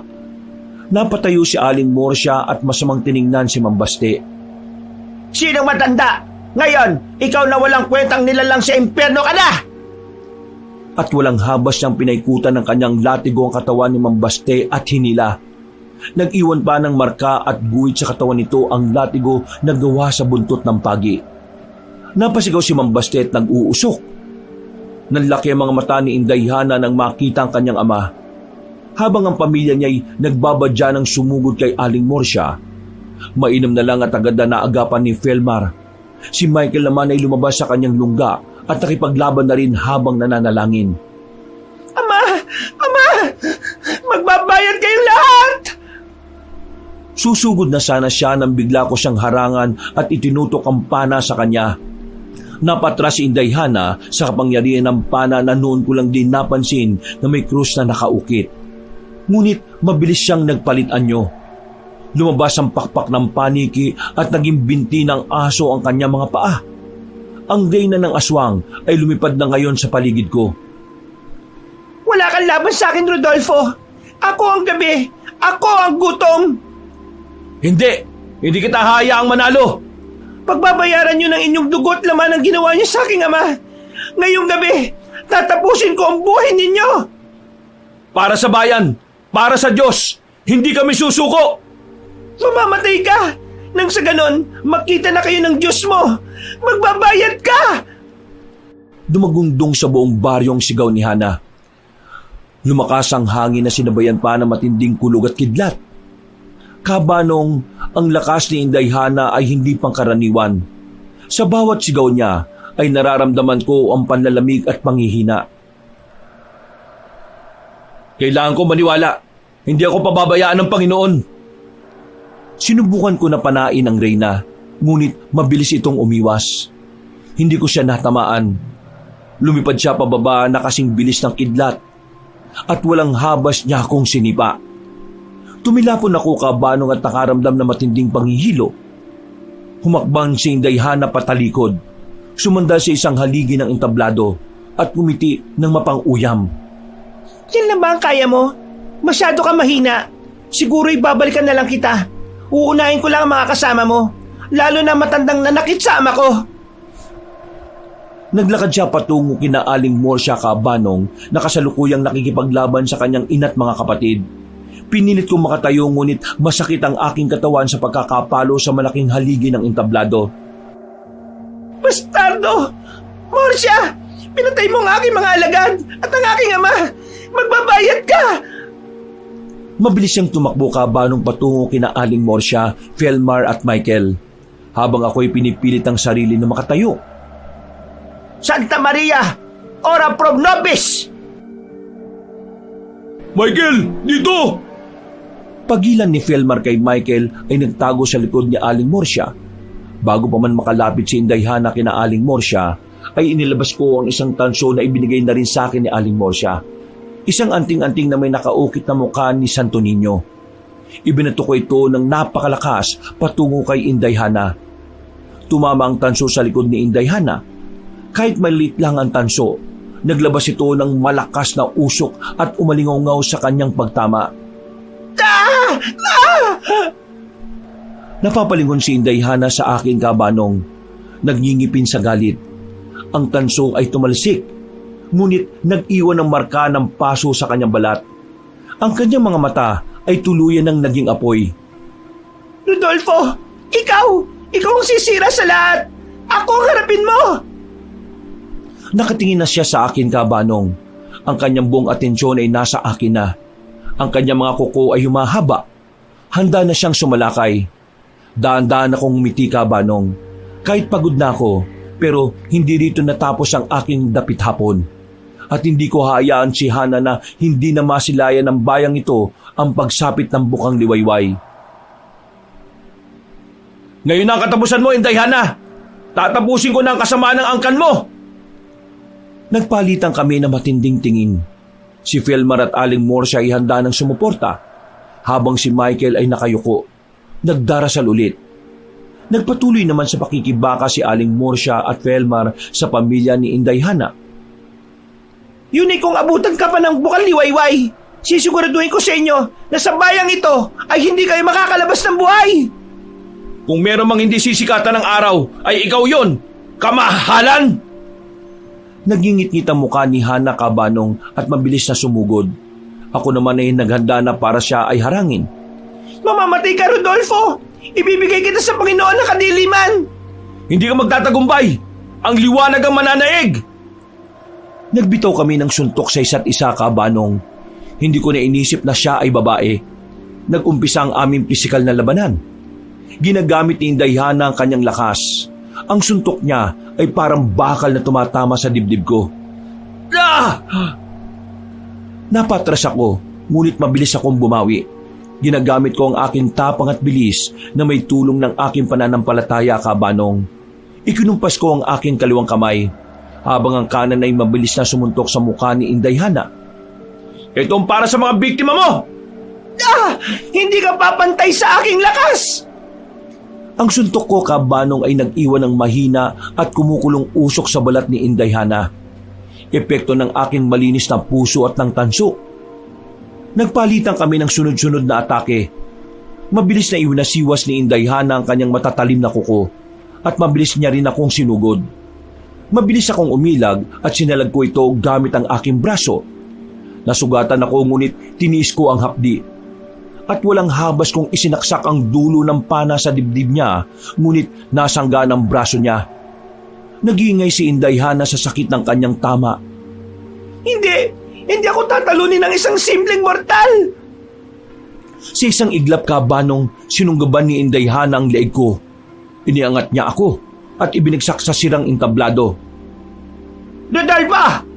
Napatayo si Aling Morsia at masamang tiningnan si Mambaste. Sinong matanda? Ngayon, ikaw na walang kwentang nilalang sa impyerno ka na! At walang habas niyang pinaikutan ng kanyang latigo ang katawan ni Mambaste at hinila. Nag-iwan pa ng marka at guhit sa katawan nito ang latigo na gawa sa buntot ng pagi. Napasigaw si Mang Bastet nag-uusok. Nanlaki ang mga mata ni Inday Hana nang makita ang kanyang ama. Habang ang pamilya niya'y nagbabadya ng sumugod kay Aling Morsia, mainam na lang at agad na naagapan ni Felmar. Si Michael naman ay lumabas sa kanyang lungga at nakipaglaban na rin habang nananalangin. Ama! Ama! Magbabayad kayong lahat! Susugod na sana siya nang bigla ko siyang harangan at itinutok ang pana sa kanya. Napatras si Inday Hana sa kapangyarihan ng pana na noon ko lang din napansin na may krus na nakaukit. Ngunit mabilis siyang nagpalit anyo. Lumabas ang pakpak ng paniki at naging binti ng aso ang kanyang mga paa. Ang reyna ng aswang ay lumipad na ngayon sa paligid ko. Wala kang laban sa akin, Rodolfo. Ako ang gabi. Ako ang gutom. Hindi kita hayaang manalo. Pagbabayaran niyo ng inyong dugot laman ang ginawa niyo sa aking ama. Ngayong gabi, tatapusin ko ang buhay ninyo. Para sa bayan, para sa Diyos, hindi kami susuko. Mamamatay ka. Nang sa ganon, makita na kayo ng Diyos mo. Magbabayad ka. Dumagundong sa buong baryo ang sigaw ni Hana. Lumakas ang hangin na sinabayan pa ng matinding kulog at kidlat. Kabanong, ang lakas ni Inday Hana ay hindi pangkaraniwan. Sa bawat sigaw niya ay nararamdaman ko ang panlalamig at panghihina. Kailangan ko maniwala. Hindi ako pababayaan ng Panginoon. Sinubukan ko na panain ang reyna, ngunit mabilis itong umiwas. Hindi ko siya natamaan. Lumipad siya pababa na kasing bilis ng kidlat at walang habas niya akong sinipa. Tumilapon ako kabanong at nakaramdam na matinding panghihilo. Humakbang si Inday Hana patalikod, sumanda sa isang haligi ng entablado at umiti ng mapang-uyam. Yan lang ba ang kaya mo? Masyado ka mahina. Siguro ibabalikan na lang kita. Uunahin ko lang ang mga kasama mo. Lalo na matandang nanakit sa ama ko. Naglakad siya patungo kina Aling Morsia kabanong na kasalukuyang nakikipaglaban sa kanyang ina't mga kapatid. Pinilit kong makatayo ngunit masakit ang aking katawan sa pagkakapalo sa malaking haligi ng entablado. Bastardo! Morsia! Pinatay mo ang aking mga alagad at ang aking ama! Magbabayad ka! Mabilis siyang tumakbo kabanong patungo kina Aling Morsia, Felmar at Michael. Habang ako'y pinipilit ang sarili na makatayo. Santa Maria! Ora pro nobis! Michael, dito! Pagilan ni Felmar kay Michael ay nagtago sa likod ni Aling Morsia. Bago pa man makalapit si Inday Hana kina Aling Morsia, ay inilabas ko ang isang tanso na ibinigay na rin sa akin ni Aling Morsia. Isang anting-anting na may nakaukit na mukha ni Santo Niño. Ibinato ko ito ng napakalakas patungo kay Inday Hana. Tumama ang tanso sa likod ni Inday Hana. Kahit maliit lang ang tanso, naglabas ito ng malakas na usok at umalingaw sa kanyang pagtama. Napapalingon si Inday Hana sa aking kabanong. Nagngingipin sa galit. Ang tanso ay tumalsik, ngunit nag-iwan ng marka ng paso sa kanyang balat. Ang kanyang mga mata ay tuluyan ng naging apoy. Rodolfo! Ikaw! Ikaw ang sisira sa lahat! Ako ang harapin mo! Nakatingin na siya sa akin kabanong. Ang kanyang buong atensyon ay nasa akin na. Ang kanyang mga kuko ay humahaba. Handa na siyang sumalakay. Daan-daan akong umiti kabanong. Kahit pagod na ako, pero hindi rito natapos ang aking dapit hapon. At hindi ko hayaan si Hana na hindi na masilayan ng bayang ito ang pagsapit ng bukang liwayway. Ngayon na ang katapusan mo, Inday Hana! Tatapusin ko na ang kasamaan ng angkan mo! Nagpalitan kami na matinding tingin. Si Felmar at Aling Morsia ay handa ng sumuporta, habang si Michael ay nakayuko. Nagdarasal ulit. Nagpatuloy naman sa pakikibaka si Aling Morsia at Felmar sa pamilya ni Inday Hana. Yun ay kung abutan ka pa ng bukal liwayway. Sisiguraduhin ko sa inyo na sa bayang ito ay hindi kayo makakalabas ng buhay. Kung meron mang hindi sisikatan ng araw, ay ikaw yon, kamahalan! Nagingit-ngit ang mukha ni Hana kabanong at mabilis na sumugod. Ako naman ay naghanda na para siya ay harangin. Mamamatay ka, Rodolfo! Ibibigay kita sa Panginoon ng kadiliman! Hindi ka magtatagumpay! Ang liwanag ang mananaig! Nagbitaw kami ng suntok sa isa't isa, Kabanong. Hindi ko na inisip na siya ay babae. Nag-umpisa ang aming pisikal na labanan. Ginagamit ni Indayhana ang kanyang lakas. Ang suntok niya ay parang bakal na tumatama sa dibdib ko. Ah! Napatras ako, ngunit mabilis akong bumawi. Ginagamit ko ang aking tapang at bilis na may tulong ng aking pananampalataya, Kabanong. Ikinumpas ko ang aking kaliwang kamay, habang ang kanan ay mabilis na sumuntok sa mukha ni Indayhana. Ito ang para sa mga biktima mo! Ah! Hindi ka papantay sa aking lakas! Ang suntok ko, Kabanong, ay nag-iwan ng mahina at kumukulong usok sa balat ni Indayhana. Epekto ng aking malinis na puso at ng tanso. Nagpalitan kami ng sunod-sunod na atake. Mabilis na iwinasiwas ni Indayhana ang kanyang matatalim na kuko at mabilis niya rin akong sinugod. Mabilis akong umilag at sinalag ko ito gamit ang aking braso. Nasugatan ako ngunit tiniis ko ang hapdi. At walang habas kong isinaksak ang dulo ng pana sa dibdib niya, ngunit nasangga ng braso niya. Nag-iingay si Indayhana sa sakit ng kanyang tama. Hindi ako tatalunin ng isang simpleng mortal! Sa isang iglap, Kabanong, sinunggaban ni Indayhana ang leeg ko. Iniangat niya ako at ibinagsak sa sirang entablado. Rodolfo!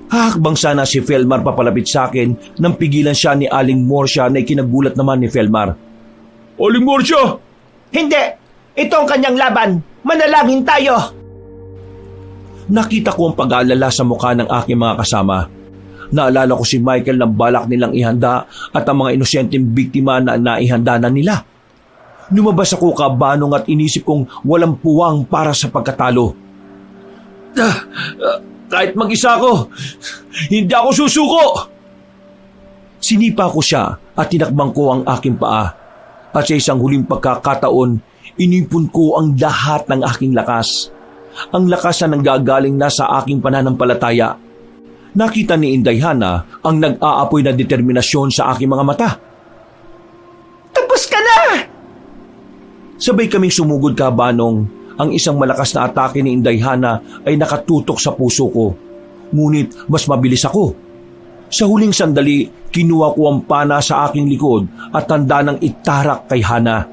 Hakbang sana si Felmar papalapit sa akin nang pigilan siya ni Aling Morsia na ikinagulat naman ni Felmar. Aling Morsia! Hindi! Ito ang kanyang laban! Manalangin tayo! Nakita ko ang pag-aalala sa mukha ng aking mga kasama. Naalala ko si Michael na balak nilang ihanda at ang mga inosenteng biktima na naihanda na nila. Lumabas ako, Kabanong, at inisip kong walang puwang para sa pagkatalo. Kahit mag-isa ako, hindi ako susuko! Sinipa ko siya at tinakbang ko ang aking paa. At sa isang huling pagkakataon, inipon ko ang lahat ng aking lakas. Ang lakas na nanggagaling na sa aking pananampalataya. Nakita ni Indayhana ang nag-aapoy na determinasyon sa aking mga mata. Tapos ka na! Sabay kaming sumugod, Kabanong. Ang isang malakas na atake ni Indayhana ay nakatutok sa puso ko. Ngunit mas mabilis ako. Sa huling sandali, kinuha ko ang pana sa aking likod at tanda ng itarak kay Hana.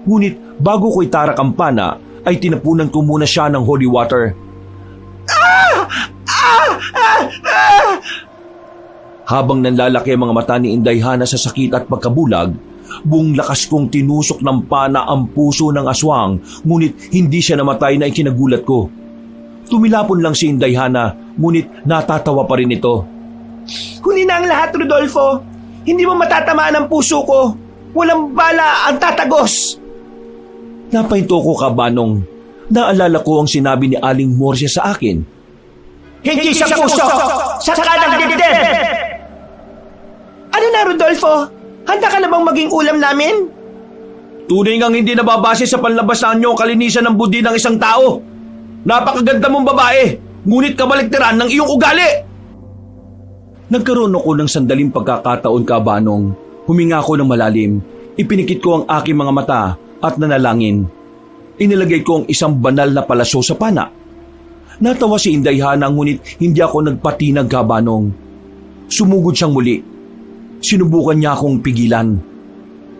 Ngunit bago ko itarak ang pana, ay tinapunan ko muna siya ng holy water. Habang nanlalaki ang mga mata ni Indayhana sa sakit at pagkabulag, buong lakas kong tinusok ng pana ang puso ng aswang, ngunit hindi siya namatay na ikinagulat ko. Tumilapon lang si Indayhana, ngunit natatawa pa rin ito. Huli na ang lahat, Rodolfo. Hindi mo matatamaan ang puso ko. Walang bala ang tatagos. Napahinto ko, Kabanong. Naalala ko ang sinabi ni Aling Morsia sa akin. Hindi sa puso, sa kanang dibdib! Ano na, Rodolfo? Handa ka na bang maging ulam namin? Tunay ngang hindi nababase sa panlabas na anyo ang kalinisan ng budi ng isang tao. Napakaganda mong babae, ngunit kabaliktaran ng iyong ugali. Nagkaroon ako ng sandaling pagkakataon, Kabanong. Huminga ako ng malalim. Ipinikit ko ang aking mga mata at nanalangin. Inilagay ko ang isang banal na palaso sa pana. Natawa si Indayhana, ngunit hindi ako nagpatinag, Kabanong. Sumugod siyang muli. Sinubukan niya akong pigilan.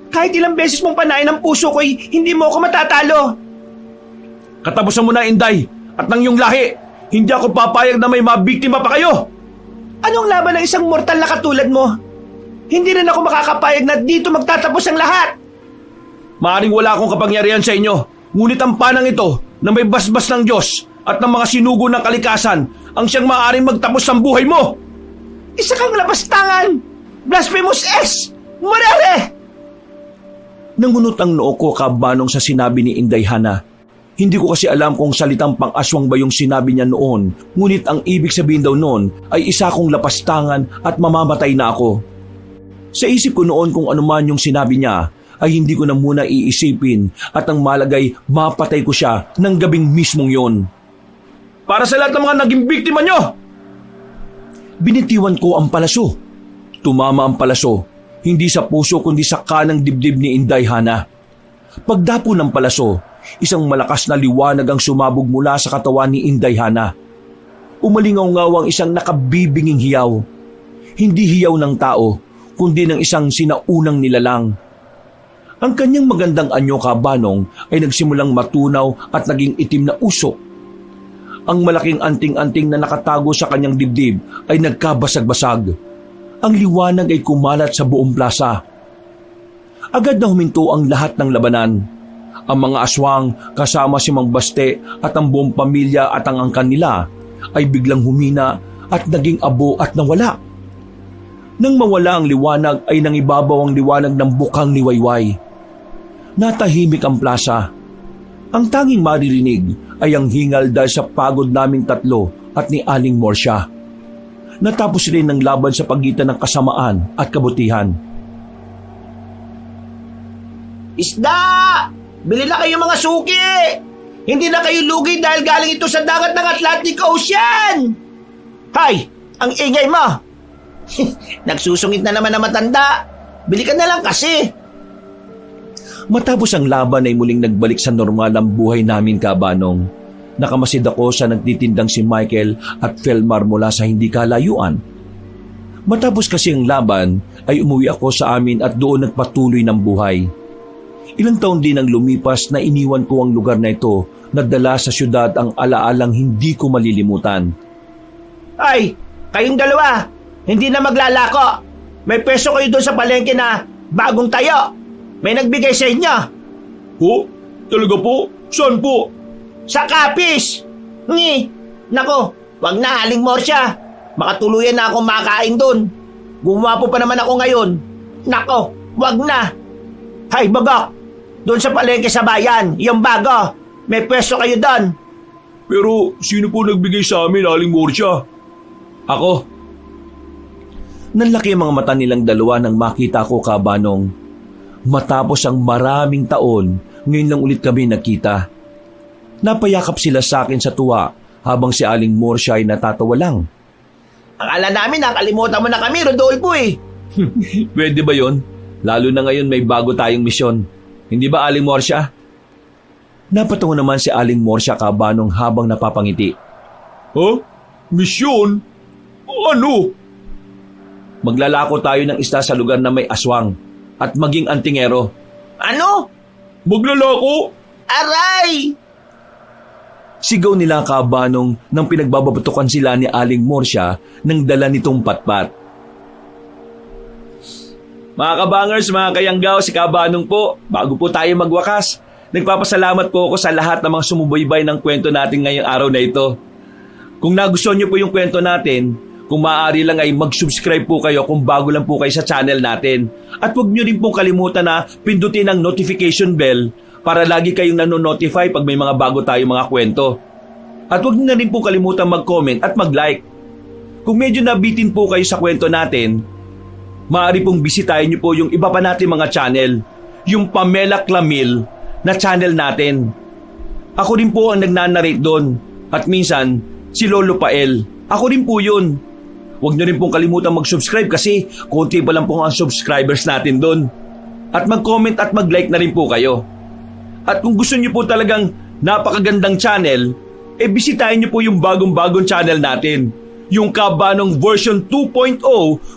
Kahit ilang beses mong panain ang puso ko'y hindi mo ako matatalo. Katapusan mo na, Inday, at ng iyong lahi. Hindi ako papayag na may mabiktima pa kayo. Anong laban ng isang mortal na katulad mo? Hindi rin ako makakapayag na dito magtatapos ang lahat. Maaring wala akong kapangyarihan sa inyo, ngunit ang panang ito na may basbas ng Diyos at ng mga sinugo ng kalikasan ang siyang maaaring magtapos ng buhay mo. Isa kang labastangan! Blasphemous S! Morere! Nangunot ang noo ko, Kabanong, sa sinabi ni Indayhana. Hindi ko kasi alam kung salitang pang-aswang ba yung sinabi niya noon, ngunit ang ibig sabihin daw noon ay isa kong lapastangan at mamamatay na ako. Sa isip ko noon kung anuman yung sinabi niya, ay hindi ko na muna iisipin at ang malagay mapatay ko siya ng gabing mismong yon. Para sa lahat ng mga naging biktima nyo! Binitiwan ko ang palaso. Tumama ang palaso. hindi sa puso kundi sa kanang dibdib ni Inday Hana. Pagdapo ng palaso, isang malakas na liwanag ang sumabog mula sa katawan ni Inday Hana. Umalingaw-ngaw ang isang nakabibinging hiyaw. Hindi hiyaw ng tao, kundi ng isang sinaunang nilalang. Ang kanyang magandang anyo kabanong ay nagsimulang matunaw at naging itim na usok. Ang malaking anting-anting na nakatago sa kanyang dibdib ay nagkabasag-basag. Ang liwanag ay kumalat sa buong plaza. Agad na huminto ang lahat ng labanan. Ang mga aswang kasama si Mang Baste at ang buong pamilya at ang angkan nila ay biglang humina at naging abo at nawala. Nang mawala ang liwanag ay nangibabaw ang liwanag ng bukang ni Wayway. Natahimik ang plaza. Ang tanging maririnig ay ang hingal dahil sa pagod naming tatlo at ni Aling Morsya. Natapos rin ang laban sa pagitan ng kasamaan at kabutihan. Isda! Bili na kayo mga suki! Hindi na kayo lugi dahil galing ito sa dagat ng Atlantic Ocean! Hay! Ang ingay mo! Nagsusungit na naman na matanda. Bili ka na lang kasi. Matapos ang laban ay muling nagbalik sa normal ang buhay namin kabanong. Nakamasid ako sa nagtitindang si Michael at Felmar mula sa hindi kalayuan. Matapos kasi ang laban ay umuwi ako sa amin at doon nagpatuloy ng buhay. Ilang taon din ang lumipas na iniwan ko ang lugar na ito na dala sa syudad ang alaalang hindi ko malilimutan. Ay! Kayong dalawa! Hindi na maglalako! May peso kayo doon sa palengke na bagong tayo! May nagbigay sa inyo! Po? Talaga po? Saan po? Sa kapis! Ngi! Nako, wag na Aling Morsya! Makatuluyan na akong makain doon. Gumapo pa naman ako ngayon. Nako, wag na! Hay, bagok! Doon sa palengke sa bayan, yung bago! May peso kayo doon! Pero sino po nagbigay sa amin, Aling Morsya? Ako. Nanlaki ang mga mata nilang dalawa nang makita ko kabanong. Matapos ang maraming taon, ngayon lang ulit kami nagkita. Napayakap sila sa akin sa tuwa habang si Aling Morsya ay natatawa lang. Akala namin nakalimutan mo na kami, Rodolfo eh! Pwede ba yon? Lalo na ngayon may bago tayong misyon. Hindi ba, Aling Morsya? Napatungo naman si Aling Morsya kabanong habang napapangiti. Huh? Misyon? Ano? Maglalako tayo ng isda sa lugar na may aswang at maging antingero. Ano? Maglalako? Aray! Sigaw nila kabanong nang pinagbababatukan sila ni Aling Morsya nang dala nitong patpat. Mga kabangers, mga kayanggaw, si Kabanong po. Bago po tayo magwakas, nagpapasalamat po ako sa lahat ng mga sumubaybay ng kwento natin ngayong araw na ito. Kung nagustuhan niyo po yung kwento natin, kung maaari lang ay mag-subscribe po kayo kung bago lang po kayo sa channel natin. At huwag niyo rin pong kalimutan na pindutin ang notification bell para lagi kayong nanonotify pag may mga bago tayong mga kwento. At huwag niyo na rin pong kalimutan mag-comment at mag-like. Kung medyo nabitin po kayo sa kwento natin, maaari pong bisitahin niyo po yung iba pa natin mga channel, yung Pamela Clamil na channel natin. Ako rin po ang nagnanarrate doon at minsan si Lolo Pael. Ako rin po yun. Huwag niyo rin pong kalimutan mag-subscribe kasi konti pa lang po ang subscribers natin doon. At mag-comment at mag-like na rin po kayo. At kung gusto niyo po talagang napakagandang channel, bisitahin niyo po yung bagong-bagong channel natin. Yung Kabanong version 2.0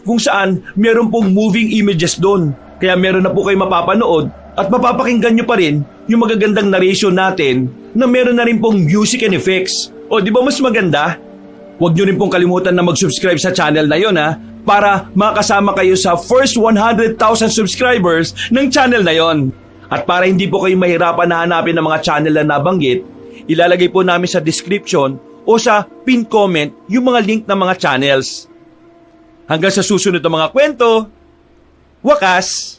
kung saan meron pong moving images doon. Kaya meron na po kayo mapapanood at mapapakinggan nyo pa rin yung magagandang narration natin na meron na rin pong music and effects. O di ba mas maganda? Huwag nyo rin pong kalimutan na mag-subscribe sa channel na yon para makasama kayo sa first 100,000 subscribers ng channel na yon. At para hindi po kayo mahirapan na hanapin ng mga channel na nabanggit, ilalagay po namin sa description o sa pin comment yung mga link ng mga channels. Hanggang sa susunod na mga kwento, wakas!